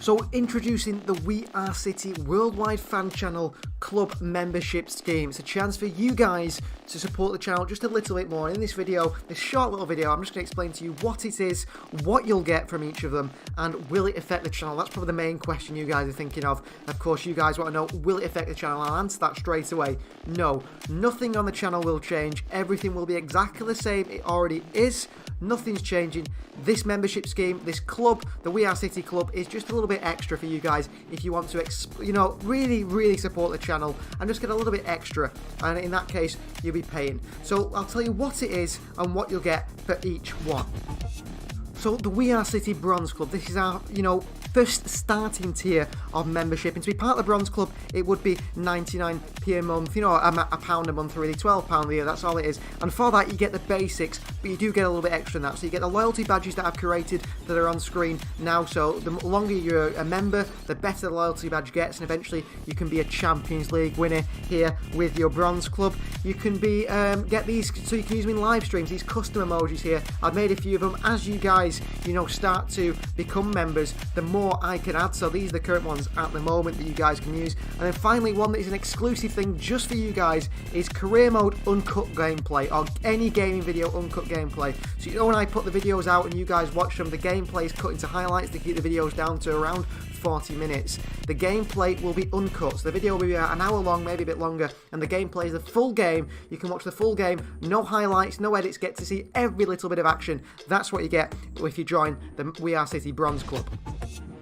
So introducing the We Are City Worldwide Fan Channel Club Membership Scheme. It's a chance for you guys to support the channel just a little bit more. In this video, this short little video, I'm just going to explain to you what it is, what you'll get from each of them, and will it affect the channel? That's probably the main question you guys are thinking of. Of course, you guys want to know, will it affect the channel? I'll answer that straight away. No, nothing on the channel will change. Everything will be exactly the same. It already is. Nothing's changing. This membership scheme, this club, the We Are City Club, is just a little bit extra for you guys if you want to, really support the channel and just get a little bit extra. And in that case, you'll be paying. So I'll tell you what it is and what you'll get for each one. So the We Are City Bronze Club, this is our, first starting tier of membership, and to be part of the Bronze Club it would be 99p a month, a pound a month really, £12 a year, that's all it is. And for that you get the basics, but you do get a little bit extra than that. So you get the loyalty badges that I've created that are on screen now, so the longer you're a member, the better the loyalty badge gets, and eventually you can be a Champions League winner here with your Bronze Club. You can be get these, so you can use them in live streams, these custom emojis here. I've made a few of them. As you guys start to become members, the more I can add. So these are the current ones at the moment that you guys can use. And then finally, one that is an exclusive thing just for you guys is career mode uncut gameplay, or any gaming video uncut gameplay. So when I put the videos out and you guys watch them, the gameplay is cut into highlights to keep the videos down to around 40 minutes. The gameplay will be uncut, so the video will be an hour long, maybe a bit longer, and the gameplay is the full game. You can watch the full game, no highlights, no edits, get to see every little bit of action. That's what you get if you join the We Are City Bronze Club.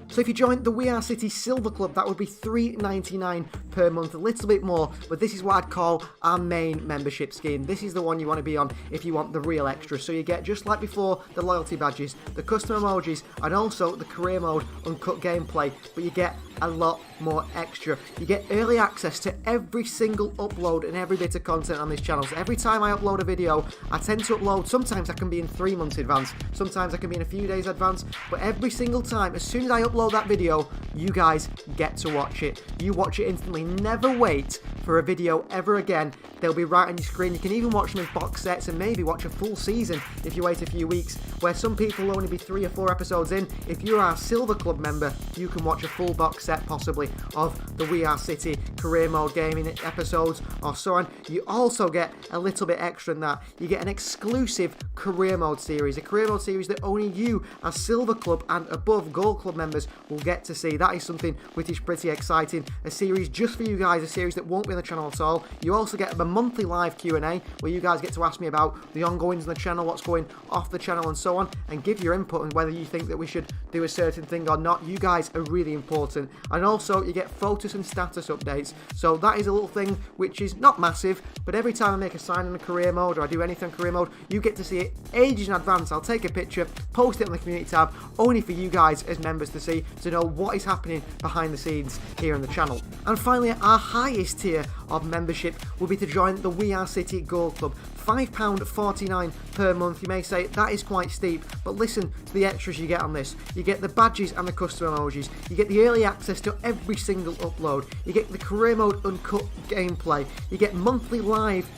So if you join the We Are City Silver Club, that would be $3.99 per month, a little bit more, but this is what I'd call our main membership scheme. This is the one you want to be on if you want the real extra. So you get, just like before, the loyalty badges, the custom emojis, and also the career mode uncut gameplay, but you get a lot more extra. You get early access to every single upload and every bit of content on this channel. So every time I upload a video, I tend to upload, sometimes I can be in 3 months advance, sometimes I can be in a few days advance, but every single time, as soon as I upload that video, you guys get to watch it. You watch it instantly. Never wait for a video ever again. They'll be right on your screen. You can even watch them in box sets and maybe watch a full season if you wait a few weeks, where some people will only be 3 or 4 episodes in. If you're our Silver Club member, you can watch a full box set possibly of the We Are City career mode gaming episodes or so on. You also get a little bit extra than that. You get an exclusive career mode series, a career mode series that only you as Silver Club and above Gold Club members will get to see. That is something which is pretty exciting. A series just for you guys, a series that won't be on the channel at all. You also get a monthly live Q&A where you guys get to ask me about the ongoings on the channel, what's going off the channel and so on, and give your input on whether you think that we should do a certain thing or not. You guys are really important. And also you get photos and status updates. So that is a little thing which is not massive, but every time I make a sign in the career mode or I do anything in career mode, you get to see it ages in advance. I'll take a picture, post it on the community tab, only for you guys as members to see, to know what is happening behind the scenes here on the channel. And finally, our highest tier of membership will be to join the We Are City Gold Club. £5.49 per month. You may say that is quite steep, but listen to the extras you get on this. You get the badges and the custom emojis. You get the early access to every single upload. You get the career mode uncut gameplay. You get monthly live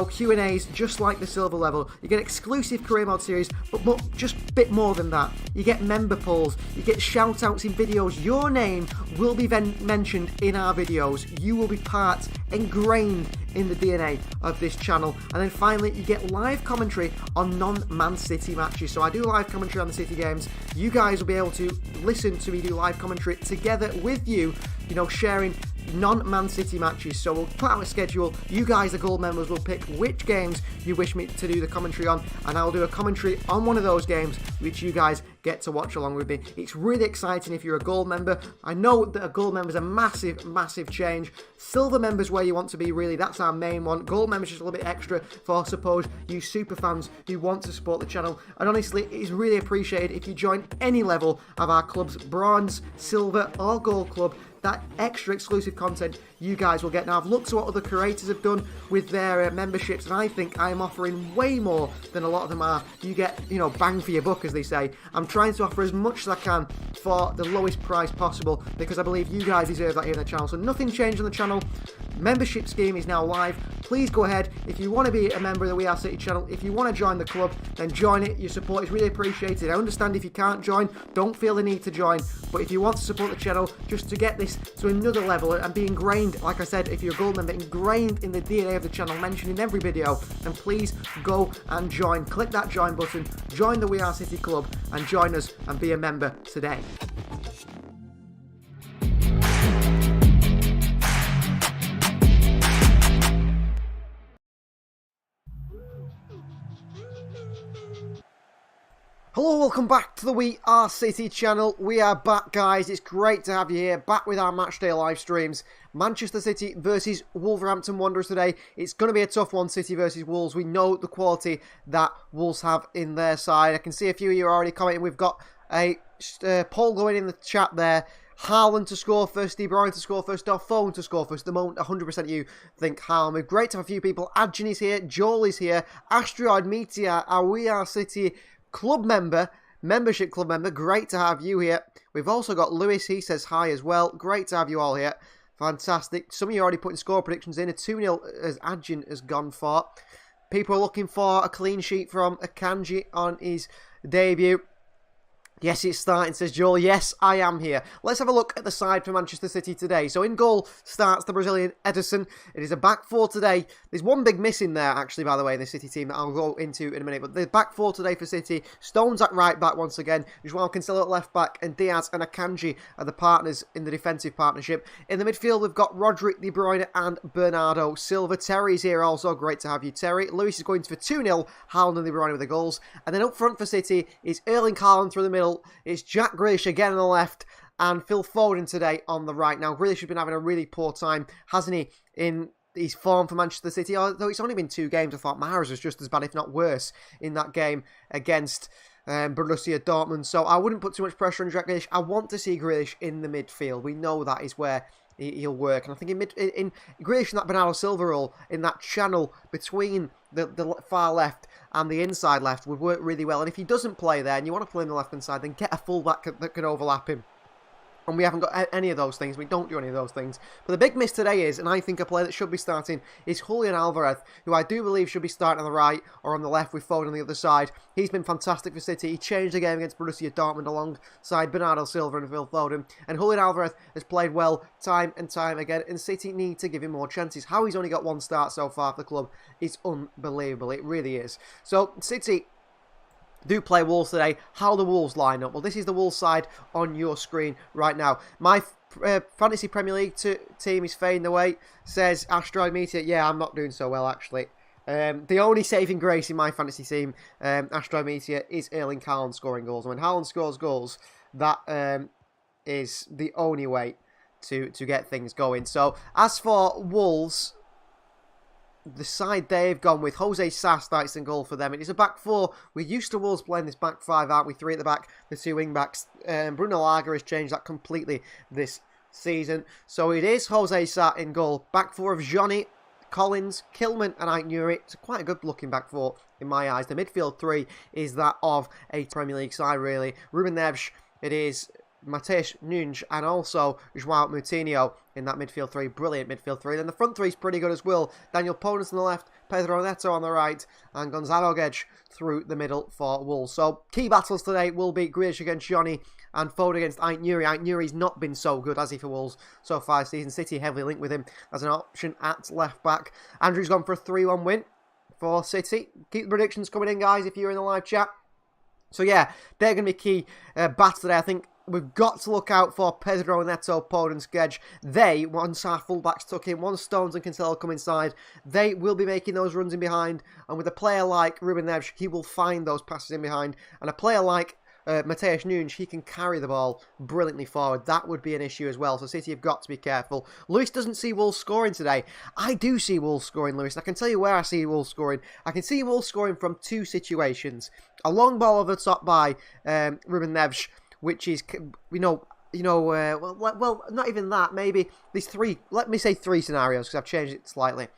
Q&As just like the silver level. You get exclusive career mode series, but just a bit more than that. You get member polls, you get shout outs in videos. Your name will be mentioned in our videos. You will be ingrained in the DNA of this channel. And then finally, you get live commentary on non-Man City matches. So I do live commentary on the City games. You guys will be able to listen to me do live commentary together with you, sharing non-Man City matches. So we'll put out a schedule. You guys, the gold members, will pick which games you wish me to do the commentary on, and I'll do a commentary on one of those games which you guys get to watch along with me. It's really exciting if you're a gold member. I know that a gold member is a massive change. Silver members where you want to be, really, that's our main one. Gold members just a little bit extra for, suppose, you super fans who want to support the channel. And honestly, it is really appreciated if you join any level of our club's bronze, silver or gold club. That extra exclusive content you guys will get. Now, I've looked at what other creators have done with their memberships, and I think I am offering way more than a lot of them are. You get, bang for your buck, as they say. I'm trying to offer as much as I can for the lowest price possible, because I believe you guys deserve that here on the channel. So nothing changed on the channel. membership scheme is now live. Please go ahead. If you want to be a member of the We Are City channel, if you want to join the club, then join it. Your support is really appreciated. I understand if you can't join, don't feel the need to join. But if you want to support the channel, just to get this to another level and be ingrained, like I said, if you're a gold member, ingrained in the DNA of the channel, mentioned in every video, then please go and join. Click that join button, join the We Are City club, and join us and be a member today. Hello, welcome back to the We Are City channel. We are back, guys. It's great to have you here, back with our matchday live streams. Manchester City versus Wolverhampton Wanderers today. It's going to be a tough one, City versus Wolves. We know the quality that Wolves have in their side. I can see a few of you are already commenting. We've got a poll going in the chat there. Haaland to score first, De Bruyne to score first, or Phone to score first. At the moment, 100% you think Haaland. Great to have a few people. Adjin is here, Joel is here, Asteroid Meteor, our We Are City membership club member. Great to have you here. We've also got Lewis, he says hi as well. Great to have you all here. Fantastic. Some of you are already putting score predictions in. A 2-0 as Adjin has gone for. People are looking for a clean sheet from Akanji on his debut. Yes, it's starting, says Joel. Yes, I am here. Let's have a look at the side for Manchester City today. So in goal starts the Brazilian Ederson. It is a back four today. There's one big miss in there, actually, by the way, in the City team that I'll go into in a minute. But the back four today for City. Stones at right back once again. João Cancelo at left back. And Diaz and Akanji are the partners in the defensive partnership. In the midfield, we've got Roderick, De Bruyne and Bernardo Silva. Terry's here also. Great to have you, Terry. Lewis is going for 2-0. Haaland and De Bruyne with the goals. And then up front for City is Erling Haaland through the middle. It's Jack Grealish again on the left and Phil Foden today on the right. Now, Grealish has been having a really poor time, hasn't he, in his form for Manchester City? Although it's only been 2 games, I thought Mahrez was just as bad, if not worse, in that game against Borussia Dortmund. So I wouldn't put too much pressure on Jack Grealish. I want to see Grealish in the midfield. We know that is where he'll work. And I think in Grealish and that Bernardo Silva role, in that channel between the far left and the inside left, would work really well. And if he doesn't play there and you want to play on the left hand side, then get a fullback that can overlap him. And we haven't got any of those things. We don't do any of those things. But the big miss today is, and I think a player that should be starting, is Julian Alvarez, who I do believe should be starting on the right or on the left with Foden on the other side. He's been fantastic for City. He changed the game against Borussia Dortmund alongside Bernardo Silva and Phil Foden. And Julian Alvarez has played well time and time again. And City need to give him more chances. How he's only got 1 start so far for the club is unbelievable. It really is. So City do play Wolves today. How the Wolves line up? Well, this is the Wolves side on your screen right now. My Fantasy Premier League team is fading away, says Asteroid Meteor. Yeah, I'm not doing so well, actually. The only saving grace in my fantasy team, Asteroid Meteor, is Erling Haaland scoring goals. And when Haaland scores goals, that is the only way to get things going. So, as for Wolves, the side they've gone with, Jose Sa starts in goal for them. It is a back four. We're used to Wolves playing this back 5, aren't we? 3 at the back, the 2 wing backs. Bruno Lager has changed that completely this season. So it is Jose Sa in goal. Back 4 of Johnny, Collins, Kilman and Aït-Nouri. It's quite a good looking back 4 in my eyes. The midfield 3 is that of a Premier League side, really. Ruben Neves, it is Matheus Nunes and also João Moutinho in that midfield 3. Brilliant midfield 3. Then the front 3 is pretty good as well. Daniel Podence on the left, Pedro Neto on the right, and Gonzalo Guedes through the middle for Wolves. So key battles today will be Grealish against Johnny and Foden against Aït-Nouri. Aït-Nouri's not been so good, has he, for Wolves so far this season? City heavily linked with him as an option at left back. Andrew's gone for a 3-1 win for City. Keep the predictions coming in, guys, if you're in the live chat. So yeah, they're going to be key battles today. I think we've got to look out for Pedro Neto, Podence, Guedes. They, once our fullbacks tuck in, once Stones and Cancelo come inside, they will be making those runs in behind. And with a player like Ruben Neves, he will find those passes in behind. And a player like Matheus Nunes, he can carry the ball brilliantly forward. That would be an issue as well. So City have got to be careful. Lewis doesn't see Wolves scoring today. I do see Wolves scoring, Lewis. I can tell you where I see Wolves scoring. I can see Wolves scoring from 2 situations. A long ball over the top by Ruben Neves, which is, well, not even that. Maybe there's 3, let me say 3 scenarios, because I've changed it slightly.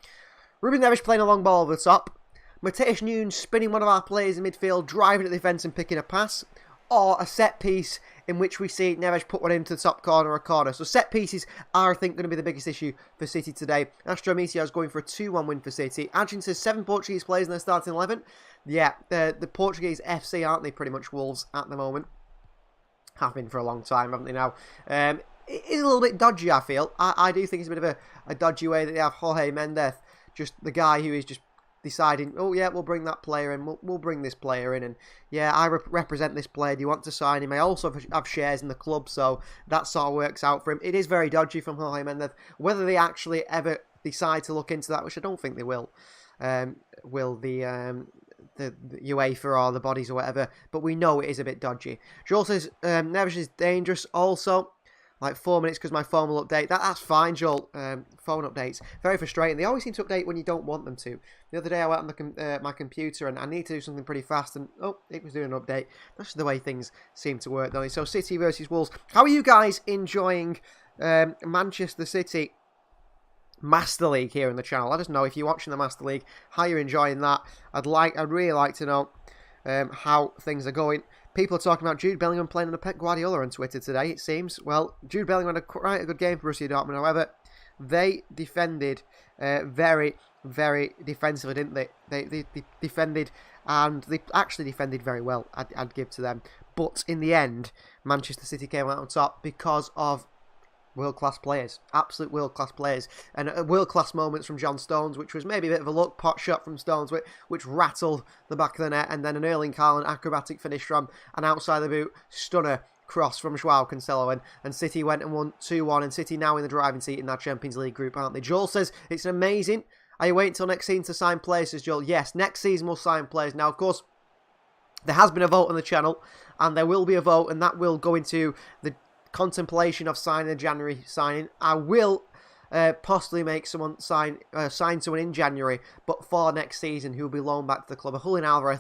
Ruben Neves playing a long ball over the top. Matheus Nunes spinning one of our players in midfield, driving at the defence and picking a pass. Or a set piece in which we see Neves put one into the top corner or corner. So set pieces are, I think, going to be the biggest issue for City today. Astrometio is going for a 2-1 win for City. Adrian says 7 Portuguese players in their starting 11. Yeah, the Portuguese FC, aren't they, pretty much Wolves at the moment? Have been for a long time, haven't they now? It is a little bit dodgy, I feel. I do think it's a bit of a dodgy way that they have Jorge Mendes, just the guy who is just deciding, oh yeah, we'll bring that player in, we'll bring this player in, and yeah, I represent this player, do you want to sign him? I also have shares in the club, so that sort of works out for him. It is very dodgy from Jorge Mendes. Whether they actually ever decide to look into that, which I don't think they will the UEFA or the bodies or whatever, but we know it is a bit dodgy. Joel says Neves is dangerous also. Like 4 minutes because my phone will update. That's fine, Joel. Phone updates. Very frustrating. They always seem to update when you don't want them to. The other day I went on my computer and I need to do something pretty fast and, oh, it was doing an update. That's the way things seem to work, though. So City versus Wolves. How are you guys enjoying Manchester City Master League here on the channel? Let us know if you're watching the Master League, how you're enjoying that. I'd really like to know how things are going. People are talking about Jude Bellingham playing under Pep Guardiola on Twitter today, it seems. Well, Jude Bellingham had quite a good game for Borussia Dortmund. However, they defended very, very defensively, didn't they? They defended, and they actually defended very well, I'd give to them. But in the end, Manchester City came out on top because of world-class players, absolute world-class players, and world-class moments from John Stones, which was maybe a bit of a luck pot shot from Stones, which rattled the back of the net, and then an Erling Haaland acrobatic finish from an outside the boot stunner cross from Joao Cancelo, and City went and won 2-1, and City now in the driving seat in that Champions League group, aren't they? Joel says it's amazing. Are you waiting until next season to sign players, says Joel? Yes, next season we'll sign players. Now, of course, there has been a vote on the channel, and there will be a vote, and that will go into the contemplation of signing a January signing. I will possibly make someone sign someone in January, but for next season who will be loaned back to the club. A Julian Alvarez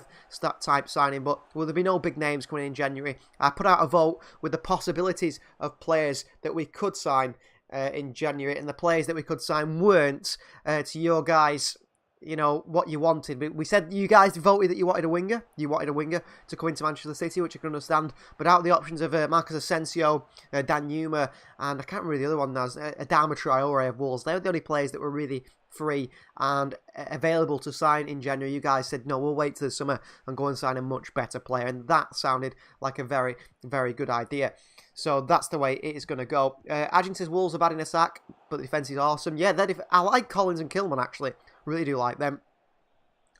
type signing, but will there be no big names coming in January? I put out a vote with the possibilities of players that we could sign in January, and the players that we could sign weren't to your guys, you know, what you wanted. We said you guys voted that you wanted a winger. You wanted a winger to come into Manchester City, which I can understand. But out of the options of Marcus Asensio, Dan Numa, and I can't remember the other one now, Adama Traore of Wolves, they were the only players that were really free and available to sign in January. You guys said, no, we'll wait till the summer and go and sign a much better player. And that sounded like a very, very good idea. So that's the way it is going to go. Adrian says Wolves are bad in attack, but the defence is awesome. Yeah, I like Collins and Kilman, actually. Really do like them.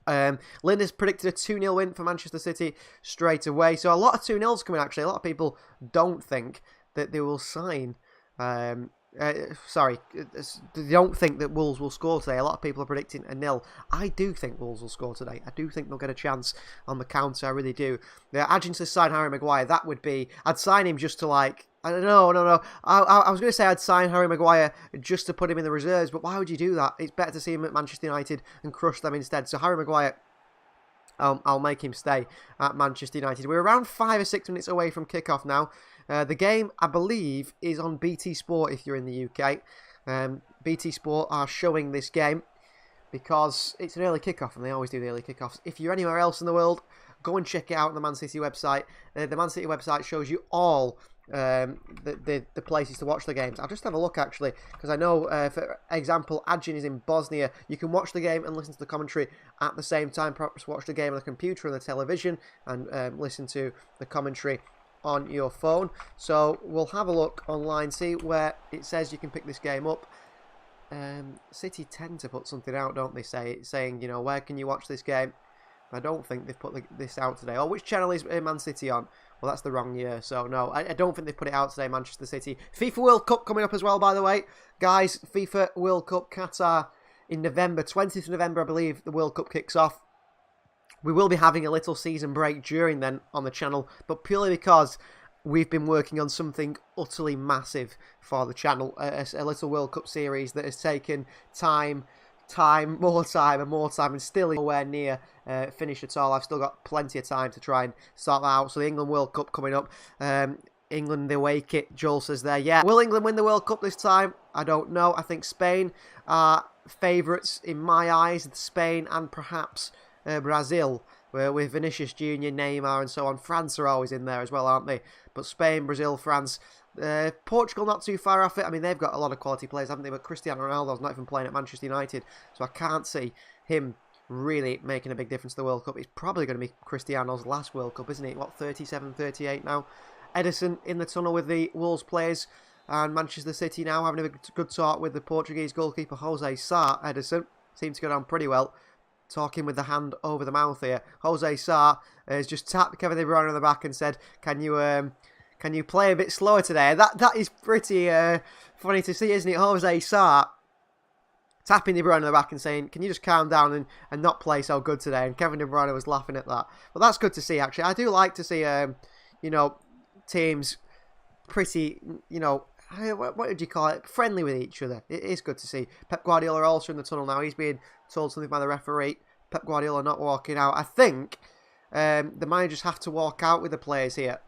Lynn has predicted a 2-0 win for Manchester City straight away. So a lot of 2-0s coming, actually. A lot of people don't think that they will sign... they don't think that Wolves will score today. A lot of people are predicting a 0. I do think Wolves will score today. I do think they'll get a chance on the counter. I really do. Adrian says sign Harry Maguire. That would be... I'd sign him just to like... I don't know, no. I was going to say I'd sign Harry Maguire just to put him in the reserves, but why would you do that? It's better to see him at Manchester United and crush them instead. So Harry Maguire, I'll make him stay at Manchester United. We're around 5 or 6 minutes away from kickoff now. The game, I believe, is on BT Sport if you're in the UK. BT Sport are showing this game because it's an early kickoff, and they always do the early kickoffs. If you're anywhere else in the world, go and check it out on the Man City website. The Man City website shows you all the places to watch the games. I'll just have a look, actually, because I know, for example, Adjin is in Bosnia. You can watch the game and listen to the commentary at the same time. Perhaps watch the game on the computer and the television and listen to the commentary on your phone. So we'll have a look online, see where it says you can pick this game up. City tend to put something out, don't they, saying, you know, where can you watch this game? I don't think they've put this out today. Oh, which channel is Man City on? Well, that's the wrong year, so no, I don't think they've put it out today, Manchester City. FIFA World Cup coming up as well, by the way. Guys, FIFA World Cup, Qatar in November. 20th of November, I believe, the World Cup kicks off. We will be having a little season break during then on the channel, but purely because we've been working on something utterly massive for the channel. A little World Cup series that has taken more time, and still nowhere near finished at all. I've still got plenty of time to try and sort that out. So the England World Cup coming up. England, the away kit, Joel says there. Yeah, will England win the World Cup this time? I don't know. I think Spain are favourites in my eyes. Spain and perhaps Brazil with Vinicius Junior, Neymar and so on. France are always in there as well, aren't they? But Spain, Brazil, France, Portugal not too far off it. I mean, they've got a lot of quality players, haven't they? But Cristiano Ronaldo's not even playing at Manchester United, so I can't see him really making a big difference to the World Cup. It's probably going to be Cristiano's last World Cup, isn't it? What, 37, 38 now? Edison in the tunnel with the Wolves players, and Manchester City now having a good talk with the Portuguese goalkeeper Jose Sá. Edison seems to go down pretty well, talking with the hand over the mouth here. Jose Sá has just tapped Kevin De Bruyne on the back and said, "Can you play a bit slower today?" That is pretty funny to see, isn't it? Jose Sá tapping De Bruyne on the back and saying, "Can you just calm down and not play so good today?" And Kevin De Bruyne was laughing at that. But that's good to see, actually. I do like to see, teams pretty, what would you call it? Friendly with each other. It is good to see. Pep Guardiola also in the tunnel now. He's being told something by the referee. Pep Guardiola not walking out. I think the managers have to walk out with the players here.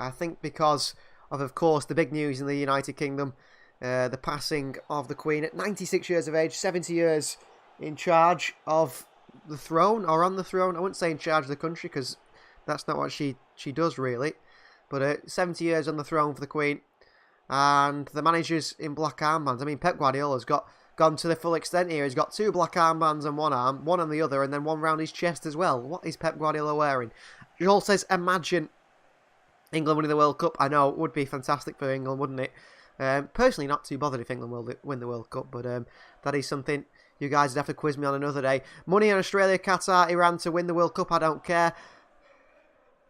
I think because of course, the big news in the United Kingdom. The passing of the Queen at 96 years of age, 70 years in charge of the throne, or on the throne. I wouldn't say in charge of the country, because that's not what she does, really. But 70 years on the throne for the Queen. And the managers in black armbands. I mean, Pep Guardiola's gone to the full extent here. He's got 2 black armbands on one arm, one on the other, and then one round his chest as well. What is Pep Guardiola wearing? Joel says, imagine England winning the World Cup. I know, it would be fantastic for England, wouldn't it? Personally, not too bothered if England will win the World Cup, but that is something you guys would have to quiz me on another day. Money on Australia, Qatar, Iran to win the World Cup, I don't care.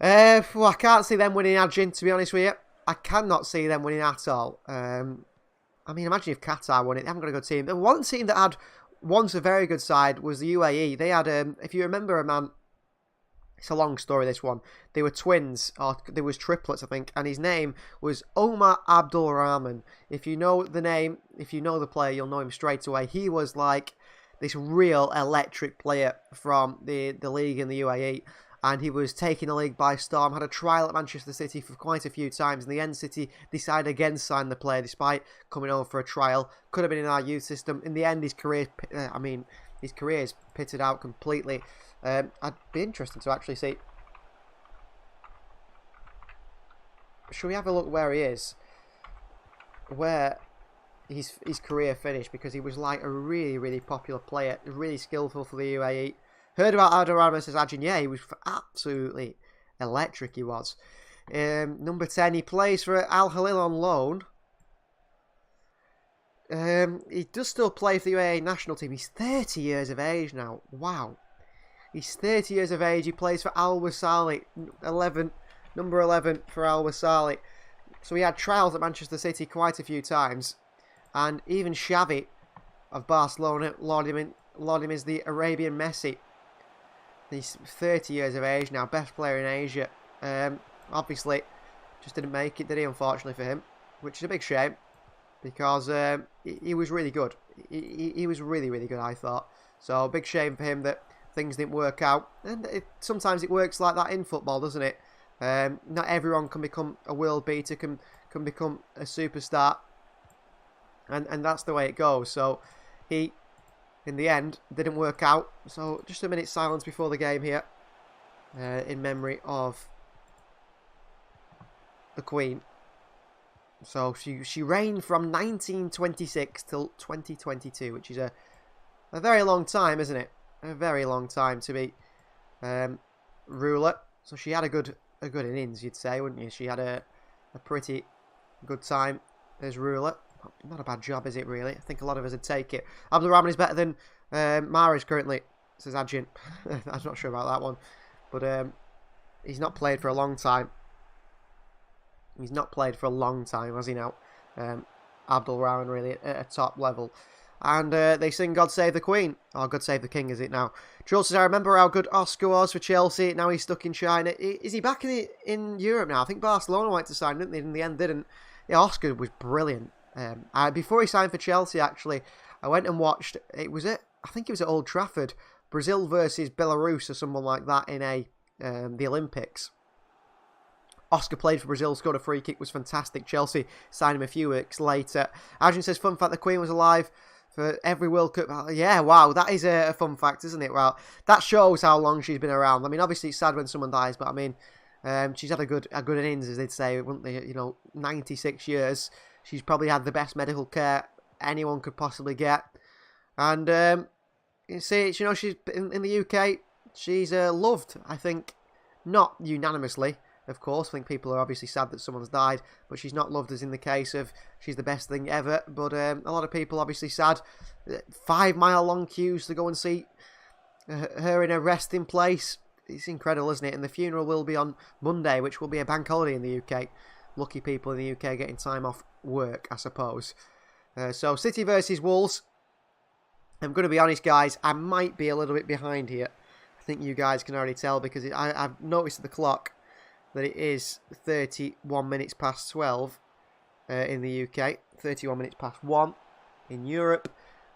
Well, I can't see them winning Argent, to be honest with you. I cannot see them winning at all. I mean, imagine if Qatar won it. They haven't got a good team. The one team that had once a very good side was the UAE. They had, if you remember a man, it's a long story, this one. They were twins, or there was triplets, I think, and his name was Omar Abdul Rahman. If you know the name, if you know the player, you'll know him straight away. He was like this real electric player from the league in the UAE, and he was taking the league by storm. Had a trial at Manchester City for quite a few times. In the end, City decided against signing the player despite coming over for a trial. Could have been in our youth system. In the end, his career is pitted out completely. I'd be interested to actually see. Should we have a look where he is? Where his career finished, because he was like a really, really popular player, really skillful for the UAE. Heard about Abdurrahman, says Ajin. Yeah, he was absolutely electric, he was. Number 10, he plays for Al Hilal on loan. He does still play for the UAE national team. He's 30 years of age now. Wow. He's 30 years of age. He plays for Al Wasali, number 11 for Al Wasali. So he had trials at Manchester City quite a few times. And even Xavi of Barcelona lauded him as the Arabian Messi. He's 30 years of age now, best player in Asia. Obviously, just didn't make it, did he, unfortunately for him? Which is a big shame, because he was really good. He was really, really good, I thought. So, big shame for him that things didn't work out. And sometimes it works like that in football, doesn't it? Not everyone can become a world beater, can become a superstar. And that's the way it goes. So, he, in the end, didn't work out. So, just a minute's silence before the game here. In memory of the Queen. So, she reigned from 1926 till 2022, which is a very long time, isn't it? A very long time to be ruler. So she had a good innings, you'd say, wouldn't you? She had a pretty good time as ruler. Not a bad job, is it, really? I think a lot of us would take it. Abdul Rahman is better than Mahrez currently, says Ajin. I'm not sure about that one. But he's not played for a long time. He's not played for a long time, has he now? Abdul Rahman, really, at a top level. And they sing God Save the Queen. Or God Save the King, is it now? Jules says, I remember how good Oscar was for Chelsea. Now he's stuck in China. Is he back in Europe now? I think Barcelona wanted to sign him, didn't they? In the end, didn't. Yeah, Oscar was brilliant. Before he signed for Chelsea, actually, I went and watched, I think it was at Old Trafford, Brazil versus Belarus or someone like that in the Olympics. Oscar played for Brazil, scored a free kick, was fantastic. Chelsea signed him a few weeks later. Adrian says, fun fact, the Queen was alive for every World Cup. Yeah, wow, that is a fun fact, isn't it? Well, that shows how long she's been around. I mean, obviously it's sad when someone dies, but I mean, she's had a good innings, as they'd say, wouldn't they? You know, 96 years. She's probably had the best medical care anyone could possibly get. And you see, you know, she's in the UK. She's loved, I think, not unanimously. Of course, I think people are obviously sad that someone's died, but she's not loved as in the case of she's the best thing ever. But a lot of people obviously sad. 5-mile long queues to go and see her in a resting place. It's incredible, isn't it? And the funeral will be on Monday, which will be a bank holiday in the UK. Lucky people in the UK getting time off work, I suppose. So City versus Wolves. I'm going to be honest, guys, I might be a little bit behind here. I think you guys can already tell because I've noticed at the clock that it is 31 minutes past 12 in the UK, 31 minutes past 1 in Europe,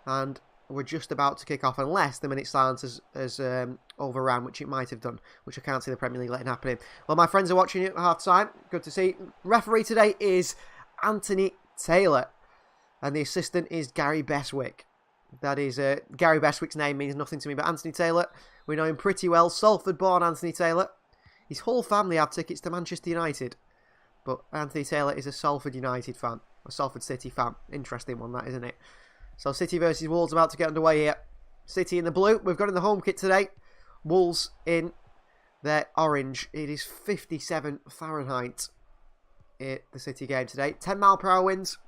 and we're just about to kick off unless the minute silence has overran, which it might have done, which I can't see the Premier League letting happen. Well, my friends are watching it at half time. Good to see. Referee today is Anthony Taylor, and the assistant is Gary Beswick. That is, Gary Beswick's name means nothing to me, but Anthony Taylor, we know him pretty well. Salford-born Anthony Taylor. His whole family have tickets to Manchester United, but Anthony Taylor is a Salford United fan, a Salford City fan. Interesting one, that, isn't it? So City versus Wolves about to get underway here. City in the blue. We've got in the home kit today. Wolves in their orange. It is 57 Fahrenheit at the City game today. 10-mile-per-hour winds.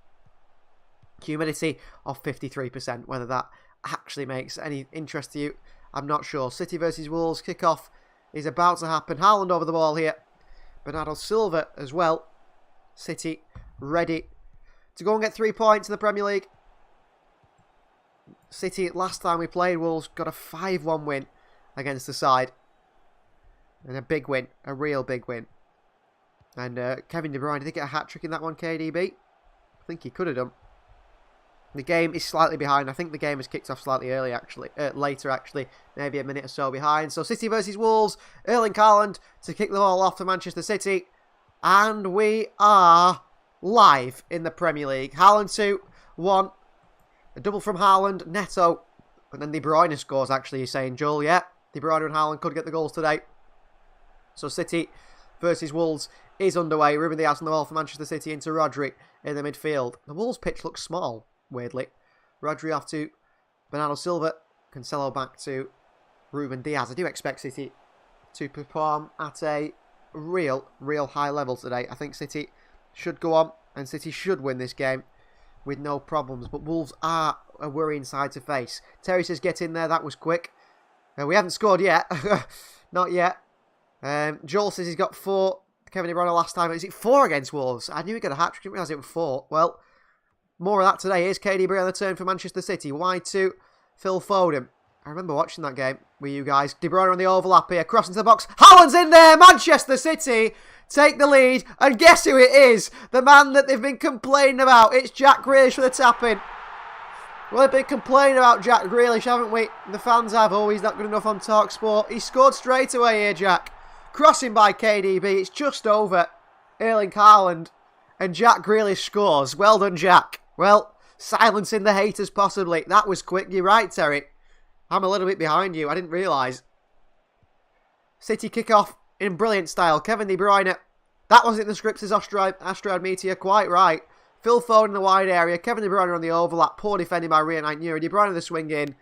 Humidity of 53%. Whether that actually makes any interest to you, I'm not sure. City versus Wolves. Kickoff is about to happen. Haaland over the ball here. Bernardo Silva as well. City ready to go and get 3 points in the Premier League. City, last time we played Wolves, got a 5-1 win against the side. And a big win. A real big win. And Kevin De Bruyne, did he get a hat-trick in that one, KDB? I think he could have done. The game is slightly behind. I think the game has kicked off slightly early, later, maybe a minute or so behind. So City versus Wolves, Erling Haaland to kick the ball off for Manchester City, and we are live in the Premier League. Haaland 2-1, a double from Haaland, Neto, and then De Bruyne scores. Actually, you're saying, Joel, yeah, De Bruyne and Haaland could get the goals today. So City versus Wolves is underway. Ruben Dias on the ball for Manchester City into Rodri in the midfield. The Wolves pitch looks small. Weirdly. Rodri off to Bernardo Silva. Cancelo back to Ruben Dias. I do expect City to perform at a real high level today. I think City should go on and City should win this game with no problems. But Wolves are a worrying side to face. Terry says get in there. That was quick. We haven't scored yet. Not yet. Joel says he's got 4. Kevin De Bruyne last time. Is it 4 against Wolves? I knew he got a hat-trick. Didn't realise it was 4. Well, more of that today. Here's KDB on the turn for Manchester City. Wide to Phil Foden. I remember watching that game with you guys. De Bruyne on the overlap here. Cross into the box. Haaland's in there. Manchester City take the lead. And guess who it is? The man that they've been complaining about. It's Jack Grealish for the tap-in. Well, they've been complaining about Jack Grealish, haven't we? The fans have. Oh, he's not good enough on TalkSport. He scored straight away here, Jack. Crossing by KDB. It's just over Erling Haaland. And Jack Grealish scores. Well done, Jack. Well, silencing the haters possibly. That was quick. You're right, Terry. I'm a little bit behind you. I didn't realise. City kick off in brilliant style. Kevin De Bruyne. That wasn't in the scripts as Astrad Meteor. Quite right. Phil Foden in the wide area. Kevin De Bruyne on the overlap. Poor defending by Rio Nuri. De Bruyne the swing in.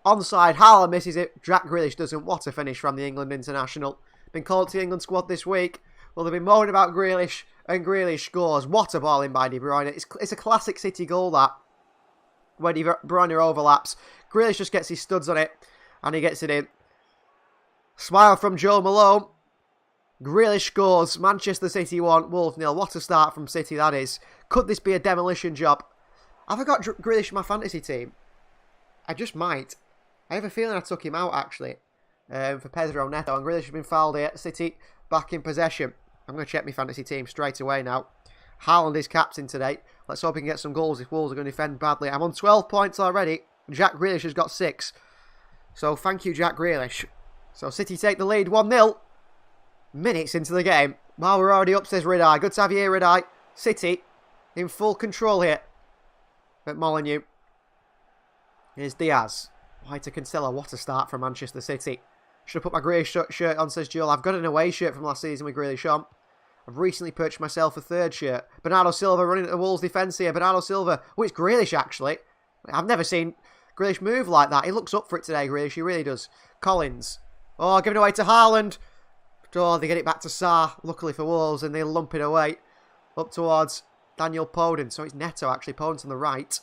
Onside. Haaland misses it. Jack Grealish doesn't. What a finish from the England international. Been called to the England squad this week. Well, they've been moaning about Grealish. And Grealish scores. What a ball in by De Bruyne. It's a classic City goal, that. When De Bruyne overlaps. Grealish just gets his studs on it. And he gets it in. Smile from Joe Malone. Grealish scores. Manchester City 1. Wolves 0. What a start from City that is. Could this be a demolition job? Have I got Grealish in my fantasy team? I just might. I have a feeling I took him out, actually. For Pedro Neto. And Grealish has been fouled here. City back in possession. I'm going to check my fantasy team straight away now. Haaland is captain today. Let's hope he can get some goals if Wolves are going to defend badly. I'm on 12 points already. Jack Grealish has got 6. So thank you, Jack Grealish. So City take the lead 1-0. Minutes into the game. Well, we're already up, says Ridai. Good to have you here, Ridai. City in full control here at Molineux. Here's Diaz. Why to Cancelo? What a start from Manchester City. Should have put my Grealish shirt on, says Joel. I've got an away shirt from last season with Grealish on. I've recently purchased myself a third shirt. Bernardo Silva running at the Wolves defence here. Bernardo Silva. Oh, it's Grealish, actually. I've never seen Grealish move like that. He looks up for it today, Grealish. He really does. Collins. Oh, giving away to Haaland. Oh, they get it back to Sarr, luckily for Wolves, and they lump it away. Up towards Daniel Podin. So it's Neto, actually. Podin's on the right.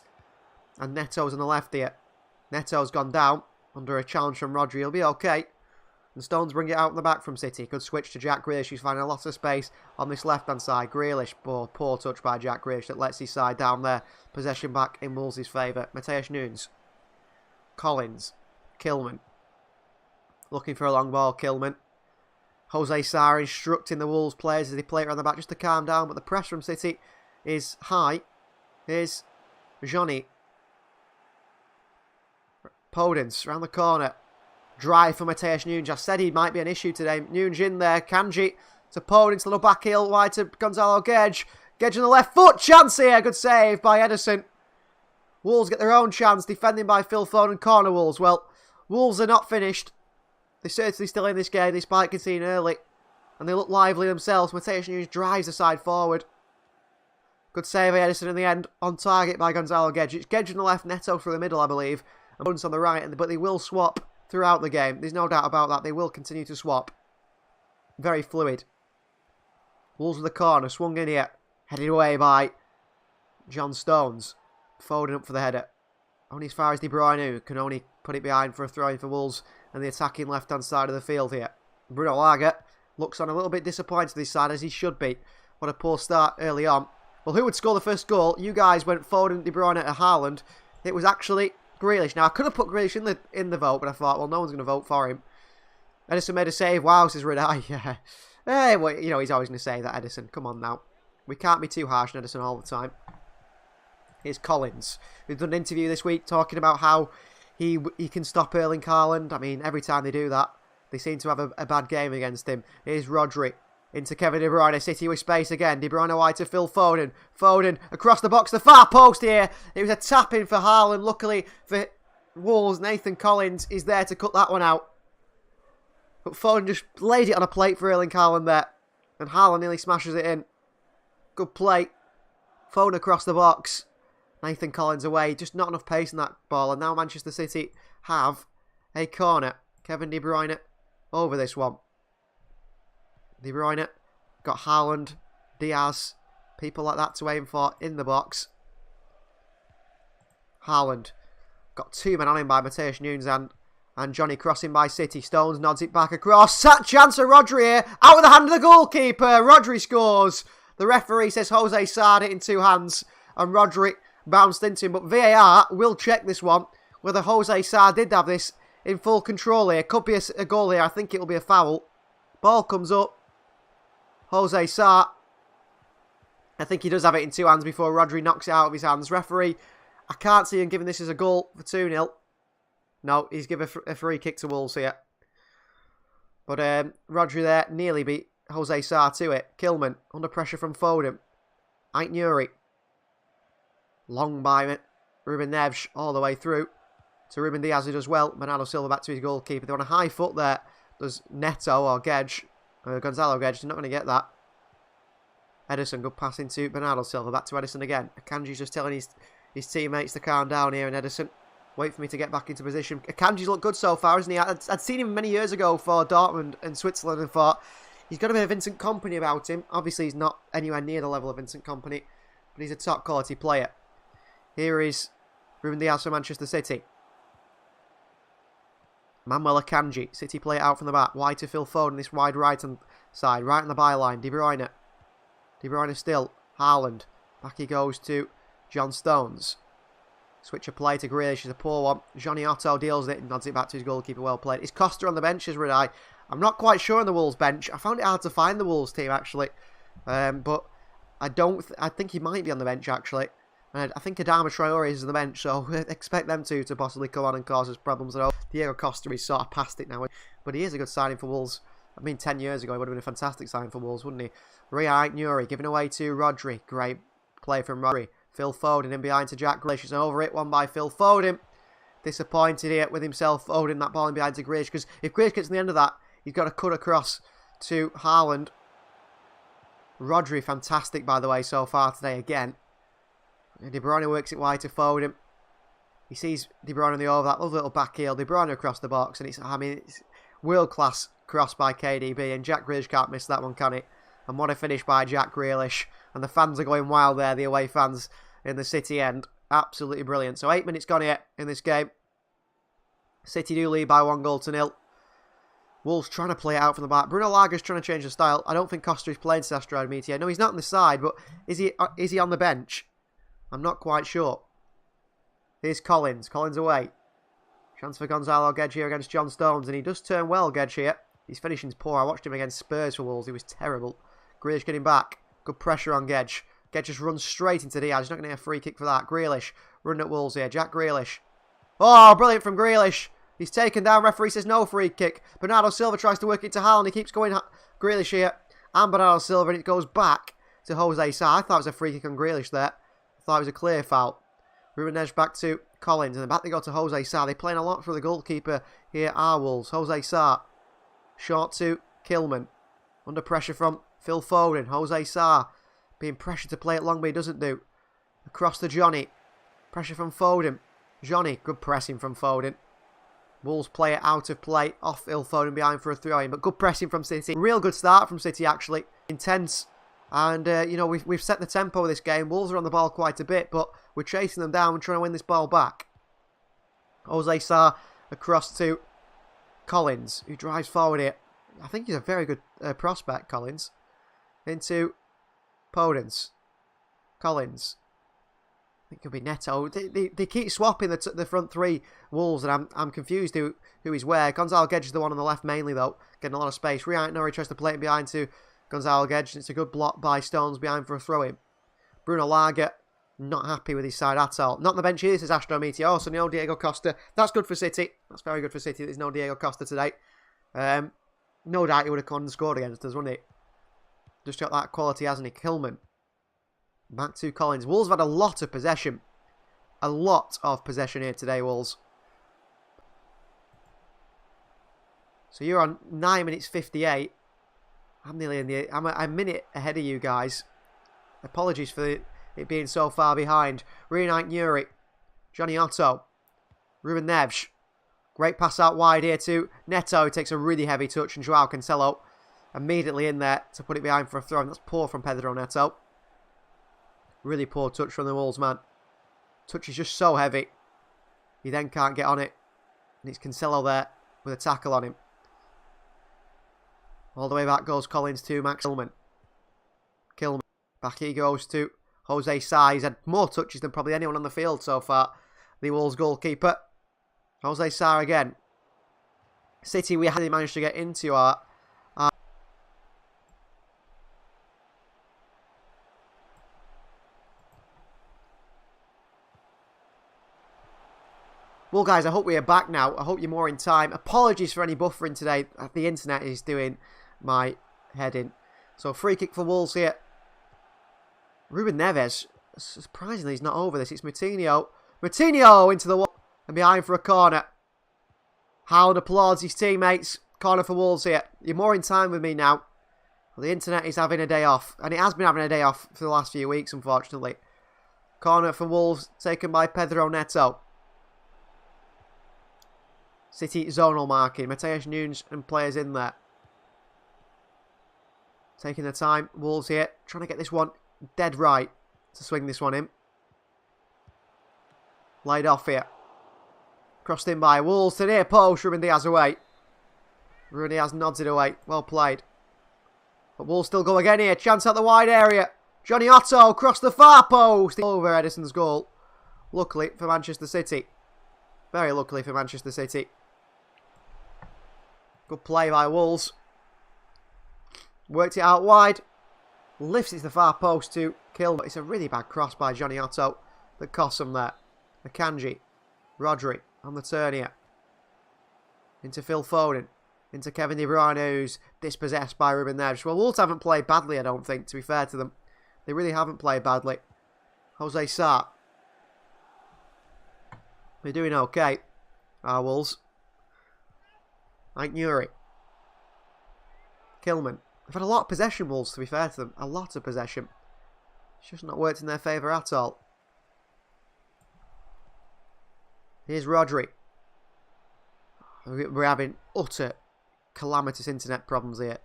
And Neto's on the left here. Neto's gone down under a challenge from Rodri. He'll be okay. And Stones bring it out in the back from City. Good switch to Jack Grealish. He's finding a lot of space on this left-hand side. Grealish, poor touch by Jack Grealish that lets his side down there. Possession back in Wolves' favour. Mateus Nunes. Collins. Kilman. Looking for a long ball, Kilman. Jose Sarr instructing the Wolves players as they play it around the back just to calm down. But the press from City is high. Here's Johnny. Podence around the corner. Drive for Mateus Nunes. I said he might be an issue today. Nunes in there. Kanji to Podence. Little back heel wide to Gonzalo Gedge. Gedge on the left foot. Chance here. Good save by Ederson. Wolves get their own chance. Defending by Phil Foden. Corner Wolves. Well, Wolves are not finished. They're certainly still in this game despite conceding early. And they look lively themselves. Mateus Nunes drives the side forward. Good save by Ederson in the end. On target by Gonzalo Gedge. It's Gedge on the left. Neto through the middle, I believe. And Podence on the right. But they will swap throughout the game. There's no doubt about that. They will continue to swap. Very fluid. Wolves with the corner. Swung in here. Headed away by John Stones. Foden up for the header. Only as far as De Bruyne, who can only put it behind for a throw-in for Wolves. And the attacking left-hand side of the field here. Bruno Lager looks on a little bit disappointed this side, as he should be. What a poor start early on. Well, who would score the first goal? You guys went Foden, De Bruyne to Haaland. It was actually Grealish. Now, I could have put Grealish in the vote, but I thought, well, no one's going to vote for him. Ederson made a save. Wow, says Redeye. Yeah. Hey, well, you know, he's always going to say that, Ederson. Come on now. We can't be too harsh on Ederson all the time. Here's Collins, who's done an interview this week talking about how he can stop Erling Haaland. I mean, every time they do that, they seem to have a bad game against him. Here's Rodri. Into Kevin De Bruyne. City with space again. De Bruyne wide to Phil Foden. Foden across the box. The far post here. It was a tap-in for Haaland. Luckily for Wolves, Nathan Collins is there to cut that one out. But Foden just laid it on a plate for Erling Haaland there. And Haaland nearly smashes it in. Good play. Foden across the box. Nathan Collins away. Just not enough pace in that ball. And now Manchester City have a corner. Kevin De Bruyne over this one. De Bruyne got Haaland, Diaz, people like that to aim for in the box. Haaland got two men on him by Mateus Nunes and Johnny crossing by City. Stones nods it back across. Sat chance of Rodri here. Out of the hand of the goalkeeper. Rodri scores. The referee says Jose Sarr it in two hands. And Rodri bounced into him. But VAR will check this one. Whether Jose Sarr did have this in full control here. Could be a goal here. I think it will be a foul. Ball comes up. Jose Sarr. I think he does have it in two hands before Rodri knocks it out of his hands. Referee, I can't see him giving this as a goal for 2-0. No, he's given a free kick to Wolves here. But Rodri there nearly beat Jose Sarr to it. Kilman under pressure from Foden. Ait Nuri. Long by Ruben Neves all the way through to Ruben Diaz who does well. Bernardo Silva back to his goalkeeper. They're on a high foot there. There's Neto or Gedge. Gonzalo Gedge, they're not going to get that. Ederson, good pass into Bernardo Silva. Back to Ederson again. Akanji's just telling his teammates to calm down here. And Ederson, wait for me to get back into position. Akanji's looked good so far, hasn't he? I'd seen him many years ago for Dortmund and Switzerland and thought he's got a bit of Vincent Kompany about him. Obviously, he's not anywhere near the level of Vincent Kompany, but he's a top quality player. Here is Ruben Diaz for Manchester City. Manuel Akanji. City play it out from the back. Wide to Phil Foden. This wide right-hand side. Right on the byline. De Bruyne. De Bruyne still. Haaland. Back he goes to John Stones. Switch of play to Grealish. Is a poor one. Johnny Otto deals it and nods it back to his goalkeeper. Well played. Is Costa on the bench as Redeye? I'm not quite sure on the Wolves bench. I found it hard to find the Wolves team actually. But I think he might be on the bench actually. I think Adama Traore is on the bench, so expect them to possibly come on and cause us problems at all. Diego Costa is sort of past it now, but he is a good signing for Wolves. I mean, 10 years ago, he would have been a fantastic signing for Wolves, wouldn't he? Ait Nuri giving away to Rodri. Great play from Rodri. Phil Foden in behind to Jack Grealish. It's an over it one by Phil Foden. disappointed here with himself holding that ball in behind to Grealish, because if Grealish gets to the end of that, he's got to cut across to Haaland. Rodri, fantastic by the way so far today again. De Bruyne works it wide to Foden. He sees De Bruyne on the over, that lovely little back heel. De Bruyne across the box, and it's world-class cross by KDB, and Jack Grealish can't miss that one, can he? And what a finish by Jack Grealish. And the fans are going wild there, the away fans in the City end. Absolutely brilliant. So 8 minutes gone here in this game. City do lead by 1-0. Wolves trying to play it out from the back. Bruno Laga's trying to change the style. I don't think Costa is playing Sestro Admiti. No, he's not on the side, but is he on the bench? I'm not quite sure. Here's Collins. Collins away. Chance for Gonzalo Gedge here against John Stones, and he does turn well, Gedge here. His finishing's poor. I watched him against Spurs for Wolves. He was terrible. Grealish getting back. Good pressure on Gedge. Gedge just runs straight into Diaz. He's not going to get a free kick for that. Grealish running at Wolves here. Jack Grealish. Oh, brilliant from Grealish. He's taken down. Referee says no free kick. Bernardo Silva tries to work it to Haaland. He keeps going. Grealish here. And Bernardo Silva. And it goes back to Jose Sa. I thought it was a free kick on Grealish there. I thought it was a clear foul. Ruben Neves back to Collins. And then back they go to Jose Sa. They're playing a lot for the goalkeeper here are Wolves. Jose Sa. Short to Kilman. Under pressure from Phil Foden. Jose Sa. Being pressured to play it long, but he doesn't do. Across to Johnny. Pressure from Foden. Johnny, good pressing from Foden. Wolves play it out of play. Off Phil Foden behind for a throw-in, but good pressing from City. Real good start from City, actually. Intense. And, you know, we've set the tempo of this game. Wolves are on the ball quite a bit, but we're chasing them down and trying to win this ball back. Jose Sa across to Collins, who drives forward here. I think he's a very good prospect, Collins. Into Podence. Collins. I think it'll be Neto. They keep swapping the front three Wolves, and I'm confused who he's where. Gonzalo Gedge is the one on the left mainly, though. Getting a lot of space. Riant Norrie tries to play it behind to Gonzalo Gedge. It's a good block by Stones behind for a throw-in. Bruno Laga, not happy with his side at all. Not on the bench here, says Astro Meteor. Oh, so no Diego Costa. That's good for City. That's very good for City. There's no Diego Costa today. No doubt he would have gone and scored against us, wouldn't he? Just got that quality, hasn't he? Kilman. Back to Collins. Wolves have had a lot of possession. A lot of possession here today, Wolves. So you're on 9 minutes 58. I'm nearly in the... I'm a minute ahead of you guys. Apologies for it being so far behind. Reunite Nuri. Johnny Otto. Ruben Neves. Great pass out wide here to Neto. He takes a really heavy touch, and Joao Cancelo immediately in there to put it behind for a throw. And that's poor from Pedro Neto. Really poor touch from the Wolves, man. Touch is just so heavy. He then can't get on it. And it's Cancelo there with a tackle on him. All the way back goes Collins to Max Kilman. Kilman. Back he goes to Jose Sa. He's had more touches than probably anyone on the field so far. The Wolves goalkeeper. Jose Sa again. City, we had managed to get into our Well, guys, I hope we are back now. I hope you're more in time. Apologies for any buffering today. The internet is doing my head in. So, free kick for Wolves here. Ruben Neves. Surprisingly, he's not over this. It's Moutinho. Moutinho into the wall and behind for a corner. Howard applauds his teammates. Corner for Wolves here. You're more in time with me now. Well, the internet is having a day off. And it has been having a day off for the last few weeks, unfortunately. Corner for Wolves taken by Pedro Neto. City zonal marking. Mateus Nunes and players in there. Taking the time. Wolves here. Trying to get this one dead right to swing this one in. Laid off here. Crossed in by Wolves to near post. Ruben Diaz away. Ruben Diaz nods it away. Well played. But Wolves still go again here. Chance at the wide area. Johnny Otto across the far post. Over Edison's goal. Luckily for Manchester City. Very luckily for Manchester City. Good play by Wolves. Worked it out wide. Lifts it to the far post to kill. But it's a really bad cross by Johnny Otto that costs him there. Akanji. Rodri on the turn here. Into Phil Foden. Into Kevin De Bruyne, who's dispossessed by Ruben Neves. Well, Wolves haven't played badly, I don't think, to be fair to them. They really haven't played badly. Jose Sa. They're doing okay. Wolves. Nuri. Kilman. They've had a lot of possession, Wolves, to be fair to them. A lot of possession. It's just not worked in their favour at all. Here's Rodri. We're having utter calamitous internet problems here.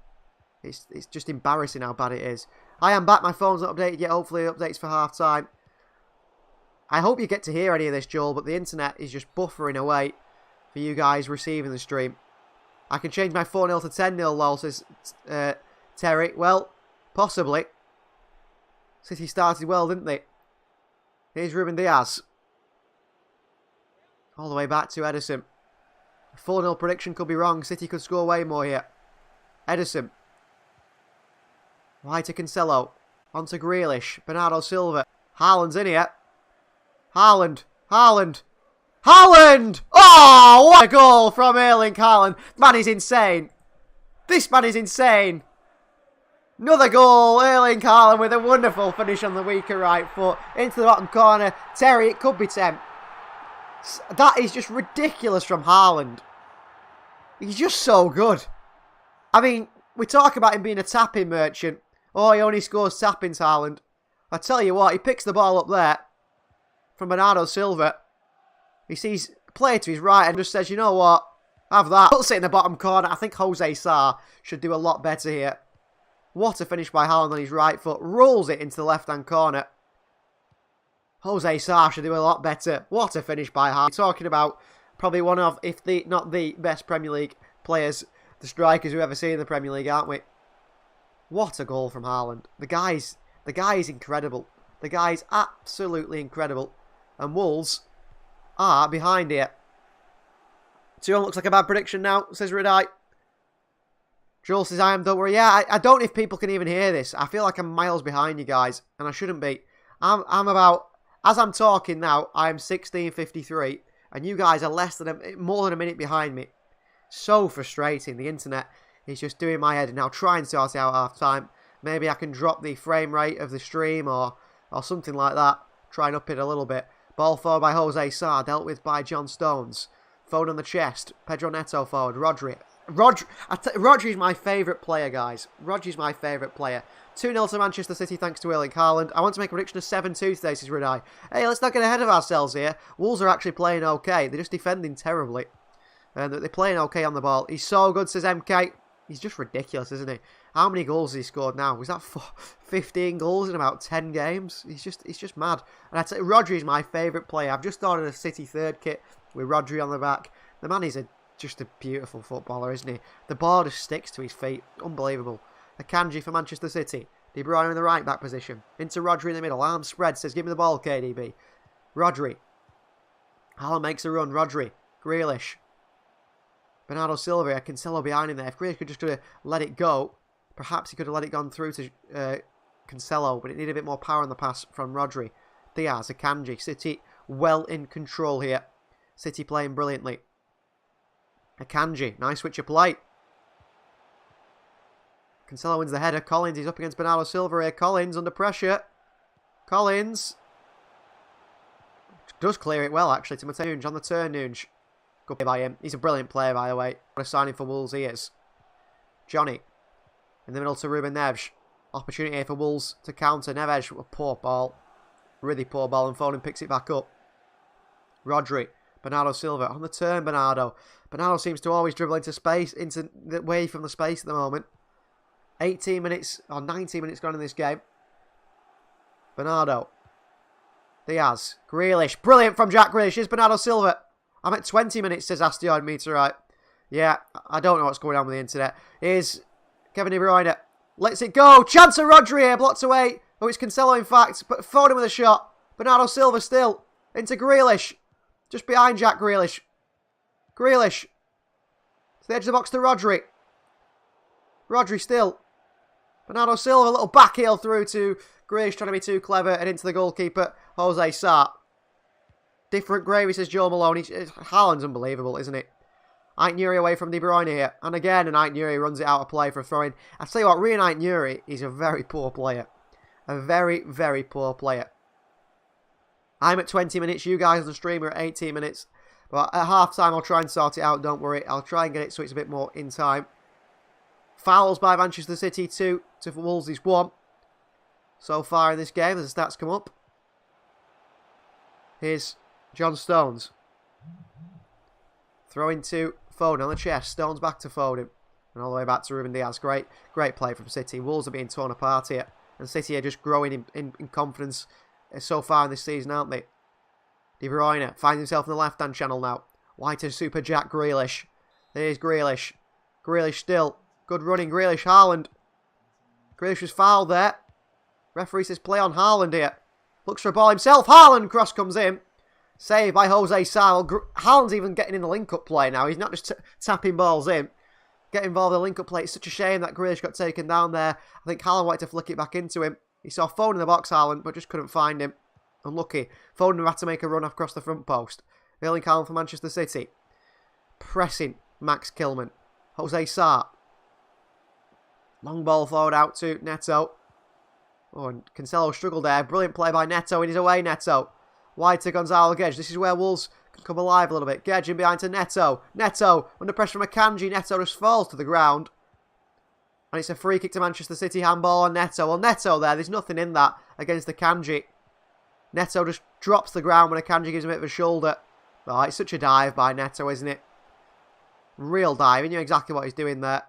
It's just embarrassing how bad it is. I am back. My phone's not updated yet. Hopefully it updates for half time. I hope you get to hear any of this, Joel, but the internet is just buffering away for you guys receiving the stream. I can change my 4-0 to 10-0, lol, says Terry. Well, possibly. City started well, didn't they? Here's Ruben Diaz. All the way back to Ederson. 4-0 prediction could be wrong. City could score way more here. Ederson. Wide to Cancelo. On to Grealish. Bernardo Silva. Haaland's in here. Haaland. Haaland. Haaland! Oh, what a goal from Erling Haaland. Man is insane. This man is insane. Another goal. Erling Haaland with a wonderful finish on the weaker right foot. Into the bottom corner. Terry, it could be 10. That is just ridiculous from Haaland. He's just so good. I mean, we talk about him being a tapping merchant. Oh, he only scores tappings, Haaland. I tell you what, he picks the ball up there from Bernardo Silva. He sees a player to his right and just says, you know what, have that. Puts it in the bottom corner. I think Jose Sarr should do a lot better here. What a finish by Haaland on his right foot. Rolls it into the left-hand corner. Jose Sarr should do a lot better. What a finish by Haaland. We're talking about probably one of, if not the best Premier League players, the strikers we've ever seen in the Premier League, aren't we? What a goal from Haaland. The guy is incredible. The guy's absolutely incredible. And Wolves are behind here. 2-1 looks like a bad prediction now, says Redite. Joel says, I am, don't worry. Yeah, I don't know if people can even hear this. I feel like I'm miles behind you guys, and I shouldn't be. I'm about, as I'm talking now, I'm 16:53, and you guys are more than a minute behind me. So frustrating. The internet is just doing my head, and I'll try and sort it out half time. Maybe I can drop the frame rate of the stream or something like that. Try and up it a little bit. Ball forward by Jose Sarr, dealt with by John Stones. Phone on the chest. Pedro Neto forward. Rodri. Rodri's my favourite player, guys. Rodri's my favourite player. 2-0 to Manchester City thanks to Erling Haaland. I want to make a prediction of 7-2 today, says Redeye. Hey, let's not get ahead of ourselves here. Wolves are actually playing okay. They're just defending terribly. And they're playing okay on the ball. He's so good, says MK. He's just ridiculous, isn't he? How many goals has he scored now? Was that 15 goals in about 10 games? He's just mad. And I'd say Rodri is my favourite player. I've just ordered a City third kit with Rodri on the back. The man is just a beautiful footballer, isn't he? The ball just sticks to his feet. Unbelievable. Akanji for Manchester City. De Bruyne in the right back position. Into Rodri in the middle. Arms spread. Says, give me the ball, KDB. Rodri. Haaland makes a run. Rodri. Grealish. Bernardo Silva. Cancelo behind him there. If Grealish could just let it go, perhaps he could have let it gone through to Cancelo, but it needed a bit more power on the pass from Rodri. Diaz. Akanji. City well in control here. City playing brilliantly. Akanji. Nice switch of play. Cancelo wins the header. Collins, he's up against Bernardo Silva here. Collins under pressure. Collins does clear it well, actually, to Mateo Nunes on the turn. Nunes. Good play by him. He's a brilliant player, by the way. What a signing for Wolves he is. Johnny. In the middle to Ruben Neves. Opportunity here for Wolves to counter. Neves, a poor ball. Really poor ball, and Foden picks it back up. Rodri. Bernardo Silva. On the turn, Bernardo. Bernardo seems to always dribble into space, away from the space at the moment. 18 minutes, or 19 minutes gone in this game. Bernardo. Diaz. Grealish. Brilliant from Jack Grealish. Here's Bernardo Silva. I'm at 20 minutes, says Astioid Meteorite. Yeah, I don't know what's going on with the internet. Here's Kevin De Bruyne. Lets it go. Chance of Rodri here. Blocked away. Oh, it's Cancelo, in fact. But Foden with a shot. Bernardo Silva still. Into Grealish. Just behind Jack Grealish. Grealish. To the edge of the box to Rodri. Rodri still. Bernardo Silva, a little back heel through to Grealish, trying to be too clever, and into the goalkeeper, Jose Sarr. Different gravy, says Joe Maloney. Haaland's unbelievable, isn't it? Nuri away from De Bruyne here. And again, Nuri runs it out of play for a throw-in. I tell you what, Nuri is a very poor player. A very, very poor player. I'm at 20 minutes. You guys on the stream are at 18 minutes. But at half-time, I'll try and sort it out, don't worry. I'll try and get it so it's a bit more in time. Fouls by Manchester City, 2 to Wolves' 1. So far in this game, as the stats come up. Here's John Stones. Throw into Foden on the chest. Stones back to Foden. And all the way back to Ruben Diaz. Great play from City. Wolves are being torn apart here. And City are just growing in confidence so far in this season, aren't they? De Bruyne finds himself in the left-hand channel now. Wide to Super Jack Grealish. There's Grealish. Grealish still. Good running. Grealish. Haaland. Grealish was fouled there. Referee says play on Haaland here. Looks for a ball himself. Haaland. Cross comes in. Saved by Jose Sal. Haaland's even getting in the link-up play now. He's not just tapping balls in. Get involved in the link-up play. It's such a shame that Grealish got taken down there. I think Haaland wanted to flick it back into him. He saw Foden in the box, Haaland, but just couldn't find him. Unlucky. Foden had to make a run across the front post. Erling Haaland for Manchester City. Pressing Max Kilman. Jose Sarr. Long ball forward out to Neto. Oh, and Cancelo struggled there. Brilliant play by Neto. In his away, Neto. Wide to Gonzalo Gedge. This is where Wolves can come alive a little bit. Gedge in behind to Neto. Neto under pressure from Akanji. Neto just falls to the ground. And it's a free kick to Manchester City. Handball on Neto. Well, Neto there's nothing in that against Akanji. Neto just drops the ground when Akanji gives him a bit of a shoulder. Oh, it's such a dive by Neto, isn't it? Real dive. He knew exactly what he's doing there.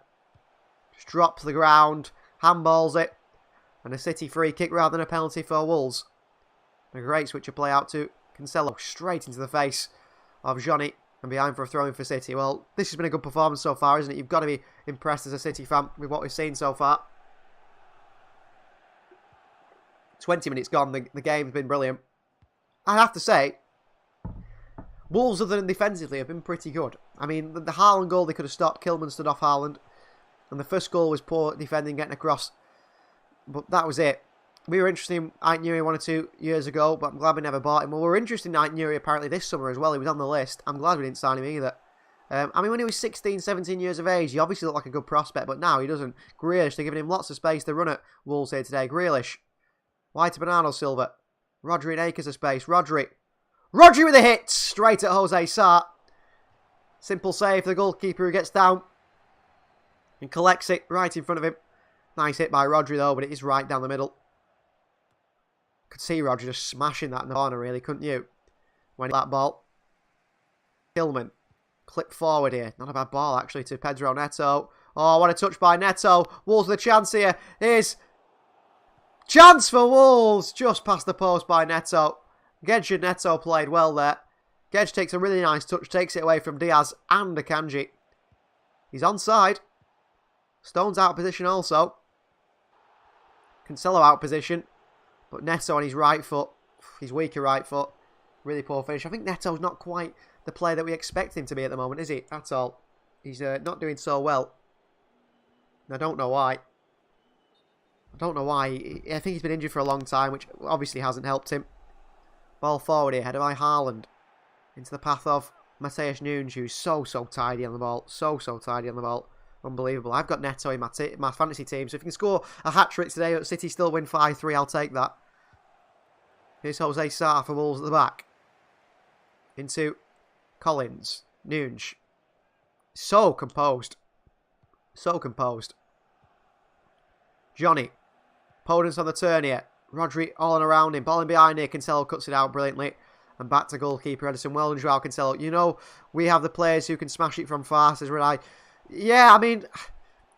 Just drops the ground. Handballs it. And a City free kick rather than a penalty for Wolves. A great switch of play out to Cancelo. Straight into the face of Johnny. And behind for a throw-in for City. Well, this has been a good performance so far, isn't it? You've got to be impressed as a City fan with what we've seen so far. 20 minutes gone. The game's been brilliant. I have to say, Wolves, other than defensively, have been pretty good. I mean, the Haaland goal they could have stopped. Kilman stood off Haaland. And the first goal was poor defending, getting across. But that was it. We were interested in Ait Nuri 1 or 2 years ago, but I'm glad we never bought him. Well, we were interested in Ait Nuri apparently this summer as well. He was on the list. I'm glad we didn't sign him either. I mean, when he was 16, 17 years of age, he obviously looked like a good prospect, but now he doesn't. Grealish, they're giving him lots of space to run at Wolves here today. Grealish. Wide to Bernardo Silva. Rodri and acres of space. Rodri with a hit! Straight at Jose Sarr. Simple save for the goalkeeper who gets down and collects it right in front of him. Nice hit by Rodri though, but it is right down the middle. Could see Rodri just smashing that in the corner really, couldn't you? When that ball. Kilman. Clip forward here. Not a bad ball actually to Pedro Neto. Oh, what a touch by Neto. Wolves with a chance here. Here's chance for Wolves. Just past the post by Neto. Gedge and Neto played well there. Gedge takes a really nice touch. Takes it away from Diaz and Akanji. He's onside. Stone's out of position also. Cancelo out of position. But Neto on his right foot. His weaker right foot. Really poor finish. I think Neto's not quite the player that we expect him to be at the moment, is he? That's all. He's not doing so well. I don't know why. I think he's been injured for a long time, which obviously hasn't helped him. Ball forward here, headed by Haaland. Into the path of Matheus Nunes, who's so tidy on the ball. So tidy on the ball. Unbelievable. I've got Neto in my fantasy team, so if he can score a hat-trick today, but City still win 5-3, I'll take that. Here's Jose Sarr for Wolves at the back. Into Collins. Nunes. So composed. Johnny. Podence on the turn here. Rodri all and around him. Ball in behind here. Cancelo cuts it out brilliantly. And back to goalkeeper Edison. Well done, Joao Cancelo. You know, we have the players who can smash it from far, says Renai. Yeah, I mean,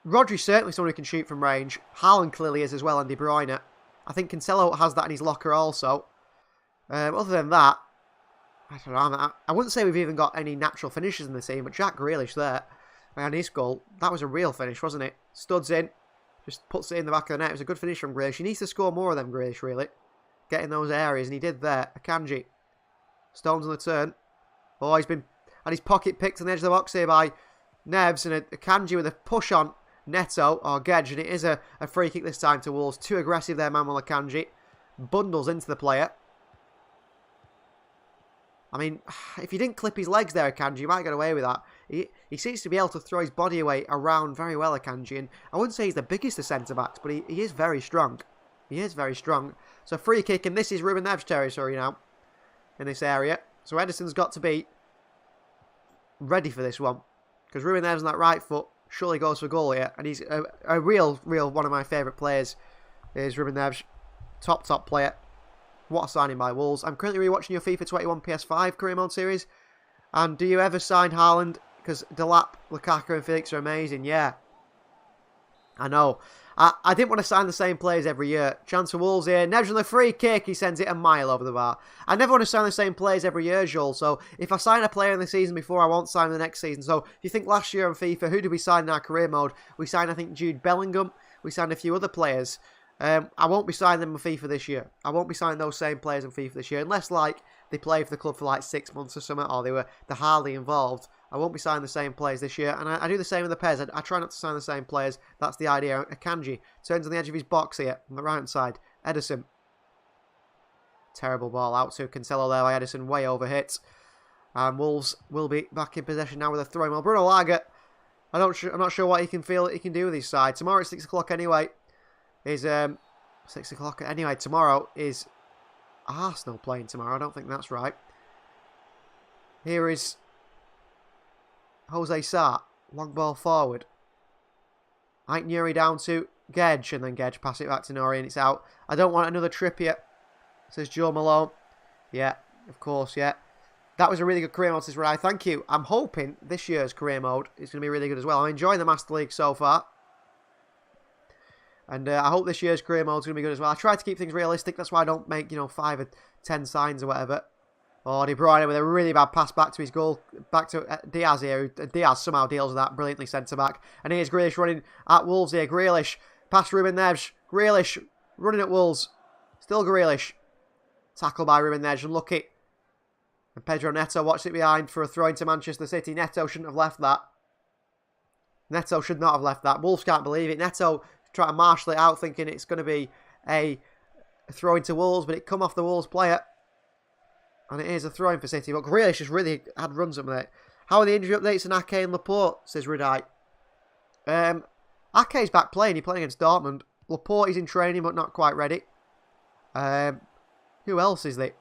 Rodri's certainly someone who can shoot from range. Haaland clearly is as well, and De Bruyne. I think Cancelo has that in his locker also. Other than that, I don't know. I wouldn't say we've even got any natural finishers in the team, but Jack Grealish there, and his goal, that was a real finish, wasn't it? Studs in, just puts it in the back of the net. It was a good finish from Grealish. He needs to score more of them, Grealish, really. Get in those areas, and he did there. Akanji. Stones on the turn. Oh, he's been had his pocket picked on the edge of the box here by Neves, and a Akanji with a push on Neto, or Gedge, and it is a free kick this time to Wolves. Too aggressive there, Manuel Akanji. Bundles into the player. I mean, if he didn't clip his legs there, Akanji, you might get away with that. He seems to be able to throw his body weight around very well, Akanji, and I wouldn't say he's the biggest of centre-backs, but he is very strong. He is very strong. So free kick, and this is Ruben Neves territory now, in this area. So Edison's got to be ready for this one. Because Ruben Neves on that right foot surely goes for goal here. And he's a real one of my favourite players is Ruben Neves. Top player. What a signing by Wolves. I'm currently rewatching your FIFA 21 PS5 career mode series. And do you ever sign Haaland? Because Delap, Lukaku and Felix are amazing. Yeah. I know. I didn't want to sign the same players every year. Chance for Wolves here. Neves on the free kick. He sends it a mile over the bar. I never want to sign the same players every year, Joel. So if I sign a player in the season before, I won't sign him the next season. So if you think last year on FIFA, who did we sign in our career mode? We signed, I think, Jude Bellingham. We signed a few other players. I won't be signing them in FIFA this year. I won't be signing those same players in FIFA this year. Unless, like, they played for the club for like 6 months or something, or they're hardly involved. I won't be signing the same players this year. And I do the same with the pairs. I try not to sign the same players. That's the idea. Akanji turns on the edge of his box here on the right-hand side. Ederson. Terrible ball out to Cancelo there by Ederson. Way overhit. And Wolves will be back in possession now with a throw. Well, Bruno Lager, I'm not sure what he can do with his side. Tomorrow at 6 o'clock anyway. 6 o'clock anyway. Tomorrow is Arsenal playing tomorrow. I don't think that's right. Here is Jose Sarr, long ball forward. Ike Nuri down to Gedge, and then Gedge pass it back to Nuri, and it's out. I don't want another Trippier, says Joe Malone. Yeah, of course, yeah. That was a really good career mode, says Rai. Thank you. I'm hoping this year's career mode is going to be really good as well. I'm enjoying the Master League so far. And I hope this year's career mode is going to be good as well. I try to keep things realistic. That's why I don't make, 5 or 10 signs or whatever. Oh, De Bruyne with a really bad pass back to his goal. Back to Diaz here. Diaz somehow deals with that brilliantly centre-back. And here's Grealish running at Wolves here. Grealish past Ruben Neves. Grealish running at Wolves. Still Grealish. Tackled by Ruben Neves. Unlucky. And Pedro Neto watched it behind for a throw into Manchester City. Neto shouldn't have left that. Neto should not have left that. Wolves can't believe it. Neto trying to marshal it out thinking it's going to be a throw into Wolves, but it come off the Wolves player. And it is a throw-in for City. But Grealish has really had runs up with it. How are the injury updates on Ake and Laporte, says Rudite. Ake's back playing. He's playing against Dortmund. Laporte is in training, but not quite ready. Who else is there?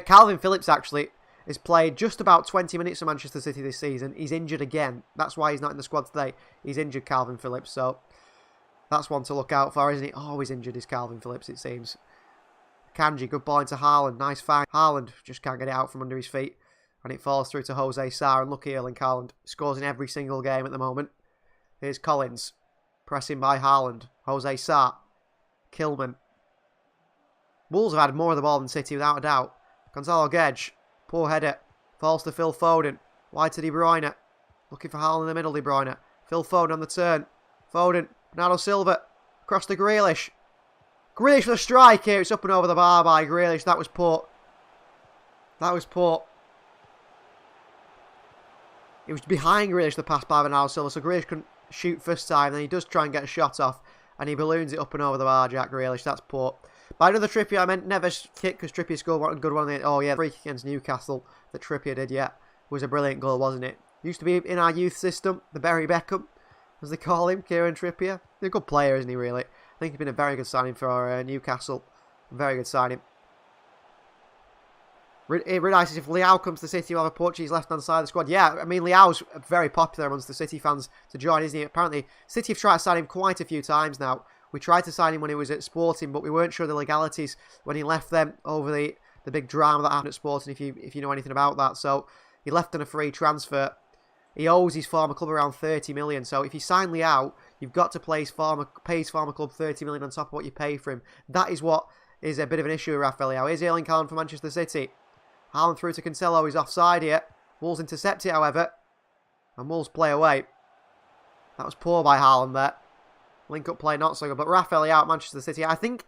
Calvin Phillips, actually, has played just about 20 minutes for Manchester City this season. He's injured again. That's why he's not in the squad today. He's injured, Calvin Phillips. So that's one to look out for, isn't he? Always injured is Calvin Phillips, it seems. Kanji, good ball into Haaland. Nice find. Haaland just can't get it out from under his feet. And it falls through to Jose Sarr. And lucky Erling Haaland scores in every single game at the moment. Here's Collins. Pressing by Haaland. Jose Sarr. Kilman. Wolves have had more of the ball than City, without a doubt. Gonzalo Gedge. Poor header. Falls to Phil Foden. Wide to De Bruyne. Looking for Haaland in the middle, De Bruyne. Phil Foden on the turn. Foden. Bernardo Silva. Across to Grealish. Grealish for the strike here. It's up and over the bar by Grealish. That was poor. That was poor. It was behind Grealish, the pass by Bernardo Silva. So Grealish couldn't shoot first time. Then he does try and get a shot off. And he balloons it up and over the bar, Jack Grealish. That's poor. By another Trippier, I meant Neves kick because Trippier scored a good one. Oh, yeah, the free kick against Newcastle that Trippier did, yeah. Was a brilliant goal, wasn't it? Used to be in our youth system, the Berry Beckham, as they call him, Kieran Trippier. He's a good player, isn't he, really? I think he's been a very good signing for Newcastle. Very good signing. It realises if Leao comes to City, we'll have a Portuguese left-hand side of the squad. Yeah, I mean, Leao's very popular amongst the City fans to join, isn't he? Apparently, City have tried to sign him quite a few times now. We tried to sign him when he was at Sporting, but we weren't sure of the legalities when he left them over the big drama that happened at Sporting, if you know anything about that. So, he left on a free transfer. He owes his former club around 30 million. So, if you sign Leao, you've got to pay his former club 30 million on top of what you pay for him. That is what is a bit of an issue with Rafael Leao. Here's Erling Haaland for Manchester City. Haaland through to Cancelo. He's offside here. Wolves intercept it, however. And Wolves play away. That was poor by Haaland there. Link-up play, not so good. But Rafael Leao at Manchester City, I think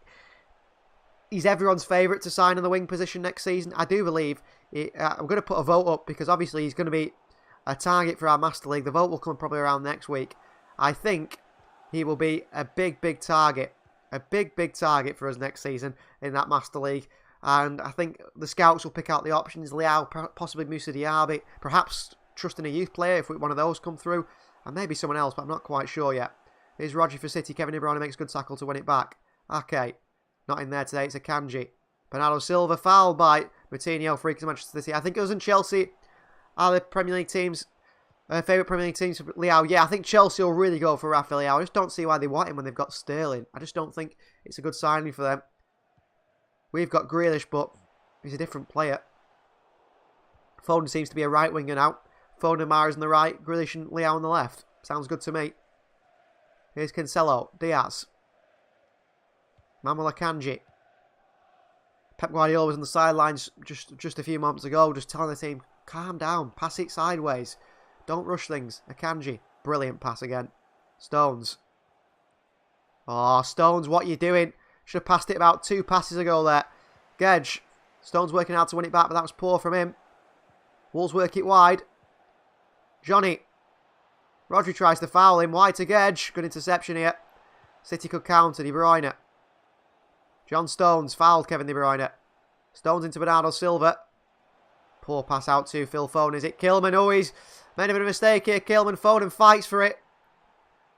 he's everyone's favourite to sign in the wing position next season. I do believe. I'm going to put a vote up because obviously he's going to be a target for our Master League. The vote will come probably around next week. I think he will be a big, big target. A big, big target for us next season in that Master League. And I think the scouts will pick out the options. Leao, possibly Moussa Diaby. Perhaps trusting a youth player if one of those come through. And maybe someone else, but I'm not quite sure yet. Here's Rodri for City. Kevin De Bruyne makes a good tackle to win it back. Okay. Not in there today. It's a Kanji. Bernardo Silva fouled by Moutinho. Free to Manchester City. I think it was in Chelsea. Are the Premier League teams, favourite Premier League teams for Leao? Yeah, I think Chelsea will really go for Rafa Leao. I just don't see why they want him when they've got Sterling. I just don't think it's a good signing for them. We've got Grealish, but he's a different player. Foden seems to be a right winger now. Foden and Mahrez on the right, Grealish and Leao on the left. Sounds good to me. Here's Cancelo, Diaz, Manuel Akanji. Pep Guardiola was on the sidelines just a few moments ago, just telling the team, calm down, pass it sideways. Don't rush things. Akanji, brilliant pass again. Stones. Oh, Stones, what are you doing? Should have passed it about 2 passes ago there. Gedge. Stones working hard to win it back, but that was poor from him. Wolves work it wide. Johnny. Rodri tries to foul him. Wide to Gedge. Good interception here. City could counter. De Bruyne. John Stones fouled Kevin De Bruyne. Stones into Bernardo Silva. Poor pass out to Phil Foden. Is it Kilman? Oh, he's made a bit of a mistake here. Kilman. Foden fights for it.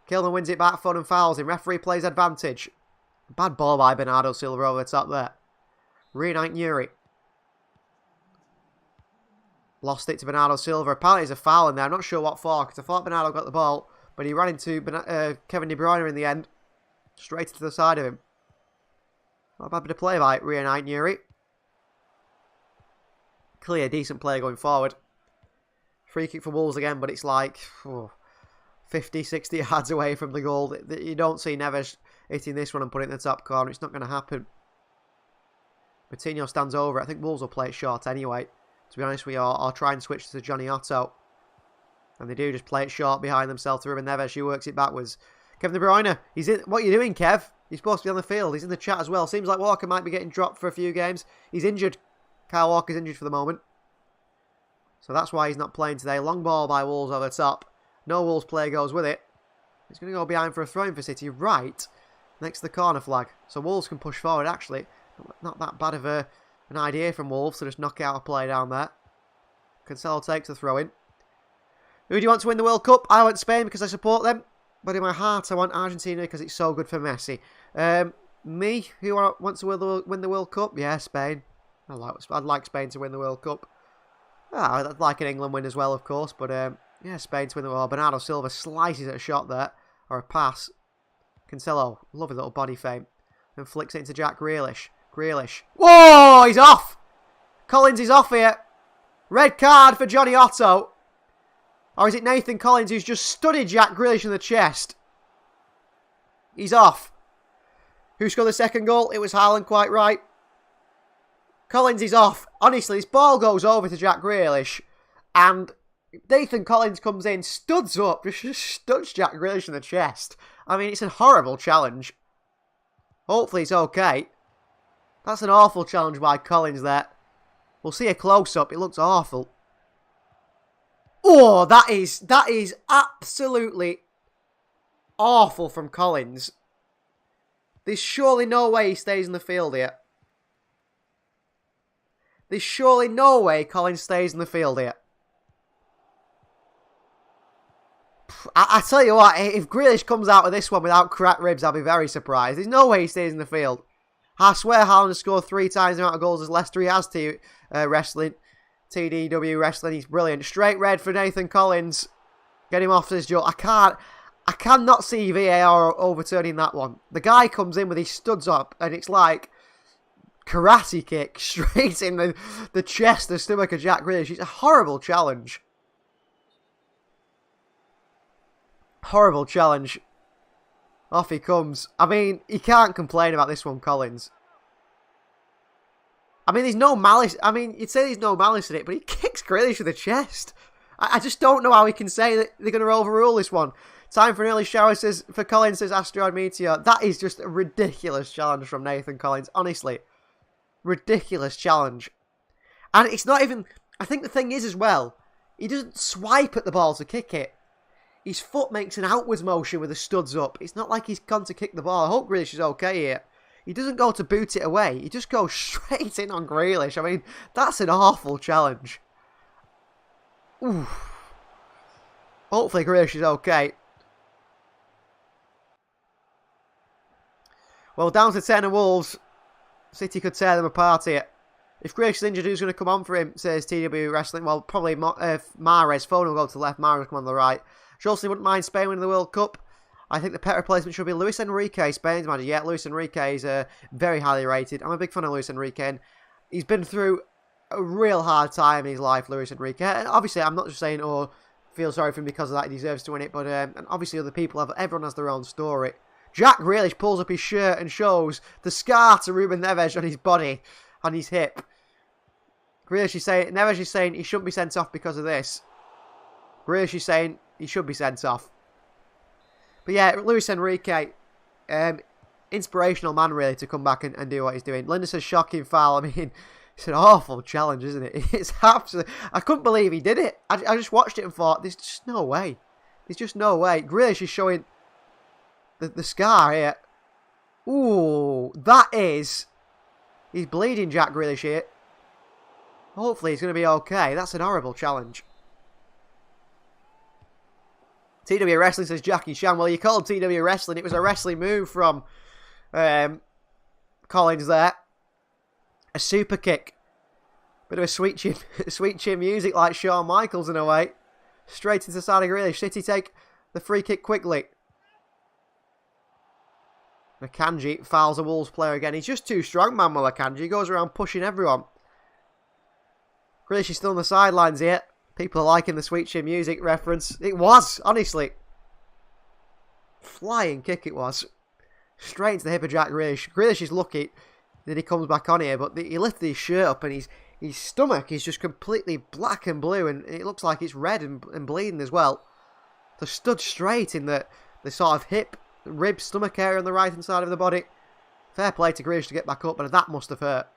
Kilman wins it back. Foden fouls him. Referee plays advantage. Bad ball by Bernardo Silva over the top there. Reunite Nuri. Lost it to Bernardo Silva. Apparently there's a foul in there. I'm not sure what for, because I thought Bernardo got the ball, but he ran into Kevin De Bruyne in the end. Straight to the side of him. Not a bad bit of play by Reunite Nuri. Clear, decent play going forward. Free kick for Wolves again, but it's like 50, 60 yards away from the goal. You don't see Neves hitting this one and putting it in the top corner. It's not going to happen. Coutinho stands over. I think Wolves will play it short anyway. To be honest, I'll try and switch to Johnny Otto. And they do just play it short behind themselves to Ruben Neves, who works it backwards. Kevin De Bruyne, he's in. What are you doing, Kev? He's supposed to be on the field. He's in the chat as well. Seems like Walker might be getting dropped for a few games. He's injured. Kyle Walker's injured for the moment. So that's why he's not playing today. Long ball by Wolves over the top. No Wolves player goes with it. He's going to go behind for a throw-in for City right next to the corner flag. So Wolves can push forward, actually. Not that bad of an idea from Wolves to just knock out a play down there. Cancelo takes the throw-in. Who do you want to win the World Cup? I want Spain because I support them. But in my heart, I want Argentina because it's so good for Messi. Me, who wants to win the World Cup? Yeah, Spain. I'd like Spain to win the World Cup. I'd like an England win as well, of course. But yeah, Spain to win the World Cup. Bernardo Silva slices at a shot there. Or a pass. Cancelo, lovely little body fame. And flicks it into Jack Grealish. Grealish. Whoa, he's off. Collins is off here. Red card for Johnny Otto. Or is it Nathan Collins who's just studied Jack Grealish in the chest? He's off. Who scored the second goal? It was Haaland, quite right. Collins is off. Honestly, this ball goes over to Jack Grealish. And Nathan Collins comes in, studs up, just studs Jack Grealish in the chest. I mean, it's a horrible challenge. Hopefully it's okay. That's an awful challenge by Collins there. We'll see a close-up. It looks awful. Oh, that is absolutely awful from Collins. There's surely no way he stays in the field here. There's surely no way Collins stays in the field here. I tell you what, if Grealish comes out of this one without cracked ribs, I'll be very surprised. There's no way he stays in the field. I swear Haaland has scored 3 times the amount of goals as Leicester. He has to wrestling. TDW wrestling. He's brilliant. Straight red for Nathan Collins. Get him off this joke. I cannot see VAR overturning that one. The guy comes in with his studs up and it's like karate kick straight in the chest, the stomach of Jack Grealish. It's a horrible challenge. Horrible challenge. Off he comes. I mean, he can't complain about this one, Collins. I mean, there's no malice. I mean, you'd say there's no malice in it, but he kicks Grealish in the chest. I just don't know how he can say that they're going to overrule this one. Time for an early shower for Collins, says Asteroid Meteor. That is just a ridiculous challenge from Nathan Collins. Honestly. Ridiculous challenge. And it's not even... I think the thing is as well, he doesn't swipe at the ball to kick it. His foot makes an outwards motion with the studs up. It's not like he's gone to kick the ball. I hope Grealish is okay here. He doesn't go to boot it away. He just goes straight in on Grealish. I mean, that's an awful challenge. Oof. Hopefully Grealish is okay. Well, down to 10 of Wolves. City could tear them apart here. If Grealish is injured, who's going to come on for him, says TW Wrestling. Well, probably Mahrez. Foden will go to the left, Mahrez will come on the right. Schultz wouldn't mind Spain winning the World Cup. I think the pet replacement should be Luis Enrique, Spain's manager. Yeah, Luis Enrique is very highly rated. I'm a big fan of Luis Enrique, and he's been through a real hard time in his life, Luis Enrique. And obviously, I'm not just saying, oh, feel sorry for him because of that, he deserves to win it, but and obviously other people have, everyone has their own story. Jack Grealish pulls up his shirt and shows the scar to Ruben Neves on his body, on his hip. Grealish is saying, Neves is saying he shouldn't be sent off because of this. Grealish is saying he should be sent off. But yeah, Luis Enrique, inspirational man really to come back and do what he's doing. Linda says shocking foul. I mean, it's an awful challenge, isn't it? It's absolutely... I couldn't believe he did it. I just watched it and thought, there's just no way. There's just no way. Grealish is showing the scar here. Ooh, that is... He's bleeding, Jack Grealish here. Hopefully he's going to be okay. That's an horrible challenge. TW Wrestling says Jackie Chan. Well, you called TW Wrestling. It was a wrestling move from Collins there. A super kick. Bit of a sweet chin music like Shawn Michaels in a way. Straight into the side of Grealish. City take the free kick quickly. Akanji fouls a Wolves player again. He's just too strong, Manuel Akanji. He goes around pushing everyone. Grealish is still on the sidelines here. People are liking the sweet chin music reference. It was, honestly. Flying kick it was. Straight into the hip of Jack Grealish. Grealish is lucky that he comes back on here, but he lifted his shirt up and his stomach is just completely black and blue, and it looks like it's red and bleeding as well. So stood straight in the sort of hip, rib, stomach area on the right hand side of the body. Fair play to Grealish to get back up, but that must have hurt.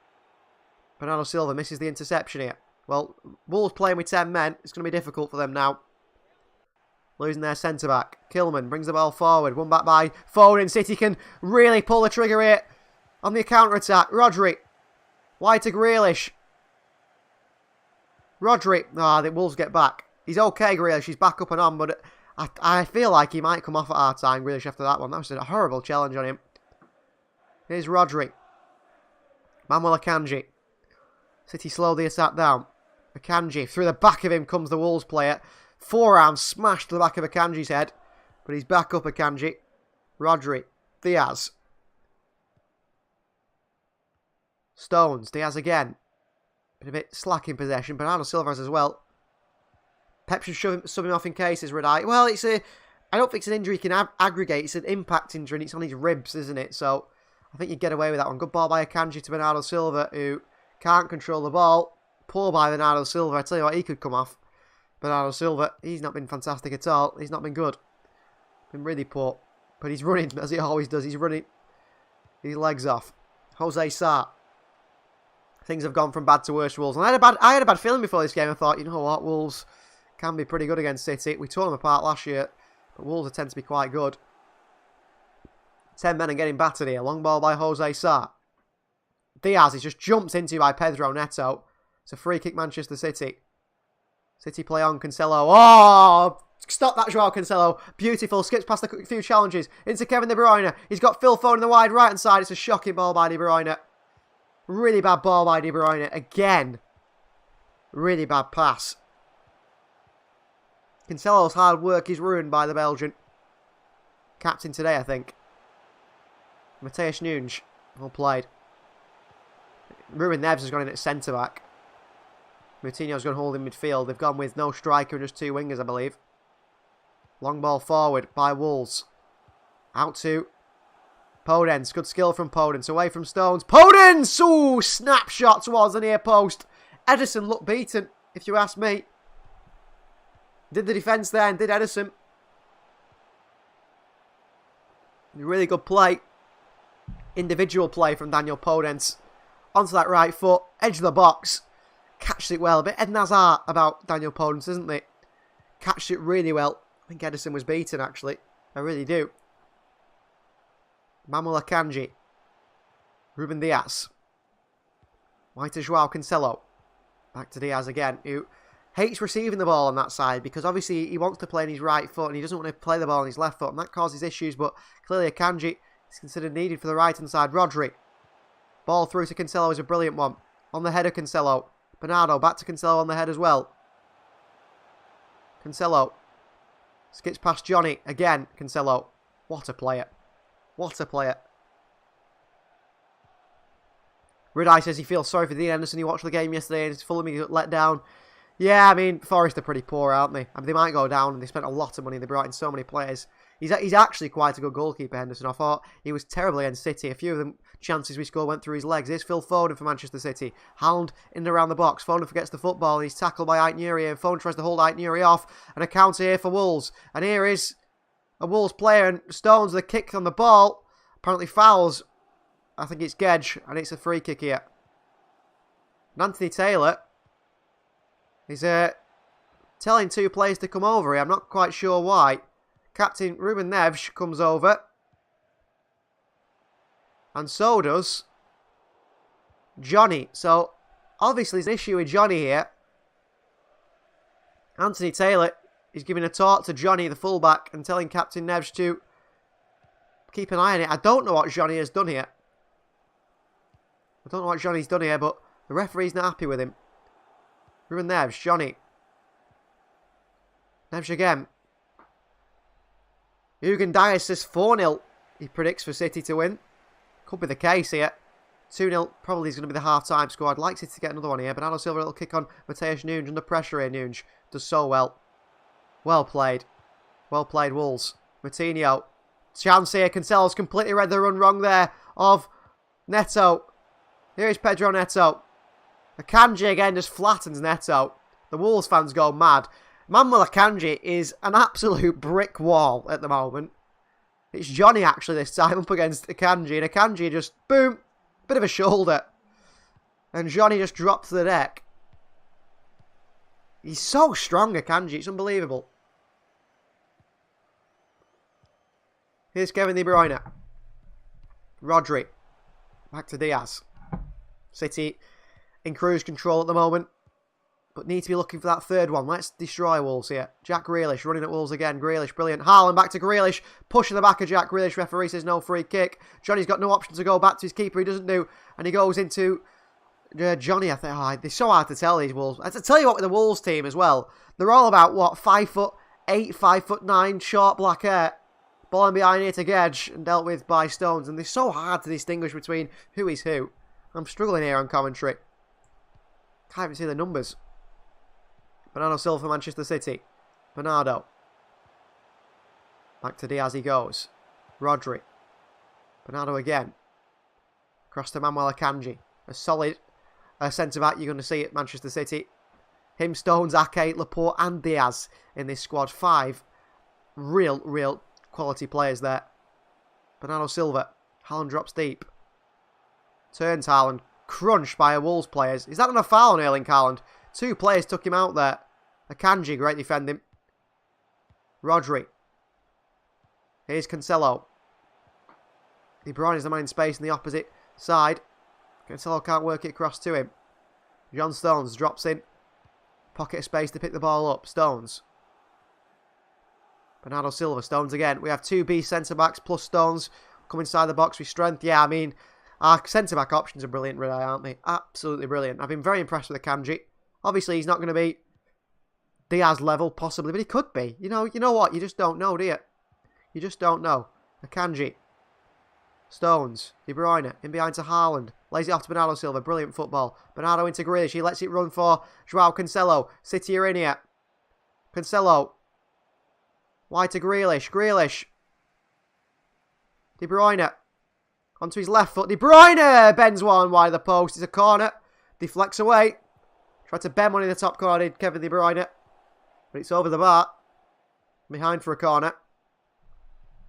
Bernardo Silva misses the interception here. Well, Wolves playing with 10 men. It's going to be difficult for them now. Losing their centre-back. Kilman brings the ball forward. Won back by Foden. City can really pull the trigger here on the counter-attack. Rodri. Wide to Grealish. Rodri. Ah, the Wolves get back. He's okay, Grealish. He's back up and on, but I feel like he might come off at our time, Grealish, after that one. That was a horrible challenge on him. Here's Rodri. Manuel Akanji. City slow the attack down. Akanji, through the back of him comes the Wolves player. Forearm smashed to the back of Akanji's head. But he's back up, Akanji. Rodri. Diaz. Stones. Diaz again. Been a bit slack in possession. Bernardo Silva as well. Pep should sub him off in case, is Radai. Well, I don't think it's an injury he can aggregate. It's an impact injury and it's on his ribs, isn't it? So, I think you get away with that one. Good ball by Akanji to Bernardo Silva, who can't control the ball. Poor by Bernardo Silva. I tell you what, he could come off. Bernardo Silva, he's not been fantastic at all. He's not been good. Been really poor. But he's running, as he always does. He's running his legs off. Jose Sa. Things have gone from bad to worse for Wolves. And I had a bad feeling before this game. I thought, you know what, Wolves can be pretty good against City. We tore them apart last year. But Wolves tend to be quite good. 10 men and getting battered here. Long ball by Jose Sa. Diaz is just jumped into by Pedro Neto. It's a free kick, Manchester City. City play on. Cancelo. Oh! Stop that, Joao Cancelo. Beautiful. Skips past a few challenges. Into Kevin De Bruyne. He's got Phil Foden in the wide right hand side. It's a shocking ball by De Bruyne. Really bad ball by De Bruyne. Again. Really bad pass. Cancelo's hard work is ruined by the Belgian. Captain today, I think. Mateus Nunes. Well played. Ruben Neves has gone in at centre-back. Moutinho's going to hold in midfield. They've gone with no striker and just two wingers, I believe. Long ball forward by Wolves. Out to Podence. Good skill from Podence. Away from Stones. Podence! Ooh, snapshot towards the near post. Ederson looked beaten, if you ask me. Did the defence there and did Ederson. Really good play. Individual play from Daniel Podence. Onto that right foot. Edge of the box. Catches it well. A bit Eden Hazard about Daniel Podence, isn't it? Catched it really well. I think Ederson was beaten, actually. I really do. Manuel Akanji. Ruben Diaz. Wide to Joao Cancelo. Back to Diaz again, who hates receiving the ball on that side because obviously he wants to play on his right foot and he doesn't want to play the ball on his left foot, and that causes issues, but clearly Akanji is considered needed for the right hand side. Rodri. Ball through to Cancelo is a brilliant one. On the header, Cancelo. Bernardo back to Cancelo on the head as well. Cancelo. Skips past Johnny. Again, Cancelo. What a player. What a player. Rudai says he feels sorry for Dean Henderson. He watched the game yesterday and he's full of me let down. Yeah, I mean, Forest are pretty poor, aren't they? I mean, they might go down and they spent a lot of money. They brought in so many players. He's actually quite a good goalkeeper, Henderson. I thought he was terrible against City. A few of the chances we scored went through his legs. Here's Phil Foden for Manchester City. Haaland in and around the box. Foden forgets the football. He's tackled by Aït-Nouri and Foden tries to hold Aït-Nouri off. And a counter here for Wolves. And here is a Wolves player and Stones with a kick on the ball. Apparently fouls. I think it's Gedge and it's a free kick here. And Anthony Taylor is telling two players to come over here. I'm not quite sure why. Captain Ruben Neves comes over. And so does Johnny. So, obviously there's an issue with Johnny here. Anthony Taylor is giving a talk to Johnny, the fullback, and telling Captain Neves to keep an eye on it. I don't know what Johnny has done here. I don't know what Johnny's done here, but the referee's not happy with him. Ruben Neves, Johnny. Neves again. Hugo Dyer says 4-0. He predicts for City to win. Could be the case here. 2-0 probably is going to be the half-time score. I'd like City to get another one here. Bernardo Silva, a little kick on Mateus Nunes. Under pressure here, Nunes does so well. Well played. Well played, Wolves. Moutinho. Chance here. Cancelo's completely read the run wrong there of Neto. Here is Pedro Neto. Akanji again just flattens Neto. The Wolves fans go mad. Manuel Akanji is an absolute brick wall at the moment. It's Johnny actually this time up against Akanji. And Akanji just, boom, bit of a shoulder. And Johnny just drops to the deck. He's so strong, Akanji. It's unbelievable. Here's Kevin De Bruyne. Rodri. Back to Diaz. City in cruise control at the moment. But need to be looking for that third one. Let's destroy Wolves here. Jack Grealish running at Wolves again. Grealish, brilliant. Haaland back to Grealish. Pushing the back of Jack Grealish. Referee says no free kick. Johnny's got no option to go back to his keeper. He doesn't do. And he goes into Johnny, I think. Oh, they're so hard to tell, these Wolves. I have to tell you what, with the Wolves team as well. They're all about, what, 5'8", 5'9", short black hair. Ball in behind here to Gedge and dealt with by Stones. And they're so hard to distinguish between who is who. I'm struggling here on commentary. Can't even see the numbers. Bernardo Silva for Manchester City. Bernardo. Back to Diaz he goes. Rodri. Bernardo again. Across to Manuel Akanji. A solid centre-back you're going to see at Manchester City. Him, Stones, Ake, Laporte and Diaz in this squad. 5 real quality players there. Bernardo Silva. Haaland drops deep. Turns Haaland. Crunched by a Wolves players. Is that not a foul on Erling Haaland? 2 players took him out there. Akanji, great defending. Rodri. Here's Cancelo. De Bruyne is the man in space in the opposite side. Cancelo can't work it across to him. John Stones drops in. Pocket of space to pick the ball up. Stones. Bernardo Silva. Stones again. We have 2 B centre-backs plus Stones. Come inside the box with strength. Yeah, I mean, our centre-back options are brilliant, really, aren't they? Absolutely brilliant. I've been very impressed with Akanji. Obviously, he's not going to be Diaz level, possibly, but he could be. You know what? You just don't know, do you? You just don't know. Akanji. Stones. De Bruyne. In behind to Haaland. Lays it off to Bernardo Silva. Brilliant football. Bernardo into Grealish. He lets it run for Joao Cancelo. City are in here. Cancelo. Wide to Grealish. Grealish. De Bruyne. Onto his left foot. De Bruyne bends one wide of the post. It's a corner. Deflects away. Tried to bend one in the top corner, Kevin De Bruyne. But it's over the bar. Behind for a corner.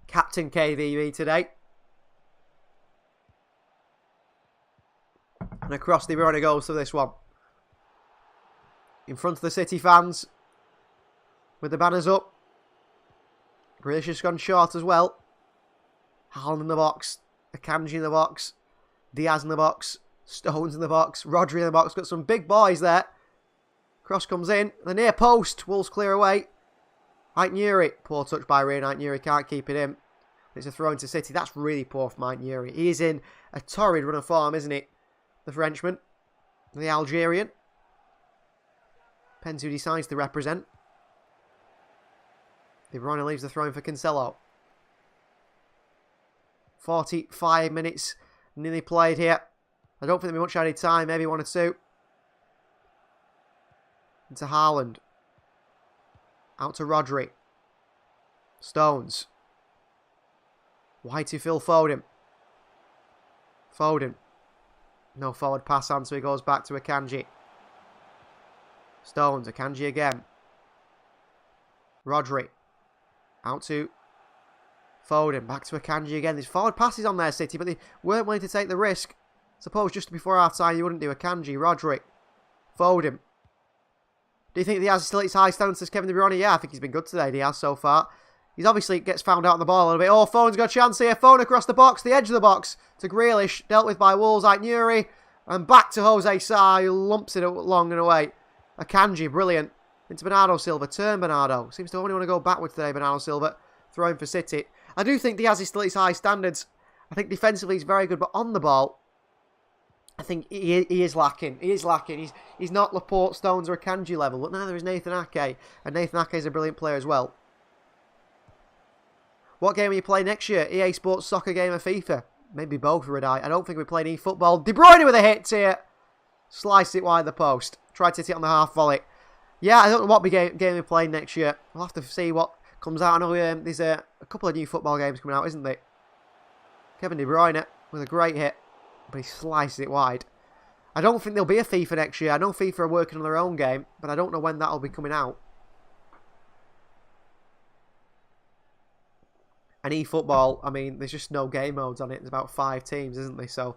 Captain KVB today. And across De Bruyne goes to this one. In front of the City fans. With the banners up. Grealish has gone short as well. Haaland in the box. Akanji in the box. Diaz in the box. Stones in the box. Rodri in the box. Got some big boys there. Cross comes in. The near post. Wolves clear away. Aït-Nouri. Poor touch by Ryan Aït-Nouri. Can't keep it in. It's a throw into City. That's really poor from Aït-Nouri. He is in a torrid run of form, isn't it? The Frenchman. The Algerian. Depends who decides to represent. De Bruyne leaves the throw in for Cancelo. 45 minutes nearly played here. I don't think there'll be much added time, maybe 1 or 2. Into Haaland. Out to Rodri. Stones. Wide to Phil Foden. Foden. No forward pass on, so he goes back to Akanji. Stones, Akanji again. Rodri. Out to Foden. Back to Akanji again. There's forward passes on there, City, but they weren't willing to take the risk. Suppose just before half-time you wouldn't do Akanji, Rodri. Foden. Do you think Diaz is still at his high standards as Kevin De Bruyne? Yeah, I think he's been good today, Diaz, so far. He's obviously gets found out on the ball a little bit. Oh, Foden's got a chance here. Foden across the box, the edge of the box to Grealish. Dealt with by Wolves like Nuri. And back to Jose Sa, who lumps it long and away. Akanji, brilliant. Into Bernardo Silva. Turn Bernardo. Seems to only want to go backwards today, Bernardo Silva. Throwing for City. I do think Diaz is still at his high standards. I think defensively he's very good, but on the ball, I think he is lacking. He is lacking. He's not Laporte, Stones or Akanji level, but neither is Nathan Ake. And Nathan Ake is a brilliant player as well. What game will you play next year? EA Sports Soccer game or FIFA? Maybe both, Redeye. I don't think we're playing eFootball. De Bruyne with a hit here. Sliced it wide of the post. Tried to hit it on the half volley. Yeah, I don't know what game we're playing next year. We'll have to see what comes out. I know there's a couple of new football games coming out, isn't there? Kevin De Bruyne with a great hit. But he sliced it wide. I don't think there'll be a FIFA next year. I know FIFA are working on their own game, but I don't know when that'll be coming out. And eFootball, I mean, there's just no game modes on it. There's about 5 teams, isn't there? So,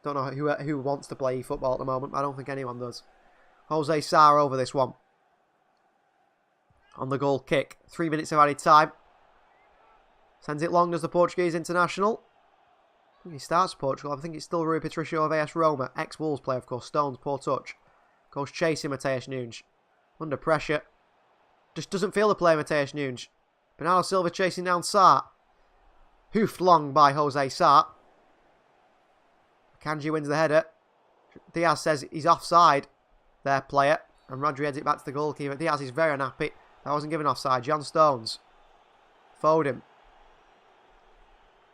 don't know who wants to play eFootball at the moment. I don't think anyone does. Jose Sa over this one. On the goal kick. 3 minutes of added time. Sends it long as the Portuguese international. I think he starts Portugal. I think it's still Rui Patricio of AS Roma. Ex-Wolves player, of course. Stones, poor touch. Goes chasing Mateus Nunes. Under pressure. Just doesn't feel the play, Mateus Nunes. Bernardo Silva chasing down Sa. Hoofed long by Jose Sa. Kanji wins the header. Diaz says he's offside. Their player. And Rodri heads it back to the goalkeeper. Diaz is very unhappy. That wasn't given offside. John Stones. Foden.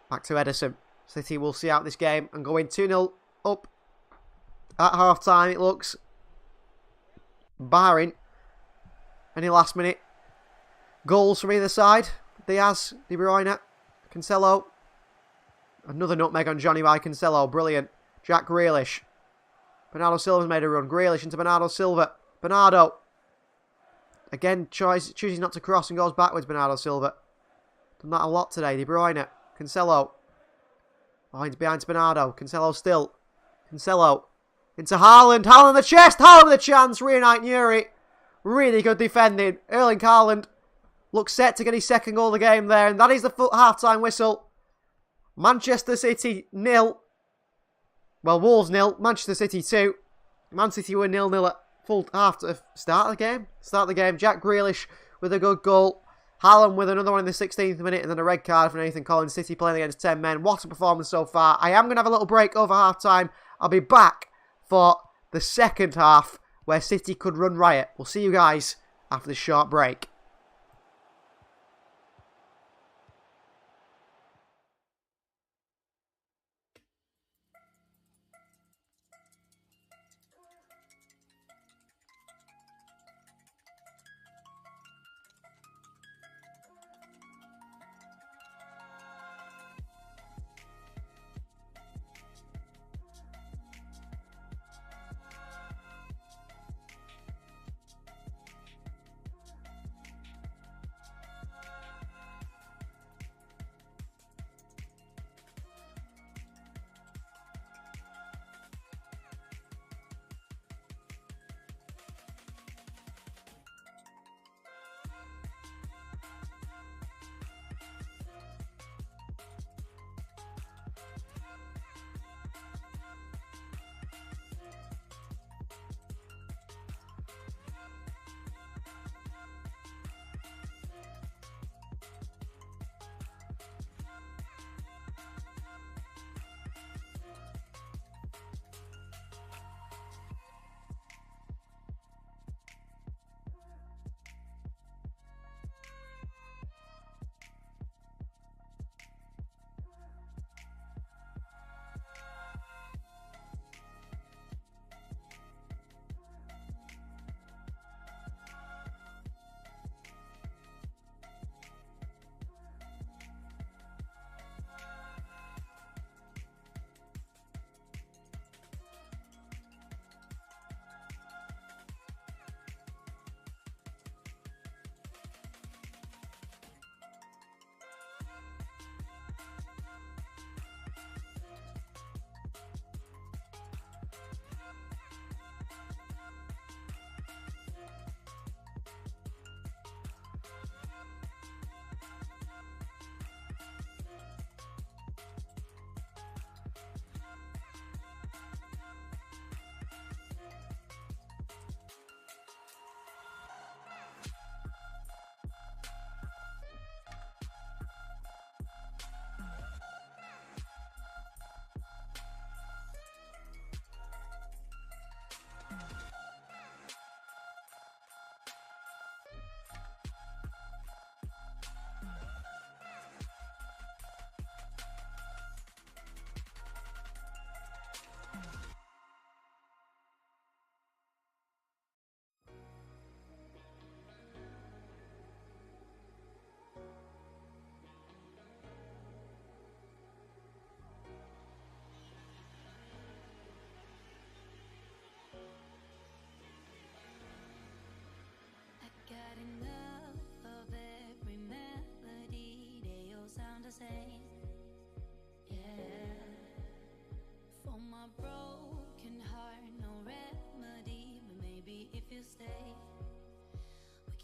Back to Ederson. City will see out this game and go in 2-0 up at half-time, it looks. Barring any last-minute goals from either side. Diaz, De Bruyne, Cancelo. Another nutmeg on Johnny by Cancelo. Brilliant. Jack Grealish. Bernardo Silva's made a run. Grealish into Bernardo Silva. Bernardo. Again, chooses not to cross and goes backwards, Bernardo Silva. Done that a lot today. De Bruyne. Cancelo. Behind to Bernardo. Cancelo still. Cancelo. Into Haaland. Haaland the chest. Haaland with a chance. Reunite Nuri. Really good defending. Erling Haaland looks set to get his second goal of the game there. And that is the half-time whistle. Manchester City 0. Well, Wolves 0. Manchester City 2. Man City were 0-0 at full half to start the game. Jack Grealish with a good goal. Haaland with another one in the 16th minute and then a red card for Nathan Collins. City playing against 10 men. What a performance so far. I am going to have a little break over half-time. I'll be back for the second half where City could run riot. We'll see you guys after this short break.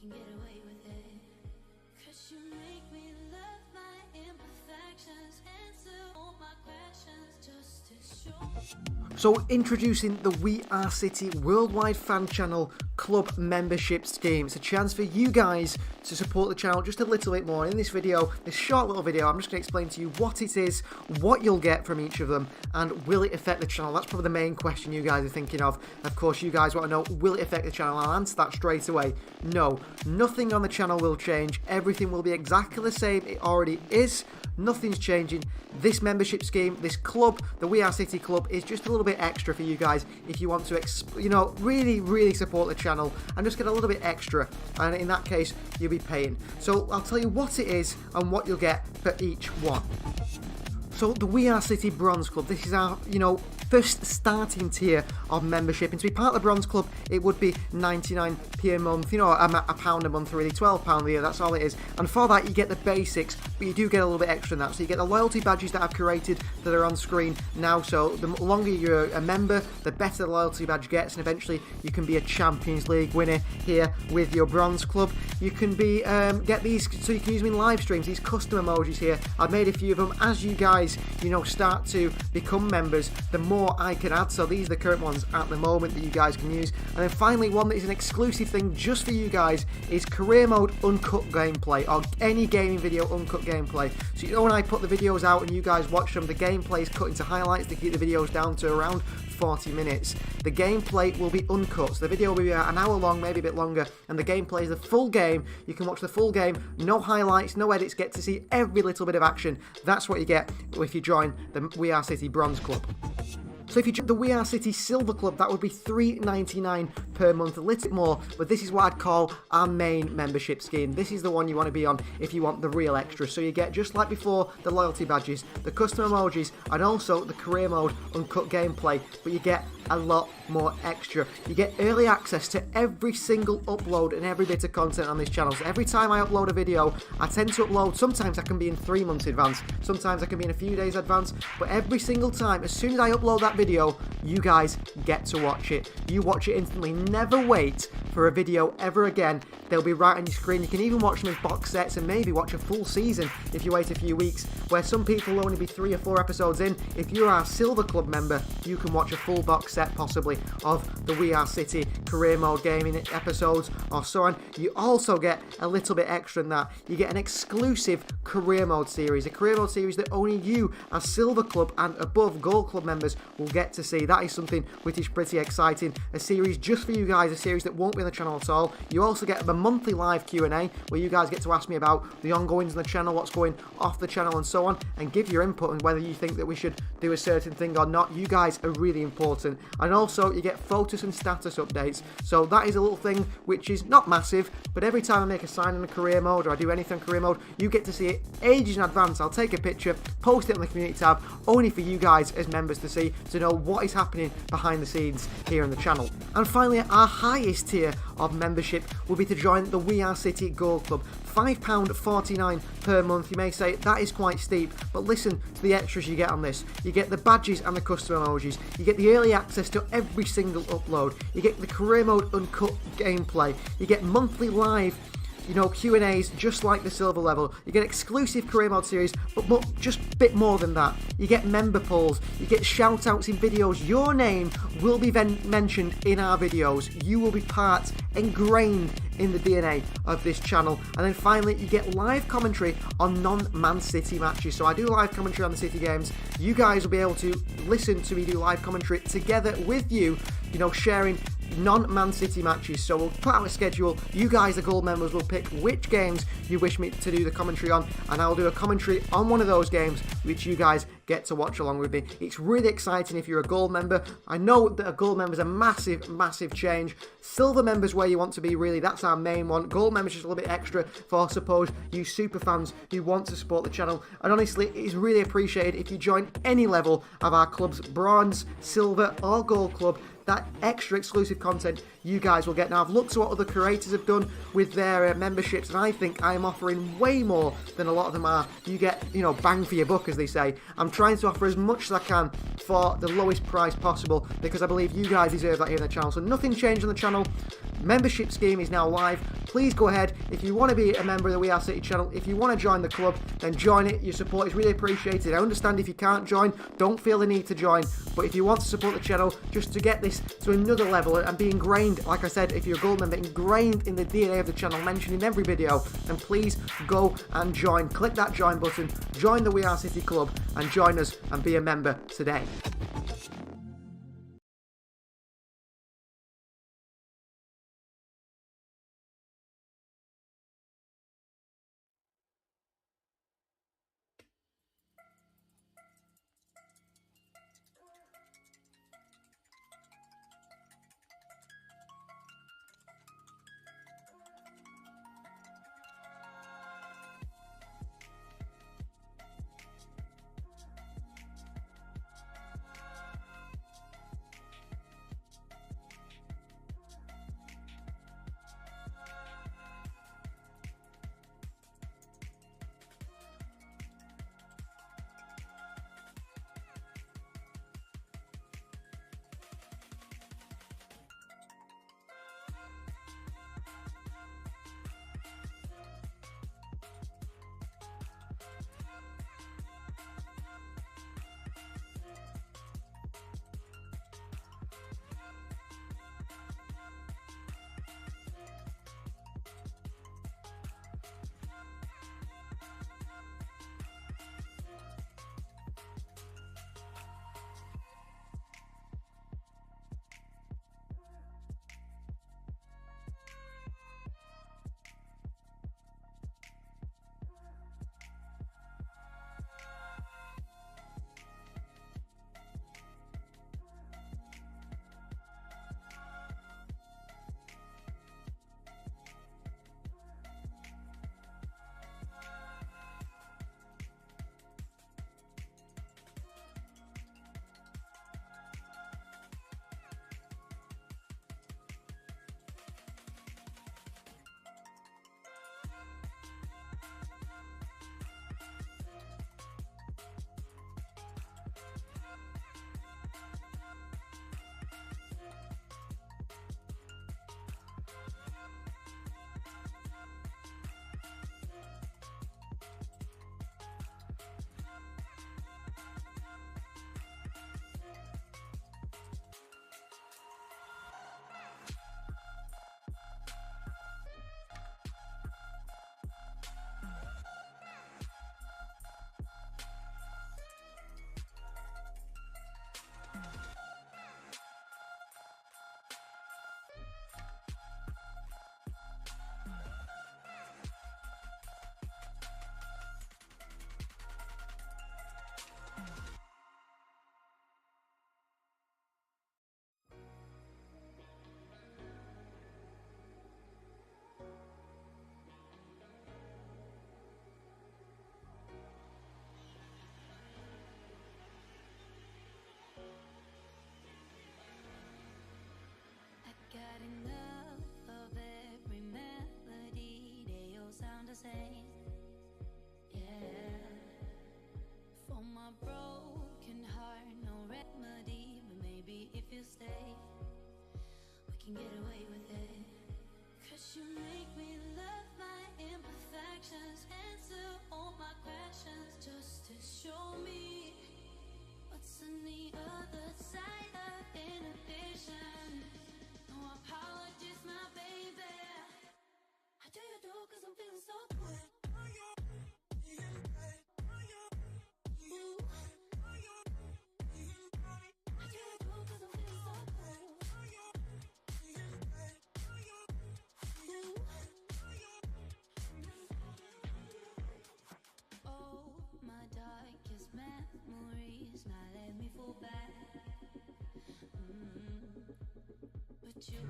can get away with it. 'Cause you make me love my imperfections, answer all my questions just to show. So introducing the We Are City Worldwide Fan Channel Club Membership Scheme. It's a chance for you guys to support the channel just a little bit more. In this video, this short little video, I'm just going to explain to you what it is, what you'll get from each of them, and will it affect the channel? That's probably the main question you guys are thinking of. Of course, you guys want to know, will it affect the channel? I'll answer that straight away. No, nothing on the channel will change. Everything will be exactly the same. It already is. Nothing's changing. This membership scheme, this club, the We Are City Club, is just a little bit extra for you guys if you want to, really support the channel and just get a little bit extra. And in that case, you'll be paying. So I'll tell you what it is and what you'll get for each one. So the We Are City Bronze Club, this is our, first starting tier of membership, and to be part of the Bronze Club it would be 99p a month, a pound a month really, £12 a year, that's all it is. And for that you get the basics, but you do get a little bit extra than that. So you get the loyalty badges that I've created that are on screen now, so the longer you're a member, the better the loyalty badge gets, and eventually you can be a Champions League winner here with your Bronze Club. You can be get these, so you can use them in live streams, these custom emojis here. I've made a few of them. As you guys start to become members, the more I can add. So these are the current ones at the moment that you guys can use. And then finally, one that is an exclusive thing just for you guys is career mode uncut gameplay, or any gaming video uncut gameplay. So when I put the videos out and you guys watch them, the gameplay is cut into highlights to keep the videos down to around 40 minutes. The gameplay will be uncut, so the video will be about an hour long, maybe a bit longer, and the gameplay is the full game. You can watch the full game, no highlights, no edits, get to see every little bit of action. That's what you get if you join the We Are City Bronze Club. So if you join the We Are City Silver Club, that would be $3.99 per month, a little bit more, but this is what I'd call our main membership scheme. This is the one you want to be on if you want the real extra. So you get, just like before, the loyalty badges, the custom emojis, and also the career mode uncut gameplay, but you get a lot more extra. You get early access to every single upload and every bit of content on this channel. So every time I upload a video, I tend to upload, sometimes I can be in 3 months advance, sometimes I can be in a few days advance, but every single time, as soon as I upload that video, you guys get to watch it. You watch it instantly. Never wait for a video ever again. They'll be right on your screen. You can even watch them in box sets and maybe watch a full season if you wait a few weeks, where some people will only be 3 or 4 episodes in. If you're our Silver Club member, you can watch a full box set possibly of the We Are City career mode gaming episodes or so on. You also get a little bit extra than that. You get an exclusive career mode series, a career mode series that only you as Silver Club and above Gold Club members will get to see. That is something which is pretty exciting. A series just for you guys, a series that won't be on the channel at all. You also get a monthly live Q&A where you guys get to ask me about the ongoings on the channel, what's going off the channel and so on, and give your input on whether you think that we should do a certain thing or not. You guys are really important. And also you get photos and status updates. So that is a little thing which is not massive, but every time I make a sign in a career mode or I do anything in career mode, you get to see it ages in advance. I'll take a picture, post it on the community tab, only for you guys as members to see, to know what is happening behind the scenes here on the channel. And finally, our highest tier of membership will be to join the We Are City Gold Club. £5.49 per month. You may say that is quite steep, but listen to the extras you get on this. You get the badges and the custom emojis. You get the early access to every single upload. You get the career mode uncut gameplay. You get monthly live Q&As just like the silver level. You get exclusive career mode series, but just a bit more than that. You get member polls, you get shout outs in videos. Your name will be mentioned in our videos. You will be ingrained in the DNA of this channel. And then finally, you get live commentary on non-Man City matches. So I do live commentary on the City games. You guys will be able to listen to me do live commentary together with you, sharing non-Man City matches. So we'll put out a schedule. You guys, the gold members, will pick which games you wish me to do the commentary on, and I'll do a commentary on one of those games which you guys get to watch along with me. It's really exciting if you're a gold member. I know that a gold member is a massive change. Silver members where you want to be, really. That's our main one. Gold members just a little bit extra for, suppose, you super fans who want to support the channel. And honestly, it is really appreciated if you join any level of our club's bronze, silver or gold club. That extra exclusive content you guys will get. Now, I've looked at what other creators have done with their memberships, and I think I am offering way more than a lot of them are. You get, bang for your buck, as they say. I'm trying to offer as much as I can for the lowest price possible, because I believe you guys deserve that here on the channel. So nothing changed on the channel. membership scheme is now live. Please go ahead. If you want to be a member of the We Are City channel, if you want to join the club, then join it. Your support is really appreciated. I understand if you can't join, don't feel the need to join. But if you want to support the channel, just to get this to another level and be ingrained, like I said, if you're a gold member, ingrained in the DNA of the channel, mentioned in every video, then please go and join. Click that join button, join the We Are City club, and join us and be a member today. Got enough of every melody, they all sound the same. Yeah, for my broken heart, no remedy, but maybe if you stay, we can get away with it. 'Cause you make me love my imperfections, answer all my questions, just to show me what's on the other side of inhibition. No apologies, my baby. How do you do? 'Cause I'm feeling so good. Ooh. How do you do? 'Cause I'm feeling so good. Ooh. Oh, my darkest memories, now let me fall back. But you.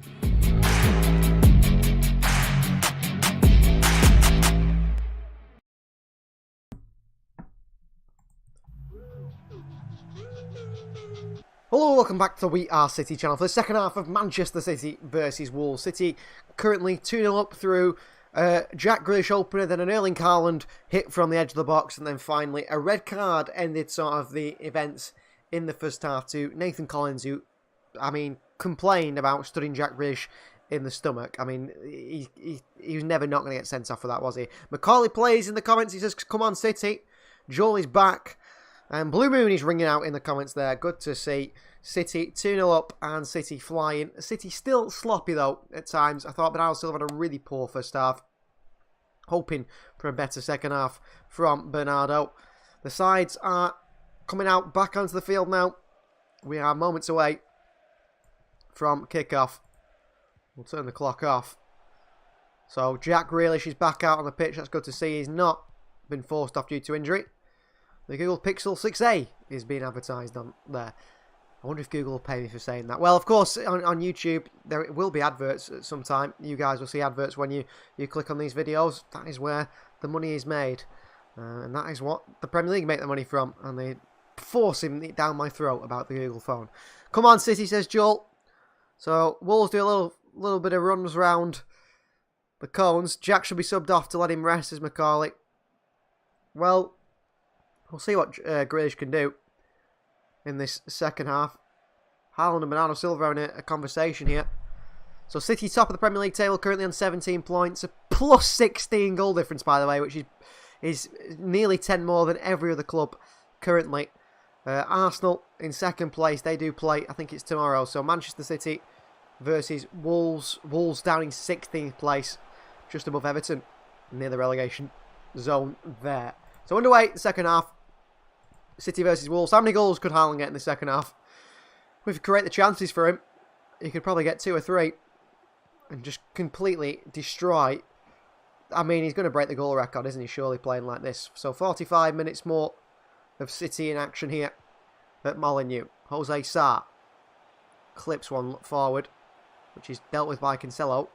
Hello, welcome back to the We Are City channel for the second half of Manchester City versus Wolves. City currently 2-0 up through Jack Grealish opener, then an Erling Haaland hit from the edge of the box, and then finally a red card ended sort of the events in the first half to Nathan Collins, who, I mean, complained about studying Jack Grealish in the stomach. I mean, he was never not going to get sent off for that, was he? Macaulay plays in the comments. He says, come on, City. Joel is back. And Blue Moon is ringing out in the comments there. Good to see. City 2-0 up and City flying. City still sloppy, though, at times. I thought Bernardo Silva had a really poor first half. Hoping for a better second half from Bernardo. The sides are coming out back onto the field now. We are moments away from kickoff. We'll turn the clock off. So Jack Grealish is back out on the pitch. That's good to see. He's not been forced off due to injury. The Google Pixel 6a is being advertised on there. I wonder if Google will pay me for saying that. Well, of course, on YouTube, there will be adverts at some time. You guys will see adverts when you click on these videos. That is where the money is made. And that is what the Premier League make the money from. And they forcing it down my throat about the Google phone. Come on, City, says Joel. So, Wolves do a little bit of runs round the cones. Jack should be subbed off to let him rest, says Macaulay. Well, we'll see what Grealish can do in this second half. Haaland and Bernardo Silva having a conversation here. So City top of the Premier League table, currently on 17 points. A plus 16 goal difference, by the way, which is nearly 10 more than every other club currently. Arsenal in second place. They do play, I think it's tomorrow. So Manchester City versus Wolves. Wolves down in 16th place, just above Everton, near the relegation zone there. So underway, the second half. City versus Wolves. How many goals could Haaland get in the second half? If you create the chances for him, he could probably get 2 or 3 and just completely destroy. I mean, he's going to break the goal record, isn't he? Surely playing like this. So 45 minutes more of City in action here at Molineux. Jose Sarr clips one forward, which is dealt with by Cancelo.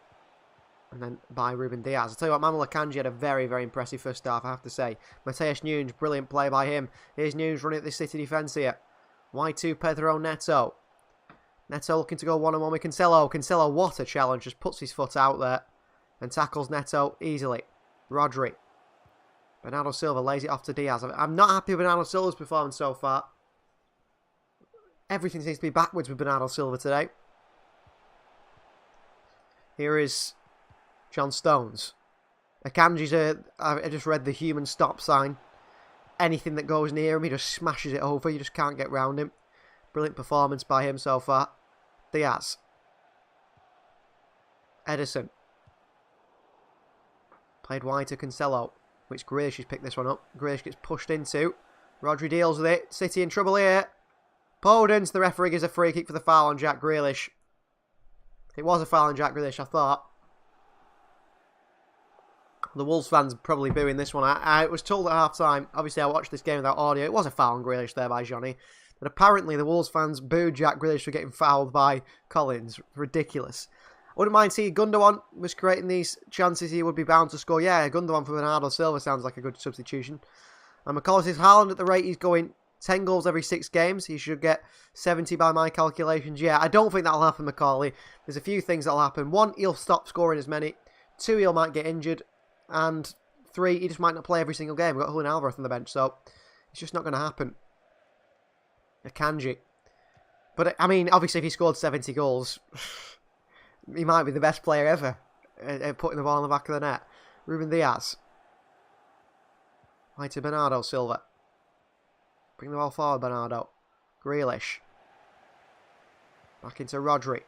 And then by Ruben Diaz. I'll tell you what, Manuel Akanji had a very, very impressive first half, I have to say. Mateus Nunes, brilliant play by him. Here's Nunes running at the City defence here. Y2 Pedro Neto. Neto looking to go one-on-one with Cancelo. Cancelo, what a challenge. Just puts his foot out there and tackles Neto easily. Rodri. Bernardo Silva lays it off to Diaz. I'm not happy with Bernardo Silva's performance so far. Everything seems to be backwards with Bernardo Silva today. Here is John Stones. Akanji's I just read the human stop sign. Anything that goes near him, he just smashes it over. You just can't get round him. Brilliant performance by him so far. Diaz. Edison. Played wide to Cancelo, which Grealish has picked this one up. Grealish gets pushed into. Rodri deals with it. City in trouble here. Podence, the referee, gives a free kick for the foul on Jack Grealish. It was a foul on Jack Grealish, I thought. The Wolves fans probably booing this one. I was told at half-time, obviously I watched this game without audio, it was a foul on Grealish there by Johnny, but apparently the Wolves fans booed Jack Grealish for getting fouled by Collins. Ridiculous. I wouldn't mind seeing Gundogan was creating these chances. He would be bound to score. Yeah, Gundogan for Bernardo Silva sounds like a good substitution. And McCall says Haaland at the rate he's going 10 goals every 6 games. He should get 70 by my calculations. Yeah, I don't think that'll happen, Macaulay. There's a few things that'll happen. 1, he'll stop scoring as many. 2, he might get injured. And 3, he just might not play every single game. We've got Julian Alvarez on the bench, so it's just not going to happen. Akanji. But, I mean, obviously if he scored 70 goals, he might be the best player ever at putting the ball in the back of the net. Ruben Diaz. Right to Bernardo Silva. Bring the ball forward, Bernardo. Grealish. Back into Rodri.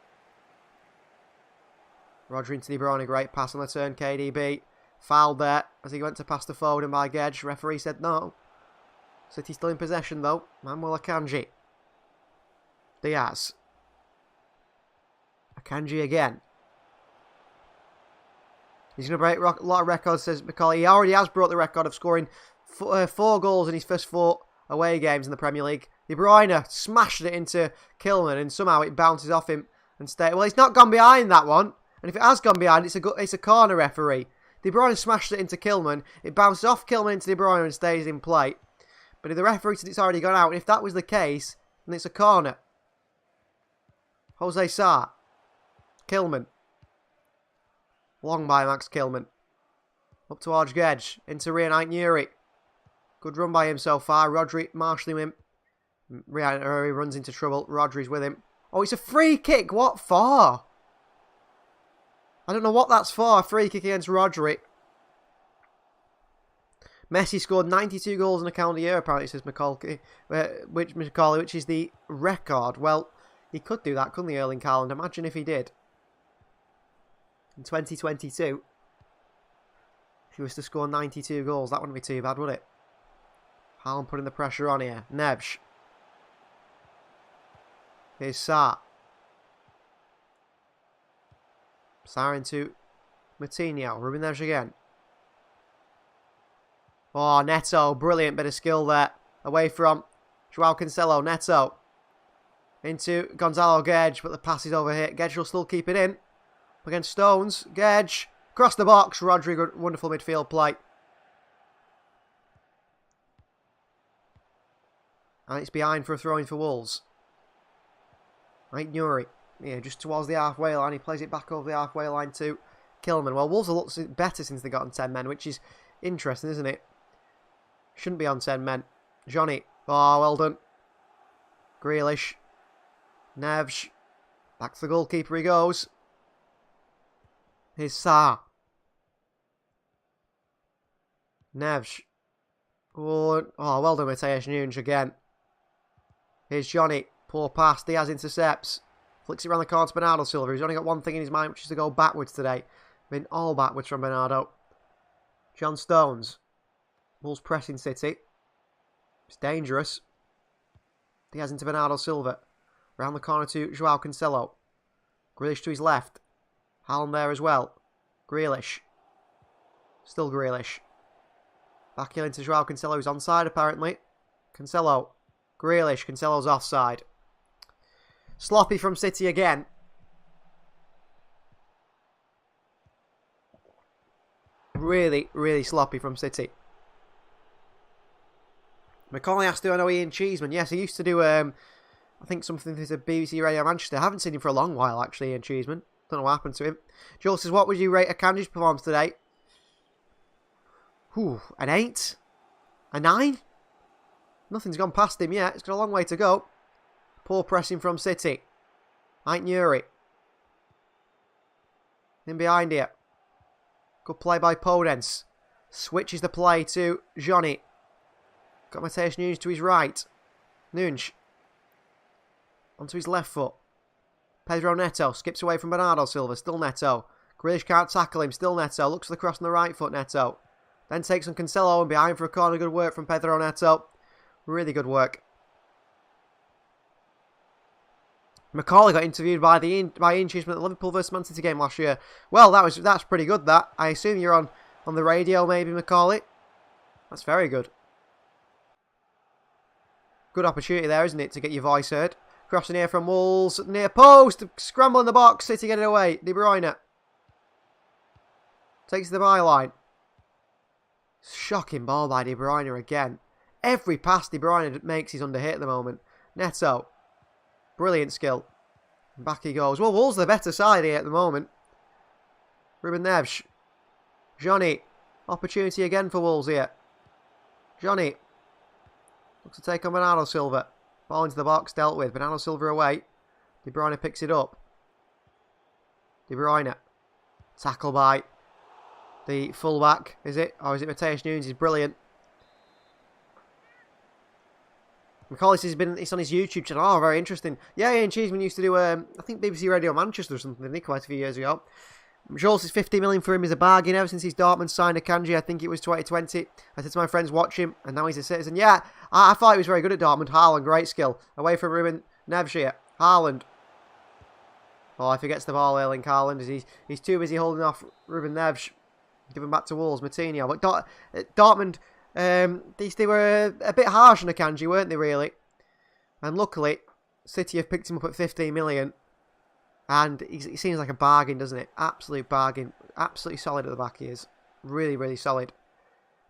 Rodri into De Bruyne. Great pass on the turn. KDB. Fouled there as he went to pass the Foden by Gedge. Referee said no. City still in possession though. Manuel Akanji. Diaz. Akanji again. He's going to break a lot of records, says Macaulay. He already has broke the record of scoring 4 goals in his first 4 away games in the Premier League. De Bruyne smashed it into Kilman and somehow it bounces off him and stays. Well, he's not gone behind that one. And if it has gone behind, it's a corner, referee. De Bruyne smashed it into Kilman. It bounces off Kilman into De Bruyne and stays in play. But if the referee said it's already gone out, and if that was the case, then it's a corner. Jose Sarr. Kilman. Long by Max Kilman. Up towards Gedge. Into Reanite Nuri. Good run by him so far. Rodri marshalling him. Reanite Nuri runs into trouble. Rodri's with him. Oh, it's a free kick. What for? I don't know what that's for. A free kick against Rodri. Messi scored 92 goals in a calendar year, apparently, says Macaulay, which is the record. Well, he could do that, couldn't he, Erling Haaland? Imagine if he did. In 2022, if he was to score 92 goals, that wouldn't be too bad, would it? Haaland putting the pressure on here. Neves. Here's Sarr. Sarr into Martinho. Ruben Neves again. Oh, Neto. Brilliant bit of skill there. Away from Joao Cancelo. Neto. Into Gonzalo Guedes, but the pass is overhit. Guedes will still keep it in. Against Stones. Guedes. Across the box. Rodri, good, wonderful midfield play. And it's behind for a throw-in for Wolves. Right, Nuri. Yeah, just towards the halfway line. He plays it back over the halfway line to Kilman. Well, Wolves have looked better since they got on 10 men, which is interesting, isn't it? Shouldn't be on 10 men. Johnny. Oh, well done. Grealish. Neves. Back to the goalkeeper he goes. Here's Sarr. Neves. Oh, well done, Mateus Nunes again. Here's Johnny. Poor pass. Diaz intercepts. Flicks it around the corner to Bernardo Silva. He's only got one thing in his mind, which is to go backwards today. Been all backwards from Bernardo. John Stones. Wolves pressing City. It's dangerous. Diaz into Bernardo Silva. Round the corner to Joao Cancelo. Grealish to his left. Haaland there as well. Grealish. Still Grealish. Back in into Joao Cancelo, who's onside apparently. Cancelo. Grealish. Cancelo's offside. Sloppy from City again. Really, really sloppy from City. Macaulay asked, do I know Ian Cheeseman? Yes, he used to do, I think something to BBC Radio Manchester. I haven't seen him for a long while, actually, Ian Cheeseman. Don't know what happened to him. Joel says, what would you rate Akanji's performance today? An 8? A 9? Nothing's gone past him yet. It's got a long way to go. Poor pressing from City. Ait Nuri. In behind here. Good play by Podence. Switches the play to Johnny. Got Mateus Nunes to his right. Nunes. Onto his left foot. Pedro Neto. Skips away from Bernardo Silva. Still Neto. Grealish can't tackle him. Still Neto. Looks for the cross on the right foot, Neto. Then takes on Cancelo and behind for a corner. Good work from Pedro Neto. Really good work. Macaulay got interviewed by Ian Cheeseman at the Liverpool vs Man City game last year. Well, that's pretty good, that. I assume you're on the radio, maybe, Macaulay? That's very good. Good opportunity there, isn't it, to get your voice heard. Crossing here from Wolves. Near post. Scramble in the box. City get it away. De Bruyne. Takes the byline. Shocking ball by De Bruyne again. Every pass De Bruyne makes is under hit at the moment. Neto. Brilliant skill. Back he goes. Well, Wolves are the better side here at the moment. Ruben Neves. Johnny. Opportunity again for Wolves here. Johnny. Looks to take on Bernardo Silva. Ball into the box. Dealt with. Bernardo Silva away. De Bruyne picks it up. De Bruyne. Tackle by the fullback. Is it? Or is it Mateus Nunes? He's brilliant. Macaulay says it's on his YouTube channel. Oh, very interesting. Yeah, Ian Cheeseman used to do, I think BBC Radio Manchester or something, didn't he, quite a few years ago. Joel says 50 million for him is a bargain. Ever since he's Dortmund signed Akanji, I think it was 2020. I said to my friends, watch him, and now he's a Citizen. Yeah, I thought he was very good at Dortmund. Haaland, great skill. Away from Ruben Neves here. Haaland. Oh, he forgets the ball, Erling Haaland. He's too busy holding off Ruben Neves. Give him back to Wolves, Martinho. But Dortmund... they were a bit harsh on Akanji, weren't they, really? And luckily, City have picked him up at 15 million. And he seems like a bargain, doesn't it? Absolute bargain. Absolutely solid at the back he is. Really, really solid.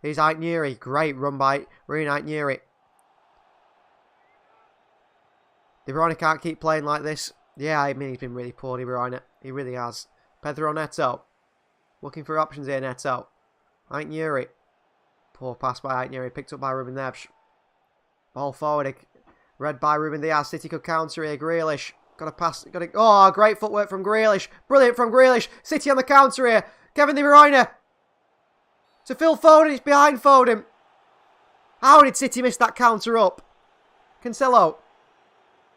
Here's Ait Nuri. Great run by Ait Nuri. De Bruyne can't keep playing like this. Yeah, I mean, he's been really poor, De Bruyne. He really has. Pedro Neto. Looking for options here, Neto. Ait Nuri. Poor pass by Ait Nuri, picked up by Ruben Neves. Ball forward, read by Ruben Diaz. City could counter here. Grealish Got to pass. Got to. Oh, great footwork from Grealish. Brilliant from Grealish. City on the counter here. Kevin De Bruyne. To Phil Foden. It's behind Foden. How did City miss that counter up? Cancelo.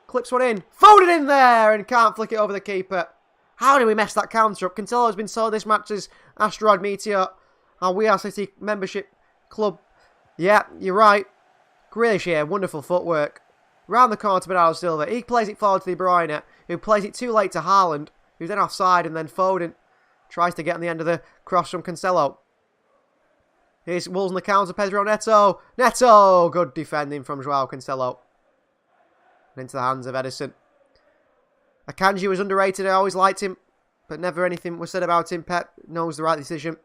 Clips one in. Foden in there and can't flick it over the keeper. How did we mess that counter up? Cancelo has been sold this match as Asteroid Meteor. Our We Are City membership club. Yeah, you're right. Grealish here. Wonderful footwork. Round the corner to Bernardo Silva. He plays it forward to De Bruyne, who plays it too late to Haaland, who's then offside, and then Foden tries to get on the end of the cross from Cancelo. Here's Wolves on the counter. Pedro Neto. Neto! Good defending from Joao Cancelo. And into the hands of Edison. Akanji was underrated. I always liked him, but never anything was said about him. Pep knows the right decision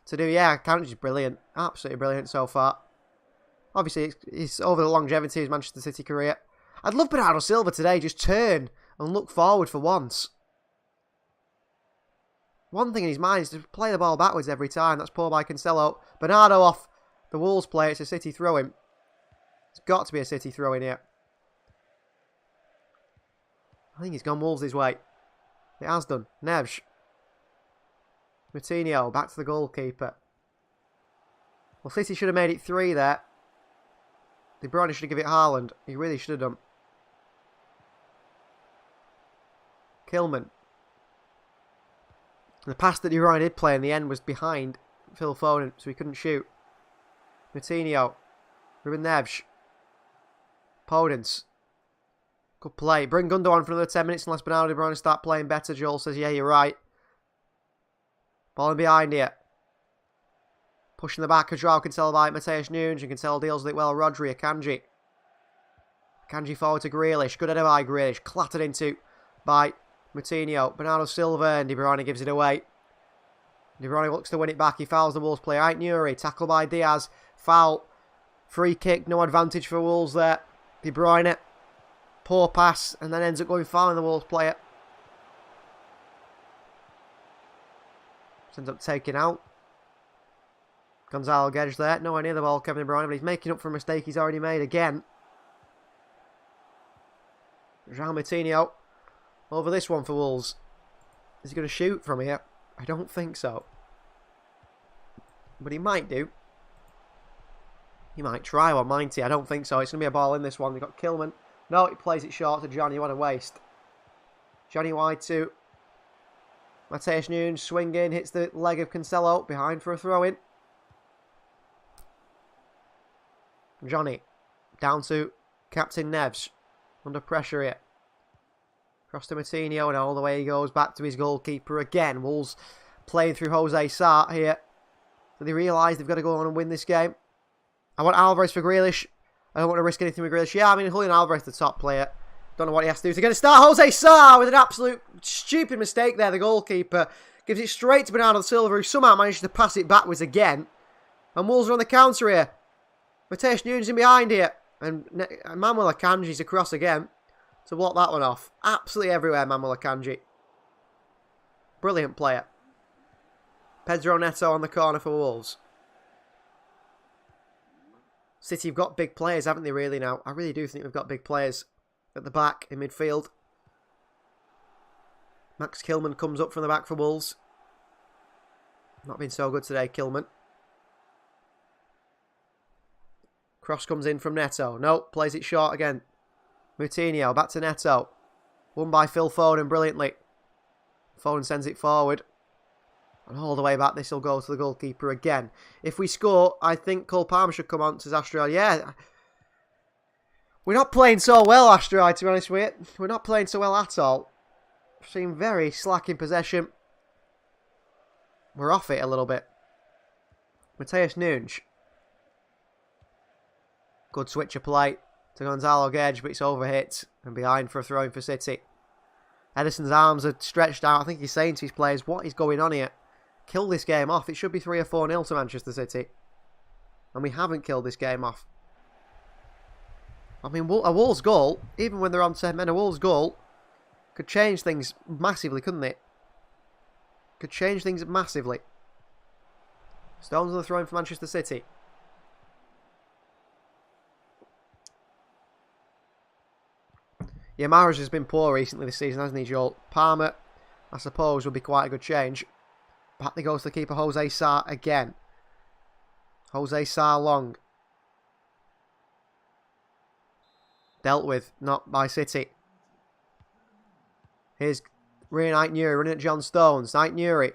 to do. Yeah, Akanji's brilliant. Absolutely brilliant so far. Obviously, it's over the longevity of his Manchester City career. I'd love Bernardo Silva today. Just turn and look forward for once. One thing in his mind is to play the ball backwards every time. That's poor by Cancelo. Bernardo off the Wolves player. It's a City throw-in. It's got to be a City throw-in here. I think he's gone Wolves his way. It has done. Neves. Moutinho back to the goalkeeper. Well, City should have made it 3 there. De Bruyne should have given it Haaland. He really should have done. Kilman. The pass that De Bruyne did play in the end was behind Phil Foden, so he couldn't shoot. Moutinho. Ruben Neves. Podence. Good play. Bring Gundogan for another 10 minutes unless Bernardo De Bruyne start playing better. Joel says, yeah, you're right. Ball in behind here. Pushing the back of Joao Cancelo by Matheus Nunes, and Cancelo deals with it well. Rodri, Akanji. Akanji forward to Grealish. Good header by Grealish. Clattered into by Moutinho. Bernardo Silva, and De Bruyne gives it away. De Bruyne looks to win it back. He fouls the Wolves player. Ait Nuri, tackle by Diaz. Foul. Free kick. No advantage for Wolves there. De Bruyne. Poor pass, and then ends up going foul in the Wolves player. Ends up taking out. Gonzalo Guedes there. Nowhere near the ball, Kevin De Bruyne, but he's making up for a mistake he's already made again. João Moutinho. Over this one for Wolves. Is he going to shoot from here? I don't think so. But he might do. He might try one, mightn't he? I don't think so. It's going to be a ball in this one. They've got Kilman. No, he plays it short to Johnny. What a waste. Johnny wide to Matheus Nunes. Swinging. Hits the leg of Cancelo. Behind for a throw-in. Johnny. Down to Captain Neves. Under pressure here. Cross to Moutinho, and all the way he goes back to his goalkeeper again. Wolves playing through Jose Sarr here. So they realise they've got to go on and win this game. I want Alvarez for Grealish. I don't want to risk anything with Grealish. Yeah, I mean, Julian Alvarez, the top player. Don't know what he has to do to get a start. Jose Sarr with an absolute stupid mistake there. The goalkeeper gives it straight to Bernardo Silva, who somehow manages to pass it backwards again. And Wolves are on the counter here. Matheus Nunes in behind here. And Manuel Akanji's across again to block that one off. Absolutely everywhere, Manuel Akanji. Brilliant player. Pedro Neto on the corner for Wolves. City have got big players, haven't they, really, now? I really do think we've got big players at the back in midfield. Max Kilman comes up from the back for Wolves. Not been so good today, Kilman. Cross comes in from Neto. No, plays it short again. Moutinho, back to Neto. Won by Phil Foden brilliantly. Foden sends it forward. And all the way back, this will go to the goalkeeper again. If we score, I think Cole Palmer should come on to Asteroid. Yeah. We're not playing so well, Asteroid, to be honest with you. We're not playing so well at all. Seem very slack in possession. We're off it a little bit. Matheus Nunes. Good switch of play to Gonzalo Guedes, but it's overhit and behind for a throw-in for City. Edison's arms are stretched out. I think he's saying to his players, what is going on here? Kill this game off. It should be 3 or 4-0 to Manchester City. And we haven't killed this game off. I mean, a Wolves goal, even when they're on 10 men, a Wolves goal could change things massively, couldn't it? Could change things massively. Stones on the throw-in for Manchester City. Yeah, Mahrez has been poor recently this season, hasn't he, Joel? Palmer, I suppose, would be quite a good change. Back they goes to the keeper, Jose Sarr again. Jose Sarr long. Dealt with, not by City. Here's Rio Knight Newry running at John Stones. Knight Newry.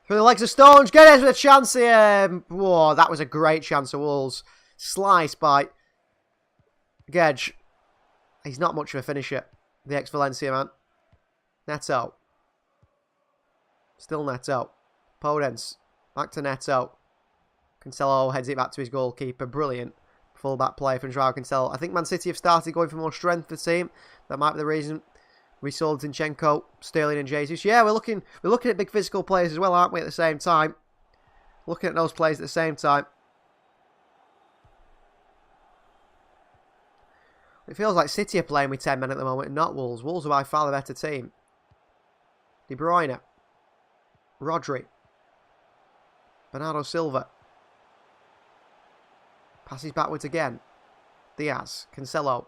Through the legs of Stones. Get it with a chance here. Whoa, that was a great chance of Wolves. Sliced by Gedge. He's not much of a finisher. The ex-Valencia man. Neto. Still Neto. Podence. Back to Neto. Cancelo heads it back to his goalkeeper. Brilliant. Full-back play from Joao Cancelo. I think Man City have started going for more strength for the team. That might be the reason. We sold Zinchenko, Sterling and Jesus. Yeah, we're looking at big physical players as well, aren't we, at the same time? Looking at those players at the same time. It feels like City are playing with 10 men at the moment and not Wolves. Wolves are by far the better team. De Bruyne. Rodri. Bernardo Silva. Passes backwards again. Diaz. Cancelo.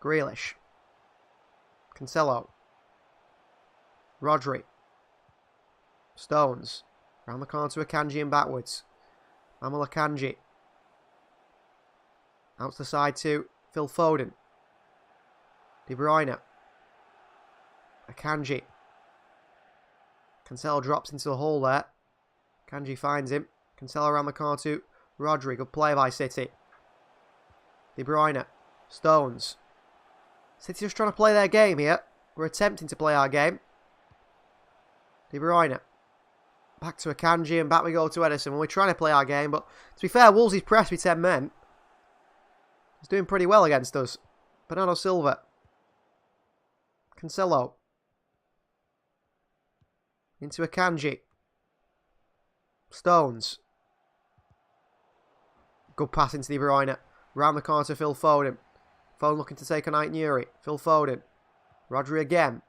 Grealish. Cancelo. Rodri. Stones. Round the corner to Akanji and backwards. Amal Akanji. Out to the side to Phil Foden. De Bruyne. Akanji. Cancelo drops into the hole there. Akanji finds him. Cancelo around the corner to Rodri. Good play by City. De Bruyne. Stones. City just trying to play their game here. We're attempting to play our game. De Bruyne. Back to Akanji and back we go to Edison. We're trying to play our game, but to be fair, Wolves' pressed with 10 men. He's doing pretty well against us. Bernardo Silva. Cancelo. Into Akanji. Stones. Good pass into De Bruyne. Round the corner to Phil Foden. Foden looking to take a Knight Newry. Phil Foden. Rodri again.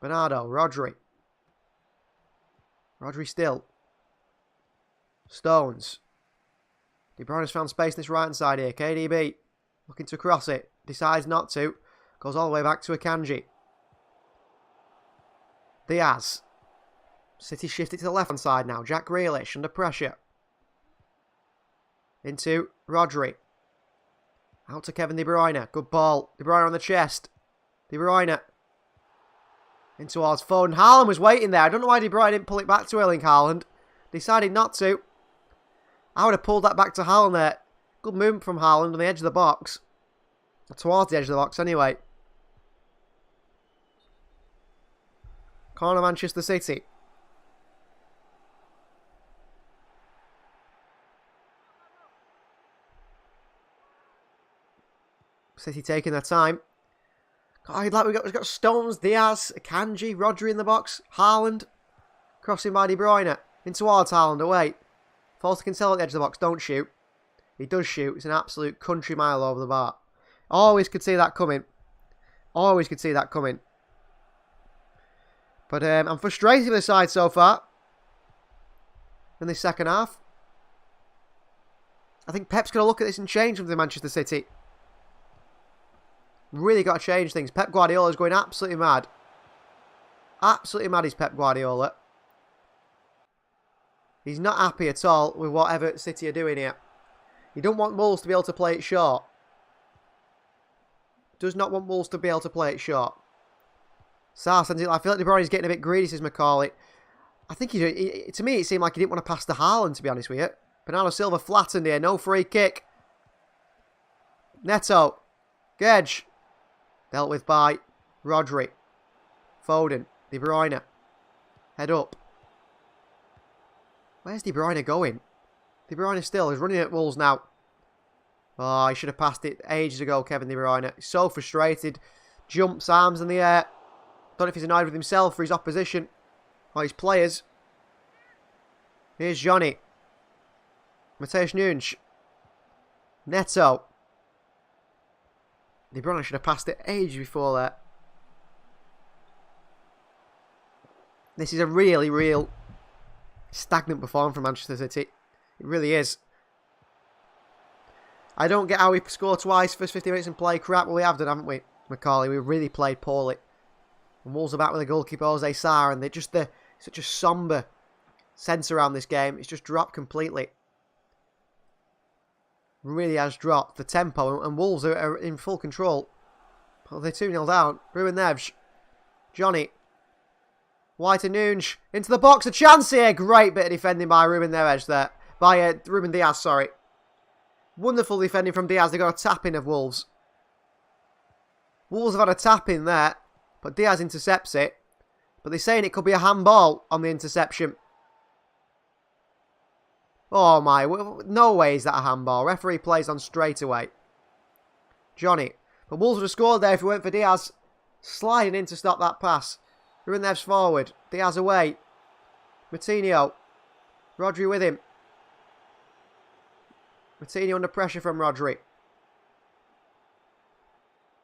Bernardo. Rodri. Rodri still. Stones. De Bruyne's found space in this right hand side here. KDB looking to cross it. Decides not to. Goes all the way back to Akanji. Diaz. City shifted to the left hand side now. Jack Grealish under pressure. Into Rodri. Out to Kevin De Bruyne. Good ball. De Bruyne on the chest. De Bruyne. In towards Foden. Haaland was waiting there. I don't know why De Bruyne didn't pull it back to Erling Haaland. Decided not to. I would have pulled that back to Haaland there. Good movement from Haaland on the edge of the box. Towards the edge of the box anyway. Corner Manchester City. City taking their time. God, we've got Stones, Diaz, Akanji, Rodri in the box. Haaland. Crossing by De Bruyne. In towards Haaland, away. Falls to Cancelo at the edge of the box. Don't shoot. He does shoot. It's an absolute country mile over the bar. Always could see that coming. Always could see that coming. But I'm frustrated with the side so far. In this second half. I think Pep's going to look at this and change something to Manchester City. Really got to change things. Pep Guardiola's going absolutely mad. Absolutely mad is Pep Guardiola. He's not happy at all with whatever City are doing here. He don't want Wolves to be able to play it short. Does not want Wolves to be able to play it short. Sarr sends it. I feel like De Bruyne's getting a bit greedy, says Macaulay. I think to me it seemed like he didn't want to pass to Haaland, to be honest with you. Bernardo Silva flattened here. No free kick. Neto. Gedge. Dealt with by Rodri. Foden. De Bruyne. Head up. Where's De Bruyne going? De Bruyne still is running at Wolves now. Oh, he should have passed it ages ago, Kevin De Bruyne. He's so frustrated. Jumps, arms in the air. Don't know if he's annoyed with himself or his opposition. Or his players. Here's Johnny. Mateus Nunes. Neto. De Bruyne should have passed it ages before that. This is a real stagnant performance from Manchester City. It really is. I don't get how we score twice first 50 minutes and play crap. Well, we have done, haven't we, Macaulay? We really played poorly. And Wolves are back with the goalkeeper, Jose Sarr, and they're just such a sombre sense around this game. It's just dropped completely. Really has dropped the tempo, and Wolves are in full control. Oh, they're 2-0 down. Ruben Neves. Johnny. White and Nunes. Into the box. A chance here. Great bit of defending by Ruben Neves there. By Ruben Diaz, sorry. Wonderful defending from Diaz. They got a tap-in of Wolves. Wolves have had a tap-in there. But Diaz intercepts it. But they're saying it could be a handball on the interception. Oh my, no way is that a handball. Referee plays on straight away. Johnny. But Wolves would have scored there if it weren't for Diaz sliding in to stop that pass. Ruben Neves forward. Diaz away. Moutinho. Rodri with him. Moutinho under pressure from Rodri.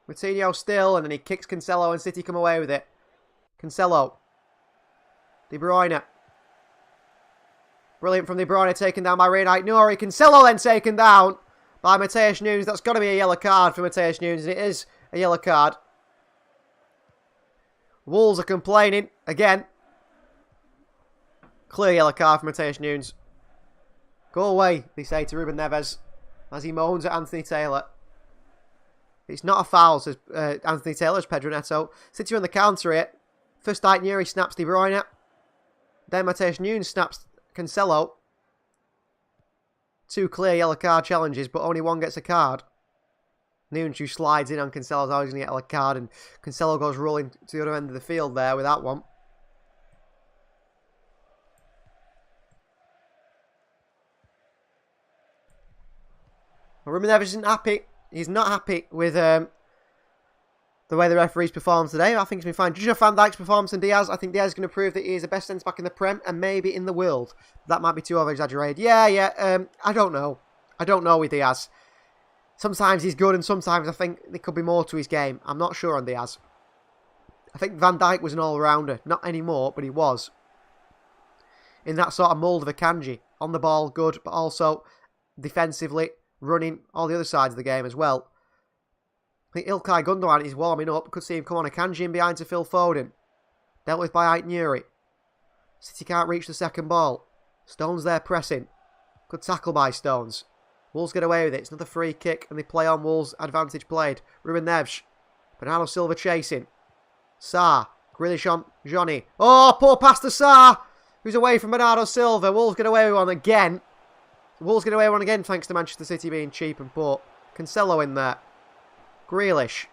Moutinho still, and then he kicks Cancelo and City come away with it. Cancelo. De Bruyne. Brilliant from De Bruyne, taken down by Reina Aït-Nouri. Cancelo then taken down by Matheus Nunes. That's got to be a yellow card for Matheus Nunes, and it is a yellow card. Wolves are complaining again. Clear yellow card for Matheus Nunes. Go away, they say to Ruben Neves as he moans at Anthony Taylor. It's not a foul, says Anthony Taylor, as Pedro Neto. City on the counter here. First Aït-Nouri snaps De Bruyne. Then Matheus Nunes snaps Cancelo. 2 clear yellow card challenges, but only one gets a card. Nunes who slides in on Cancelo's always going to get a yellow card, and Cancelo goes rolling to the other end of the field there with that one. Well, Ruben Neves isn't happy. He's not happy with the way the referees performed today. I think he's been fine. Judging Van Dijk's performance and Diaz, I think Diaz is going to prove that he is the best centre-back in the Prem and maybe in the world. That might be too over-exaggerated. Yeah. I don't know. I don't know with Diaz. Sometimes he's good and sometimes I think there could be more to his game. I'm not sure on Diaz. I think Van Dijk was an all-rounder. Not anymore, but he was. In that sort of mould of a Kanji. On the ball, good, but also defensively, running all the other sides of the game as well. I think Ilkay Gundogan is warming up. Could see him come on. Akanji in behind to Phil Foden. Dealt with by Aït-Nouri. City can't reach the second ball. Stones there pressing. Good tackle by Stones. Wolves get away with it. It's another free kick and they play on. Wolves advantage played. Ruben Neves. Bernardo Silva chasing. Sarr. Grealish on Johnny. Oh, poor pass to Sarr, who's away from Bernardo Silva. Wolves get away with one again. Wolves get away with one again thanks to Manchester City being cheap and poor. Cancelo in there. Grealish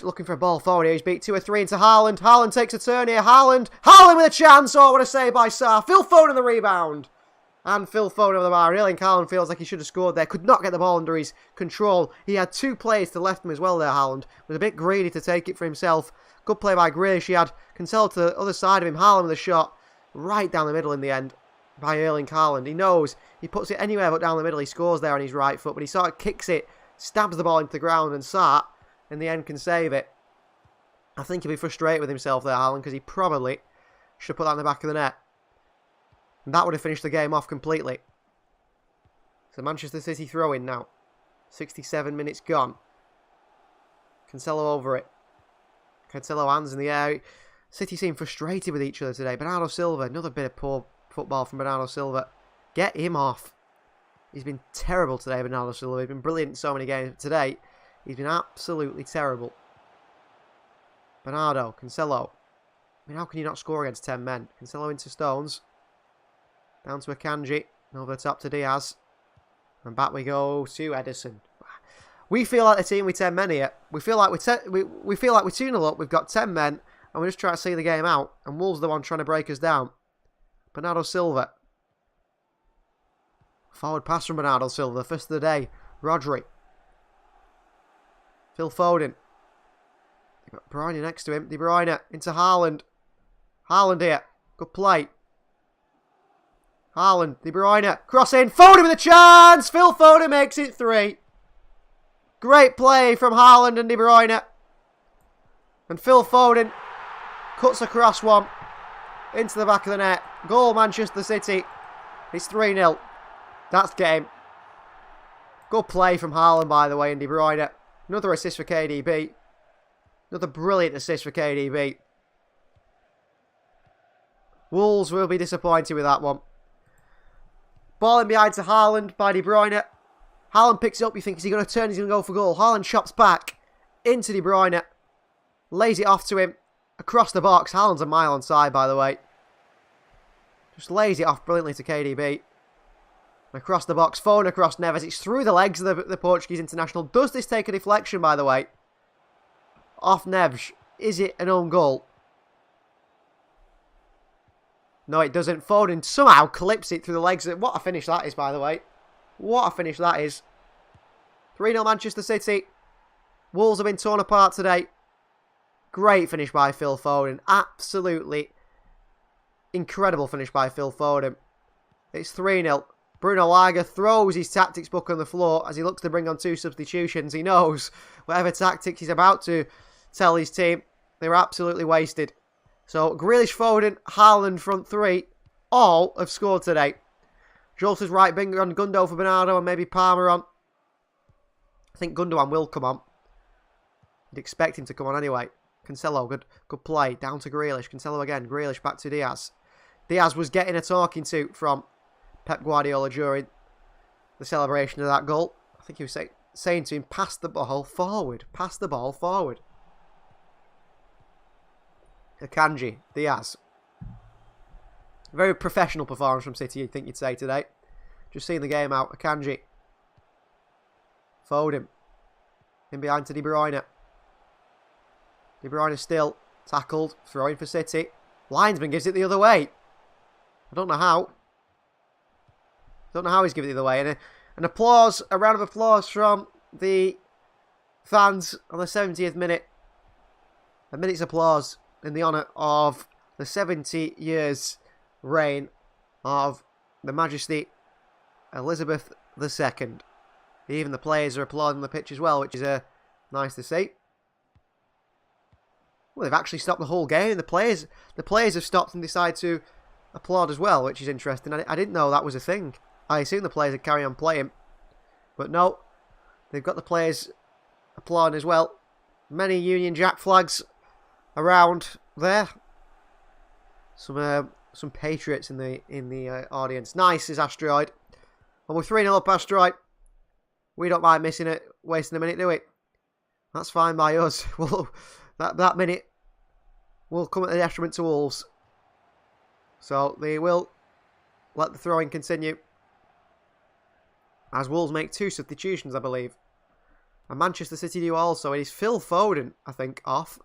looking for a ball forward here. He's beat 2 or 3 into Haaland. Haaland takes a turn here. Haaland with a chance. Oh, what a save by Sarr. Phil Foden the rebound. And Phil Foden over the bar. Erling Haaland feels like he should have scored there. Could not get the ball under his control. He had 2 players to the left of him as well there, Haaland. Was a bit greedy to take it for himself. Good play by Grealish. He had Cancelo to the other side of him. Haaland with a shot right down the middle in the end by Erling Haaland. He knows he puts it anywhere but down the middle. He scores there on his right foot, but he sort of kicks it, stabs the ball into the ground, and Sarr in the end can save it. I think he'll be frustrated with himself there, Haaland, because he probably should have put that in the back of the net. And that would have finished the game off completely. So Manchester City throw-in now. 67 minutes gone. Cancelo over it. Cancelo hands in the air. City seem frustrated with each other today. Bernardo Silva, another bit of poor football from Bernardo Silva. Get him off. He's been terrible today, Bernardo Silva. He's been brilliant in so many games. Today, he's been absolutely terrible. Bernardo, Cancelo. I mean, how can you not score against 10 men? Cancelo into Stones. Down to Akanji. Over the top to Diaz. And back we go to Ederson. We feel like the team with 10 men here. We feel like we're 2-0 up. We've got 10 men. And we're just trying to see the game out. And Wolves are the one trying to break us down. Bernardo Silva. Forward pass from Bernardo Silva. First of the day. Rodri. Phil Foden. You've got De Bruyne next to him. De Bruyne into Haaland. Haaland here. Good play. Haaland. De Bruyne. Cross in. Foden with a chance. Phil Foden makes it 3. Great play from Haaland and De Bruyne. And Phil Foden cuts across one. Into the back of the net. Goal Manchester City. It's 3-0. That's game. Good play from Haaland, by the way, and De Bruyne. Another assist for KDB. Another brilliant assist for KDB. Wolves will be disappointed with that one. Ball in behind to Haaland by De Bruyne. Haaland picks it up. You think, is he going to turn? He's going to go for goal. Haaland chops back into De Bruyne. Lays it off to him. Across the box. Haaland's a mile onside, by the way. Just lays it off brilliantly to KDB. Across the box. Phone across Neves. It's through the legs of the Portuguese international. Does this take a deflection, by the way? Off Neves. Is it an own goal? No, it doesn't. Foden somehow clips it through the legs. What a finish that is, by the way. What a finish that is. 3-0 Manchester City. Wolves have been torn apart today. Great finish by Phil Foden. Absolutely incredible finish by Phil Foden. It's 3-0. Bruno Lager throws his tactics book on the floor as he looks to bring on 2 substitutions. He knows whatever tactics he's about to tell his team, they were absolutely wasted. So Grealish, Foden, Haaland front 3, all have scored today. Jolta's right winger on Gundo for Bernardo and maybe Palmer on. I think Gundogan will come on. I'd expect him to come on anyway. Cancelo, good play. Down to Grealish. Cancelo again. Grealish back to Diaz. Diaz was getting a talking to from Pep Guardiola during the celebration of that goal. I think he was saying to him, pass the ball forward. Pass the ball forward. Akanji, Diaz. Very professional performance from City, you'd think you'd say today. Just seeing the game out. Akanji. Foden. In behind to De Bruyne. De Bruyne still tackled. Throwing for City. Linesman gives it the other way. I don't know how. Don't know how he's giving it the other way. And an applause, a round of applause from the fans on the 70th minute. A minute's applause in the honour of the 70 years reign of the Majesty Elizabeth II. Even the players are applauding the pitch as well, which is nice to see. Well, they've actually stopped the whole game. The players have stopped and decided to applaud as well, which is interesting. I didn't know that was a thing. I assumed the players would carry on playing. But no, they've got the players applauding as well. Many Union Jack flags around there. Some patriots in the audience. Nice is Asteroid. And we're 3-0 up Asteroid. We don't mind missing it, wasting a minute, do we? That's fine by us. Well, that minute will come at the detriment to Wolves. So they will let the throwing continue. As Wolves make 2 substitutions, I believe. And Manchester City do also. It is Phil Foden, I think, off.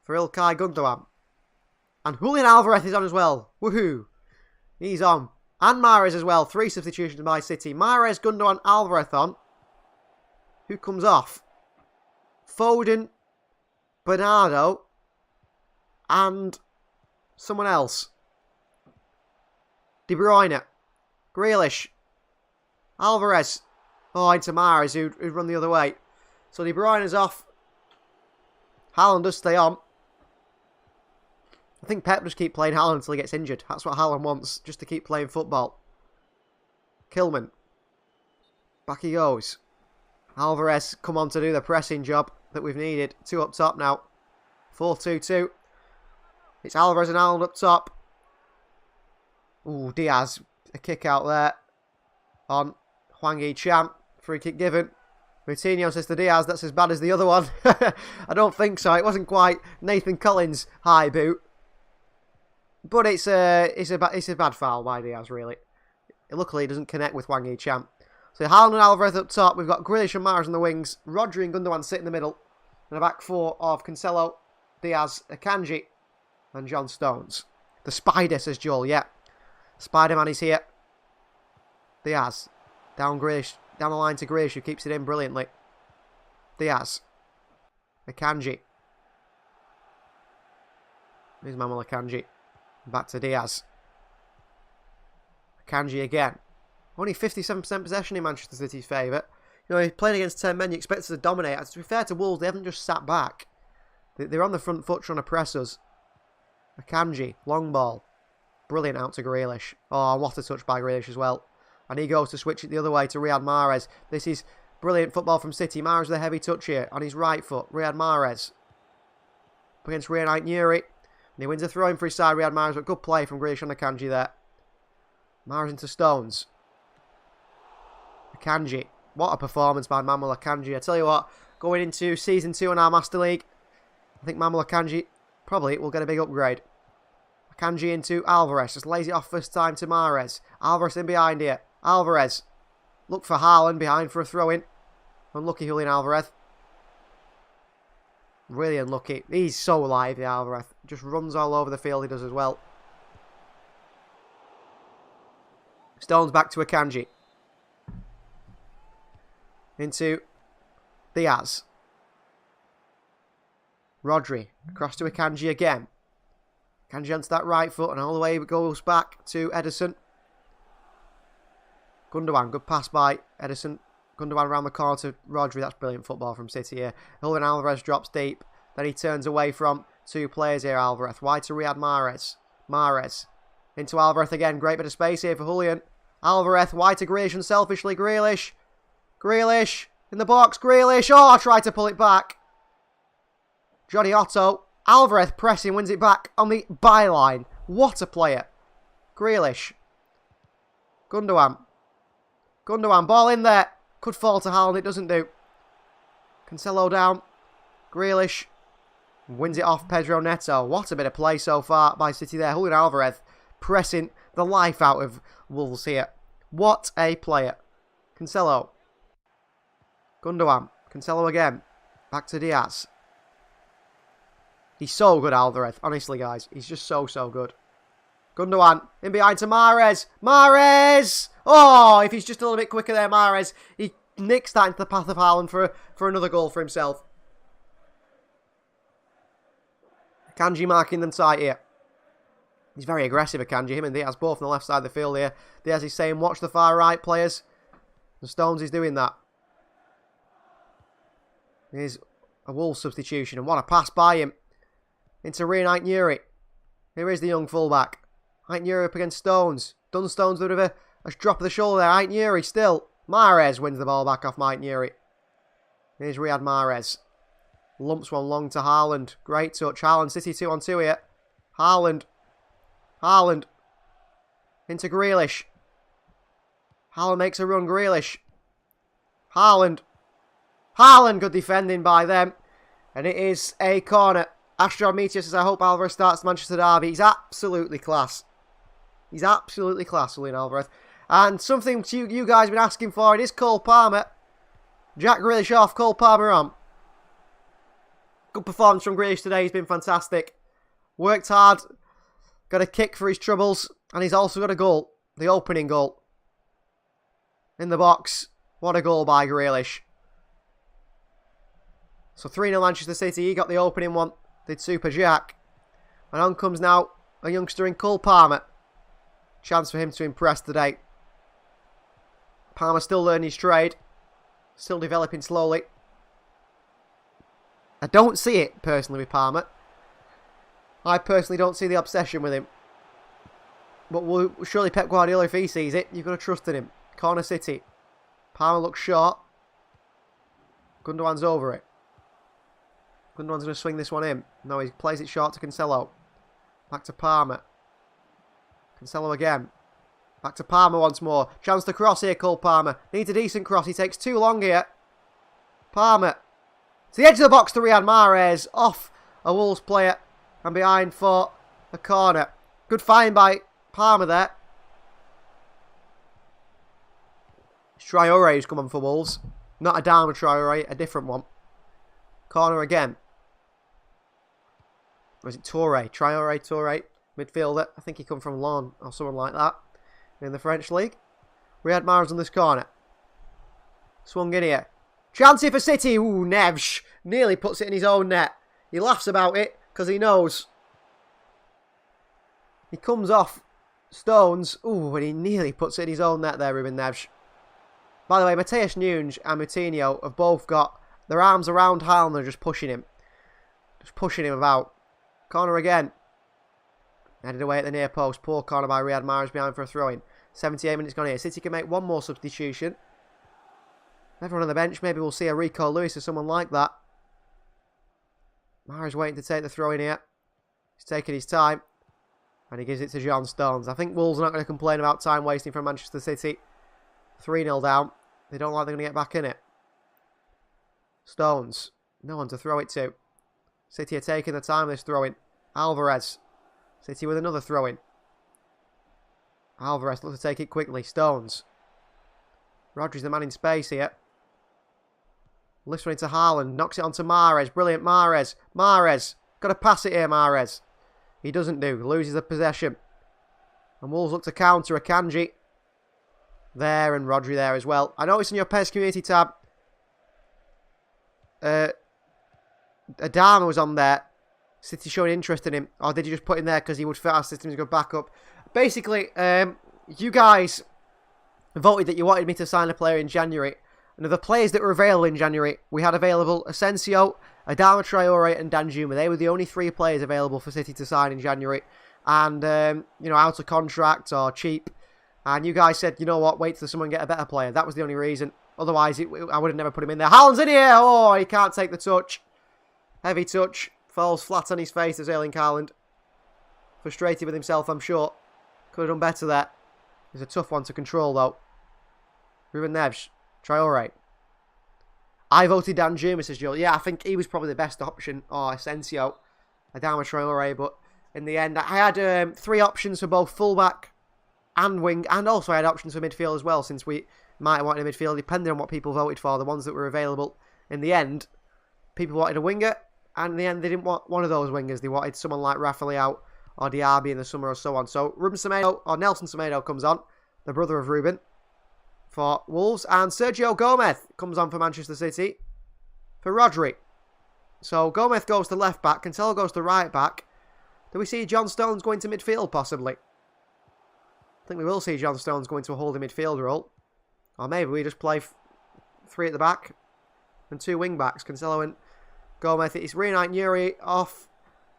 For Ilkay Gundogan. And Julian Alvarez is on as well. Woohoo. He's on. And Mahrez as well. 3 substitutions by City. Mahrez, Gundogan, Alvarez on. Who comes off? Foden, Bernardo, and someone else. De Bruyne, Grealish, Alvarez. Oh, into Mahrez, who'd run the other way. So De Bruyne is off. Haaland does stay on. I think Pep just keep playing Haaland until he gets injured. That's what Haaland wants, just to keep playing football. Kilman. Back he goes. Alvarez come on to do the pressing job that we've needed. 2 up top now. 4-2-2. It's Alvarez and Haaland up top. Ooh, Diaz. A kick out there on Hwang Hee-chan. Free kick given. Coutinho says to Diaz, that's as bad as the other one. I don't think so. It wasn't quite Nathan Collins' high boot. But it's a bad foul by Diaz, really. Luckily, he doesn't connect with Hwang Hee-chan. So Haaland and Alvarez up top. We've got Grealish and Mahrez on the wings. Rodri and Gundogan sit in the middle. And a back 4 of Cancelo, Diaz, Akanji, and John Stones. The Spider, says Joel. Yeah. Spider-Man is here. Diaz. Down Grealish. Down the line to Grealish, who keeps it in brilliantly. Diaz. Akanji. Here's Manuel Akanji. Back to Diaz. Akanji again. Only 57% possession in Manchester City's favour. You know, he's playing against 10 men, you expect us to dominate. To be fair to Wolves, they haven't just sat back. They're on the front foot trying to press us. Akanji, long ball. Brilliant out to Grealish. Oh, what a touch by Grealish as well. And he goes to switch it the other way to Riyad Mahrez. This is brilliant football from City. Mahrez with a heavy touch here on his right foot. Riyad Mahrez against Rehan Nuri. And he wins a throw-in for his side, Riyad Mahrez. But good play from Grealish on Akanji there. Mahrez into Stones. Akanji. What a performance by Manuel Akanji. I tell you what, going into Season 2 in our Master League, I think Manuel Akanji probably will get a big upgrade. Akanji into Alvarez. Just lays it off first time to Mahrez. Alvarez in behind here. Alvarez. Look for Haaland behind for a throw-in. Unlucky Julian Alvarez. Really unlucky. He's so lively, Alvarez. Just runs all over the field, he does as well. Stones back to Akanji. Into Diaz. Rodri. Across to Akanji again. Akanji onto that right foot and all the way it goes back to Ederson. Gundogan. Good pass by Ederson. Gundogan around the corner to Rodri. That's brilliant football from City here. Julian Alvarez drops deep. Then he turns away from two players here, Alvarez. Wide to Riyad Mahrez. Mahrez. Into Alvarez again. Great bit of space here for Julian. Alvarez. Wide to Grealish unselfishly. Grealish. Grealish. In the box. Grealish. Oh, tried to pull it back. Johnny Otto. Alvarez pressing. Wins it back on the byline. What a player. Grealish. Gundogan. Gundogan. Ball in there. Could fall to Haaland. It doesn't do. Cancelo down. Grealish. Wins it off Pedro Neto. What a bit of play so far by City there. Julian Alvarez pressing the life out of Wolves here. What a player. Cancelo. Gundogan. Cancelo again. Back to Diaz. He's so good, Alvarez. Honestly, guys. He's just so good. Gundogan. In behind to Mahrez. Mahrez! Oh, if he's just a little bit quicker there, Mahrez. He nicks that into the path of Haaland for another goal for himself. Akanji marking them tight here. He's very aggressive, Akanji. Him and Diaz both on the left side of the field here. Diaz is saying, watch the far right players. And Stones is doing that. Here's a Wolves substitution. And what a pass by him. Into Rehan Nuri. Here is the young fullback. Nuri up against Stones. Done Stones with a drop of the shoulder there. Nuri still. Mahrez wins the ball back off Nuri. Here's Riyad Mahrez. Lumps one long to Haaland. Great touch. Haaland. City 2-on-2 here. Haaland. Haaland. Into Grealish. Haaland makes a run. Grealish. Haaland. Haaland. Good defending by them. And it is a corner. Astro Meteor says, I hope Alvarez starts the Manchester derby. He's absolutely class. He's absolutely class, Julian Alvarez. And something you guys have been asking for, it is Cole Palmer. Jack Grealish off, Cole Palmer on. Good performance from Grealish today. He's been fantastic. Worked hard. Got a kick for his troubles. And he's also got a goal. The opening goal. In the box. What a goal by Grealish. So 3-0 Manchester City. He got the opening one. Did Super Jack. And on comes now a youngster in Cole Palmer. Chance for him to impress today. Palmer still learning his trade. Still developing slowly. I don't see it, personally, with Palmer. I personally don't see the obsession with him. But surely Pep Guardiola, if he sees it, you've got to trust in him. Corner City. Palmer looks short. Gundogan's over it. Gundogan's going to swing this one in. No, he plays it short to Cancelo. Back to Palmer. Cancelo again. Back to Palmer once more. Chance to cross here, Cole Palmer. Needs a decent cross. He takes too long here. Palmer. To the edge of the box to Riyad Mahrez. Off a Wolves player. And behind for a corner. Good find by Palmer there. It's Traore who's come on for Wolves. Not a Dharma Traore, a different one. Corner again. Or is it Toure? Traore. Midfielder. I think he come from Lyon or someone like that. In the French league. Riyad Mahrez on this corner. Swung in here. Chance here for City. Ooh, Neves. Nearly puts it in his own net. He laughs about it because he knows. He comes off Stones. Ooh, and he nearly puts it in his own net there, Ruben Neves. By the way, Matheus Nunes and Moutinho have both got their arms around Haaland and just pushing him. Just pushing him about. Corner again. Headed away at the near post. Poor corner by Riyad Mahrez behind for a throw-in. 78 minutes gone here. City can make one more substitution. Everyone on the bench. Maybe we'll see a Rico Lewis or someone like that. Mahrez waiting to take the throw-in here. He's taking his time. And he gives it to John Stones. I think Wolves are not going to complain about time wasting from Manchester City. 3-0 down. They don't like they're going to get back in it. Stones. No one to throw it to. City are taking the time this throw-in. Alvarez. City with another throw-in. Alvarez looks to take it quickly. Stones. Rodri's the man in space here. Lifts one into Haaland. Knocks it onto Mahrez. Brilliant Mahrez. Mahrez. Got to pass it here, Mahrez. He doesn't do. Loses the possession. And Wolves look to counter Akanji. There, and Rodri there as well. I noticed in your PES community tab, Adama was on there. City showing interest in him. Or did you just put him there because he would fit our system as a good backup? Basically, you guys voted that you wanted me to sign a player in January. And of the players that were available in January, we had available Asensio, Adama Traore and Danjuma. They were the only 3 players available for City to sign in January. And, you know, out of contract or cheap. And you guys said, you know what, wait till someone get a better player. That was the only reason. Otherwise, I would have never put him in there. Haaland's in here! Oh, he can't take the touch. Heavy touch. Falls flat on his face as Erling Haaland. Frustrated with himself, I'm sure. Could have done better there. It's a tough one to control, though. Ruben Neves. Traore. I voted Danjuma, says Joel. Yeah, I think he was probably the best option. Or Asensio. Adama Traore. But in the end, I had 3 options for both fullback and wing, and also I had options for midfield as well, since we might have wanted a midfield, depending on what people voted for, the ones that were available. In the end, people wanted a winger, and in the end, they didn't want one of those wingers. They wanted someone like Rafael or Diaby in the summer or so on. So Ruben Semedo, or Nelson Semedo, comes on, the brother of Ruben, for Wolves, and Sergio Gomez comes on for Manchester City for Rodri. So Gomez goes to left back, Cancelo goes to right back. Do we see John Stones going to midfield, possibly? I think we will see John Stones going to a holding midfield role. Or maybe we just play 3 at the back and 2 wing backs. Cancelo and Gomez. It's Reunite Nuri off.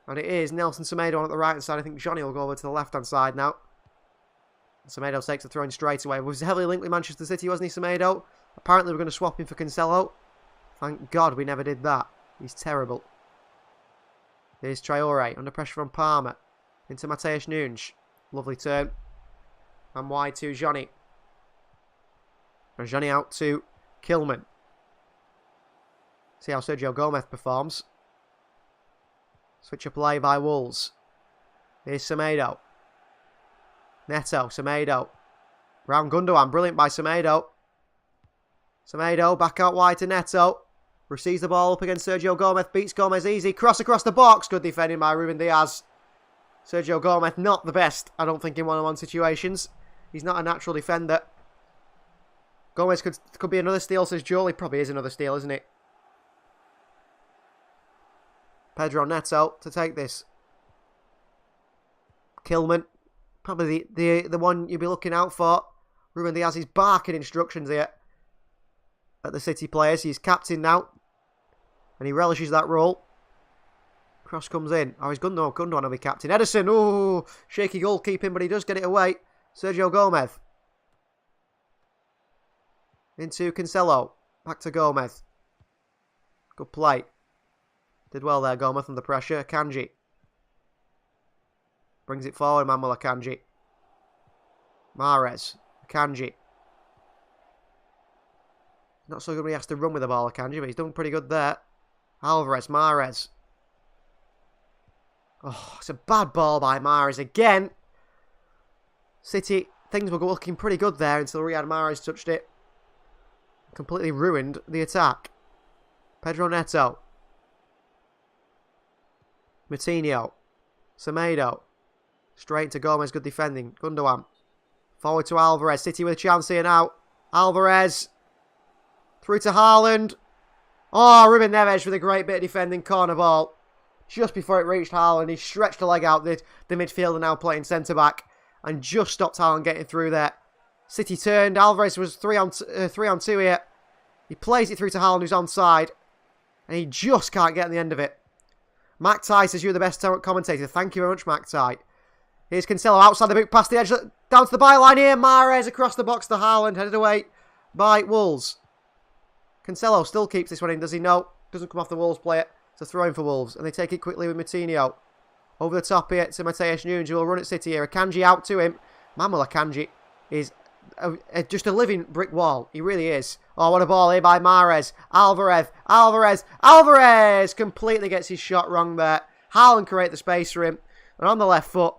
And it is Nelson Semedo on at the right hand side. I think Johnny will go over to the left hand side now. Semedo takes the throw in straight away. Was heavily linked with Manchester City, wasn't he, Semedo? Apparently we're going to swap him for Cancelo. Thank God we never did that. He's terrible. Here's Traore under pressure from Palmer. Into Mateus Nunes. Lovely turn. And wide to Johnny. And Johnny out to Kilman. See how Sergio Gomez performs. Switch of play by Wolves. Here's Semedo. Neto, Semedo. Round Gundogan, brilliant by Semedo. Semedo back out wide to Neto. Receives the ball up against Sergio Gomez. Beats Gomez easy. Cross across the box. Good defending by Ruben Diaz. Sergio Gomez not the best, I don't think, in one-on-one situations. He's not a natural defender. Gomez could be another steal, says Joel. He probably is another steal, isn't it? Pedro Neto to take this. Kilman. Probably the one you'd be looking out for. Ruben Diaz is barking instructions here at the City players. He's captain now. And he relishes that role. Cross comes in. Oh, he's Gundogan will be captain. Ederson. Oh, shaky goalkeeping, but he does get it away. Sergio Gomez. Into Cancelo. Back to Gomez. Good play. Did well there, Gomez, under pressure. Akanji. Brings it forward, Manuel Akanji. Mahrez. Akanji. Not so good when he has to run with the ball, Akanji, but he's done pretty good there. Alvarez. Mahrez. Oh, it's a bad ball by Mahrez again. City, things were looking pretty good there until Riyad Mahrez touched it. Completely ruined the attack. Pedro Neto. Moutinho. Semedo. Straight to Gomez, good defending. Gundogan. Forward to Alvarez. City with a chance here now. Alvarez. Through to Haaland. Oh, Ruben Neves with a great bit of defending. Corner ball. Just before it reached Haaland, he stretched the leg out. The midfielder now playing centre-back. And just stopped Haaland getting through there. City turned. Alvarez was 3 on 2 here. He plays it through to Haaland, who's onside. And he just can't get on the end of it. Mac Ty says you're the best commentator. Thank you very much, Mac Ty. Here's Cancelo outside the boot, past the edge, down to the byline here. Mahrez across the box to Haaland, headed away by Wolves. Cancelo still keeps this one in, does he? No, doesn't come off the Wolves player. It's a throw in for Wolves, and they take it quickly with Moutinho. Over the top here to Matheus Nunes, who will run at City here. Akanji out to him. Manuel Akanji is just a living brick wall. He really is. Oh, what a ball here by Mahrez. Alvarez completely gets his shot wrong there. Haaland create the space for him. And on the left foot,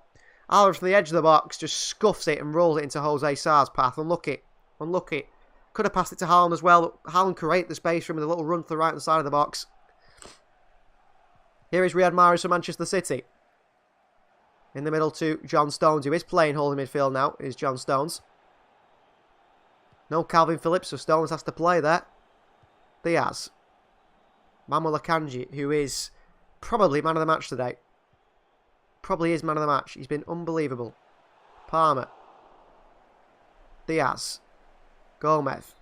Alvarez from the edge of the box just scuffs it and rolls it into Jose Sá's path. Unlucky. Could have passed it to Haaland as well, but Haaland create the space for him with a little run to the right hand side of the box. Here is Riyad Mahrez for Manchester City. In the middle to John Stones, who is playing holding midfield now, is John Stones. No Calvin Phillips, so Stones has to play there. Diaz. Manuel Akanji, who is probably man of the match today. Probably is man of the match. He's been unbelievable. Palmer. Diaz. Gomez.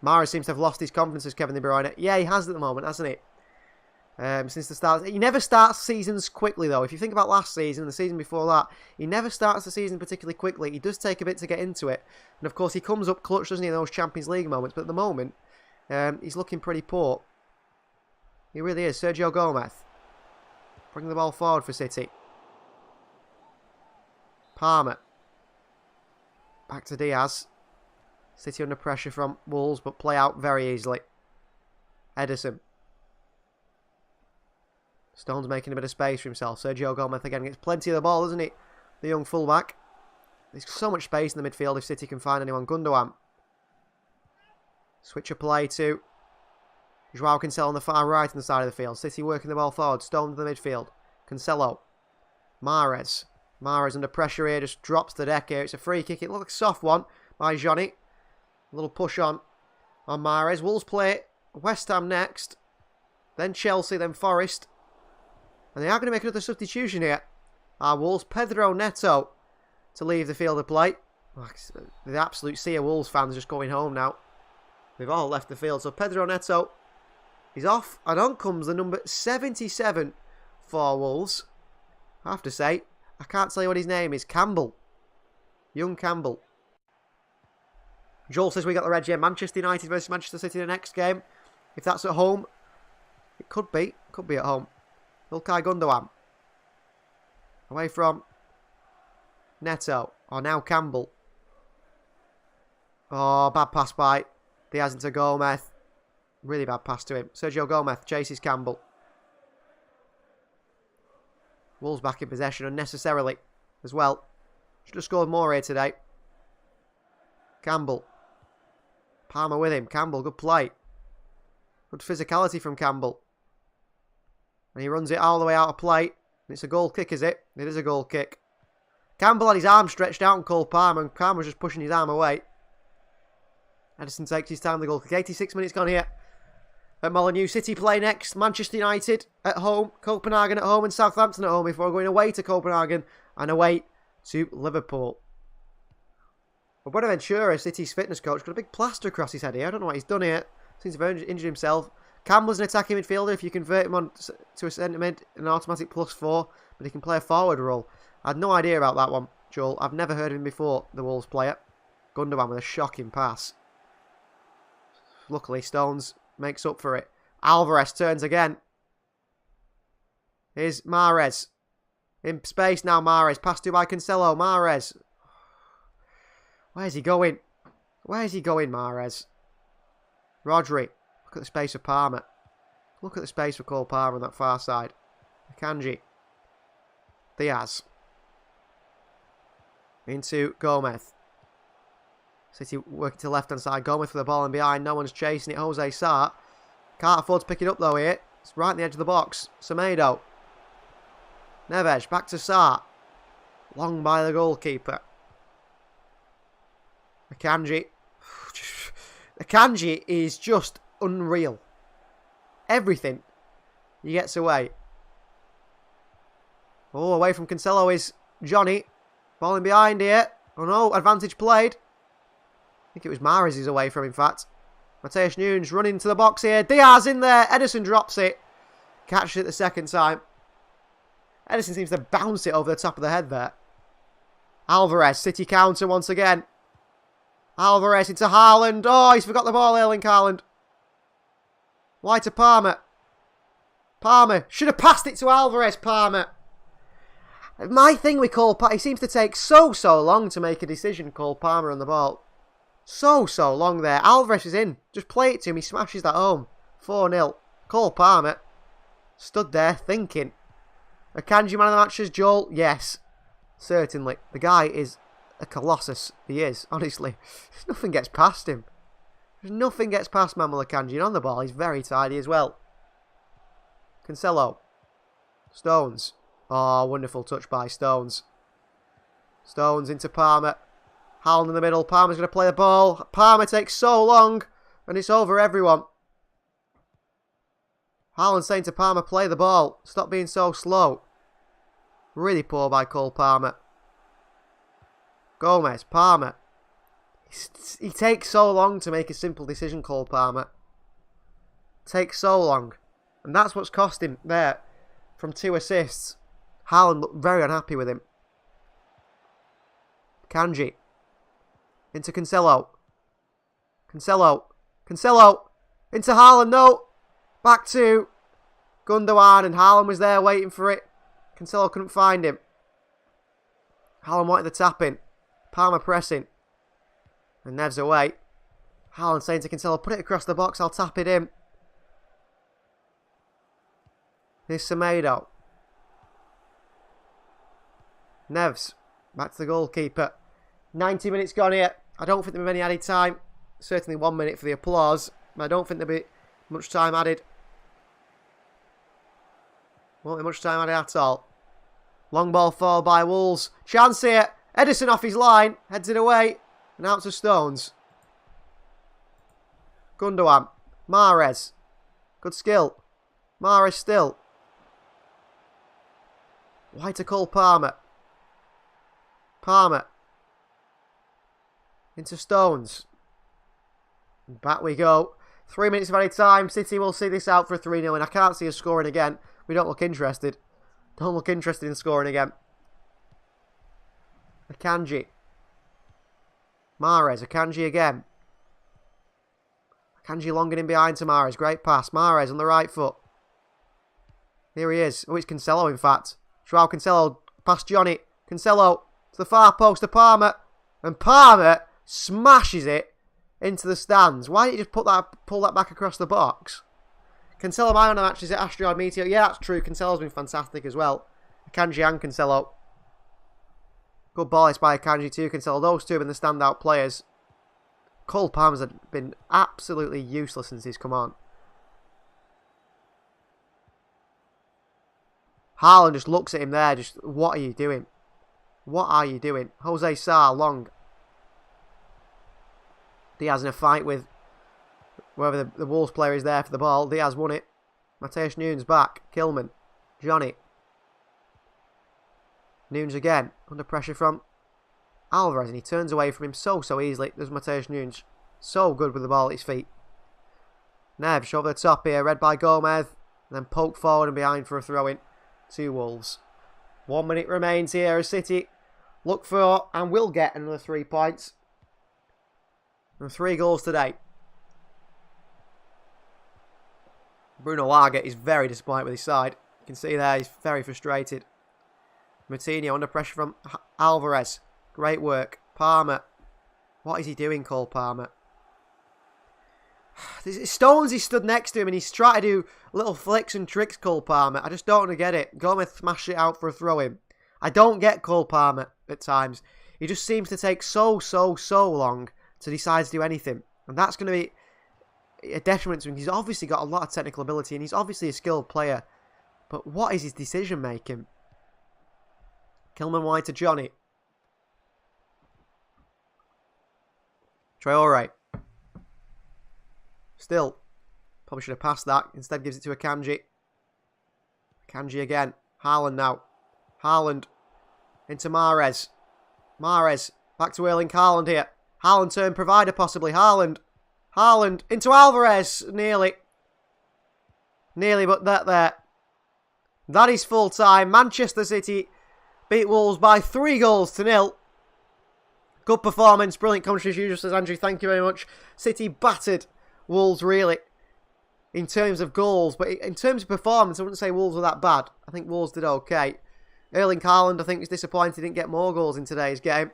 Mahrez seems to have lost his confidence as Kevin De Bruyne. Yeah, he has at the moment, hasn't he? Since the start. He never starts seasons quickly, though. If you think about last season and the season before that, he never starts the season particularly quickly. He does take a bit to get into it. And, of course, he comes up clutch, doesn't he, in those Champions League moments. But at the moment, he's looking pretty poor. He really is. Sergio Gomez. Bring the ball forward for City. Palmer. Back to Diaz. City under pressure from Wolves, but play out very easily. Ederson. Stone's making a bit of space for himself. Sergio Gomez again gets plenty of the ball, doesn't he? The young fullback. There's so much space in the midfield if City can find anyone. Gundogan. Switch of play to Joao Cancelo on the far right hand side of the field. City working the ball forward. Stone to the midfield. Cancelo. Mahrez. Mahrez under pressure here. Just drops the deck here. It's a free kick. It looks like a soft one by Johnny. A little push on Mahrez. Wolves play West Ham next. Then Chelsea. Then Forest. And they are going to make another substitution here. Wolves, Pedro Neto to leave the field of play. The absolute sea of Wolves fans just going home now. They've all left the field. So Pedro Neto is off. And on comes the number 77 for Wolves. I have to say, I can't tell you what his name is. Campbell. Young Campbell. Joel says we got the red here. Manchester United versus Manchester City in the next game. If that's at home, it could be. Could be at home. Ilkay Gundogan. Away from Neto. Or now Campbell. Oh, bad pass by Diaz into Gomez. Really bad pass to him. Sergio Gomez chases Campbell. Wolves back in possession unnecessarily as well. Should have scored more here today. Campbell. Palmer with him. Campbell, good play. Good physicality from Campbell. And he runs it all the way out of play. It's a goal kick, is it? It is a goal kick. Campbell had his arm stretched out and called Palmer, and Palmer was just pushing his arm away. Ederson takes his time with the goal kick. 86 minutes gone here at Molineux. City play next. Manchester United at home. Copenhagen at home and Southampton at home before going away to Copenhagen and away to Liverpool. But Bonaventura, City's fitness coach, got a big plaster across his head here. I don't know what he's done here. Seems to have injured himself. Campbell's an attacking midfielder. If you convert him on to a centre mid, an automatic +4, but he can play a forward role. I had no idea about that one, Joel. I've never heard of him before, the Wolves player. Gundogan with a shocking pass. Luckily, Stones makes up for it. Alvarez turns again. Here's Mahrez. In space now, Mahrez. Passed to by Cancelo. Mahrez. Where's he going? Where's he going, Mahrez? Rodri. Look at the space for Palmer. Look at the space for Cole Palmer on that far side. Akanji. Diaz. Into Gomez. City working to the left-hand side. Gomez for the ball and behind. No one's chasing it. Jose Sá. Can't afford to pick it up though here. It's right on the edge of the box. Semedo. Neves. Back to Sá. Long by the goalkeeper. Akanji. Akanji is just unreal. Everything he gets away. Oh, away from Cancelo is Johnny. Ball in behind here. Oh no, advantage played. I think it was Mahrez he's away from, in fact. Matheus Nunes running to the box here. Diaz in there. Ederson drops it. Catches it the second time. Ederson seems to bounce it over the top of the head there. Alvarez, City counter once again. Alvarez into Haaland. Oh, he's forgot the ball, Erling Haaland. Wide to Palmer. Palmer. Should have passed it to Alvarez, Palmer. My thing with Cole Palmer, he seems to take so long to make a decision, Cole Palmer on the ball. So long there. Alvarez is in. Just play it to him. He smashes that home. 4-0. Cole Palmer stood there thinking. Akanji man of the match as Joel? Yes. Certainly. The guy is a colossus. He is, honestly. Nothing gets past him. Nothing gets past Manuel Akanji. And on the ball, he's very tidy as well. Cancelo. Stones. Oh, wonderful touch by Stones. Stones into Palmer. Haaland in the middle. Palmer's going to play the ball. Palmer takes so long. And it's over everyone. Haaland saying to Palmer, play the ball. Stop being so slow. Really poor by Cole Palmer. Gomez. Palmer. He takes so long to make a simple decision, Cole Palmer. Takes so long. And that's what's cost him there from 2 assists. Haaland looked very unhappy with him. Kanji. Into Cancelo. Cancelo. Cancelo. Into Haaland. No. Back to Gundogan. And Haaland was there waiting for it. Cancelo couldn't find him. Haaland wanted the tap in. Palmer pressing. And Nev's away. Haaland saying to Cancelo, put it across the box. I'll tap it in. Here's Semedo. Neves. Back to the goalkeeper. 90 minutes gone here. I don't think there'll be any added time. Certainly 1 minute for the applause. But I don't think there'll be much time added. Won't be much time added at all. Long ball followed by Wolves. Chance here. Edison off his line. Heads it away. And out to Stones. Gundogan. Mahrez. Good skill. Mahrez still. Wide to Cole Palmer. Palmer. Into Stones. And back we go. 3 minutes of added time. City will see this out for a 3-0. And I can't see us scoring again. We don't look interested. Don't look interested in scoring again. Akanji. Mahrez. Akanji again. Akanji longing in behind to Mahrez. Great pass. Mahrez on the right foot. Here he is. Oh, it's Cancelo, in fact. Joao Cancelo past Johnny. Cancelo to the far post to Palmer. And Palmer smashes it into the stands. Why didn't you just pull that back across the box? Cancelo, my man of the match, is at Asteroid Meteor. Yeah, that's true. Cancelo's been fantastic as well. Akanji and Cancelo. Good ball by Akanji too, Cancelo. Those two have been the standout players. Cole Palmer's been absolutely useless since he's come on. Haaland just looks at him there. Just, what are you doing? What are you doing? Jose Sarr, long. Diaz in a fight with whoever the Wolves player is there for the ball. Diaz won it. Mateus Nunes back. Kilman. Johnny. Nunes again. Under pressure from Alvarez. And he turns away from him so easily. There's Mateus Nunes. So good with the ball at his feet. Neves over the top here. Read by Gomez. And then poke forward and behind for a throw-in to Wolves. 1 minute remains here as City look for and will get another 3 points. And 3 goals today. Bruno Lager is very disappointed with his side. You can see there he's very frustrated. Moutinho under pressure from Alvarez. Great work. Palmer. What is he doing, Cole Palmer? Stones, he stood next to him and he's trying to do little flicks and tricks, Cole Palmer. I just don't get it. Gomez smashed it out for a throw-in. I don't get Cole Palmer at times. He just seems to take so long to decide to do anything. And that's going to be a detriment to him. He's obviously got a lot of technical ability and he's obviously a skilled player. But what is his decision making? Kilman wide to Johnny. Traore. Still. Probably should have passed that. Instead gives it to Akanji. Akanji again. Haaland now. Haaland. Into Mahrez. Mahrez. Back to Erling Haaland here. Haaland turn provider possibly. Haaland. Haaland. Into Alvarez. Nearly. Nearly, but there. That is full time. Manchester City beat Wolves by 3 goals to 0. Good performance, brilliant commentary as usual, says Andrew. Thank you very much. City battered Wolves, really, in terms of goals. But in terms of performance, I wouldn't say Wolves were that bad. I think Wolves did okay. Erling Haaland, I think, is disappointed he didn't get more goals in today's game.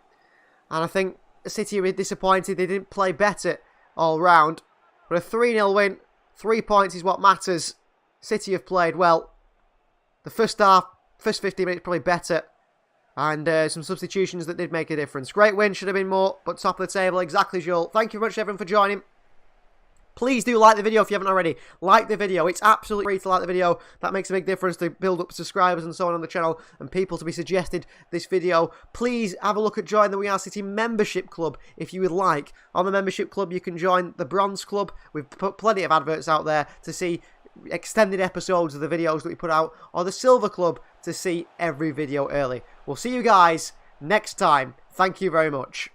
And I think City were disappointed they didn't play better all round. But a 3-0 win, 3 points is what matters. City have played well. The first half, first 50 minutes probably better. And some substitutions that did make a difference. Great win, should have been more, but top of the table, exactly, Joel. Thank you very much, everyone, for joining. Please do like the video if you haven't already. Like the video. It's absolutely free to like the video. That makes a big difference to build up subscribers and so on the channel and people to be suggested this video. Please have a look at join the We Are City membership club if you would like. On the membership club, you can join the Bronze Club. We've put plenty of adverts out there to see extended episodes of the videos that we put out, or the Silver Club to see every video early. We'll see you guys next time. Thank you very much.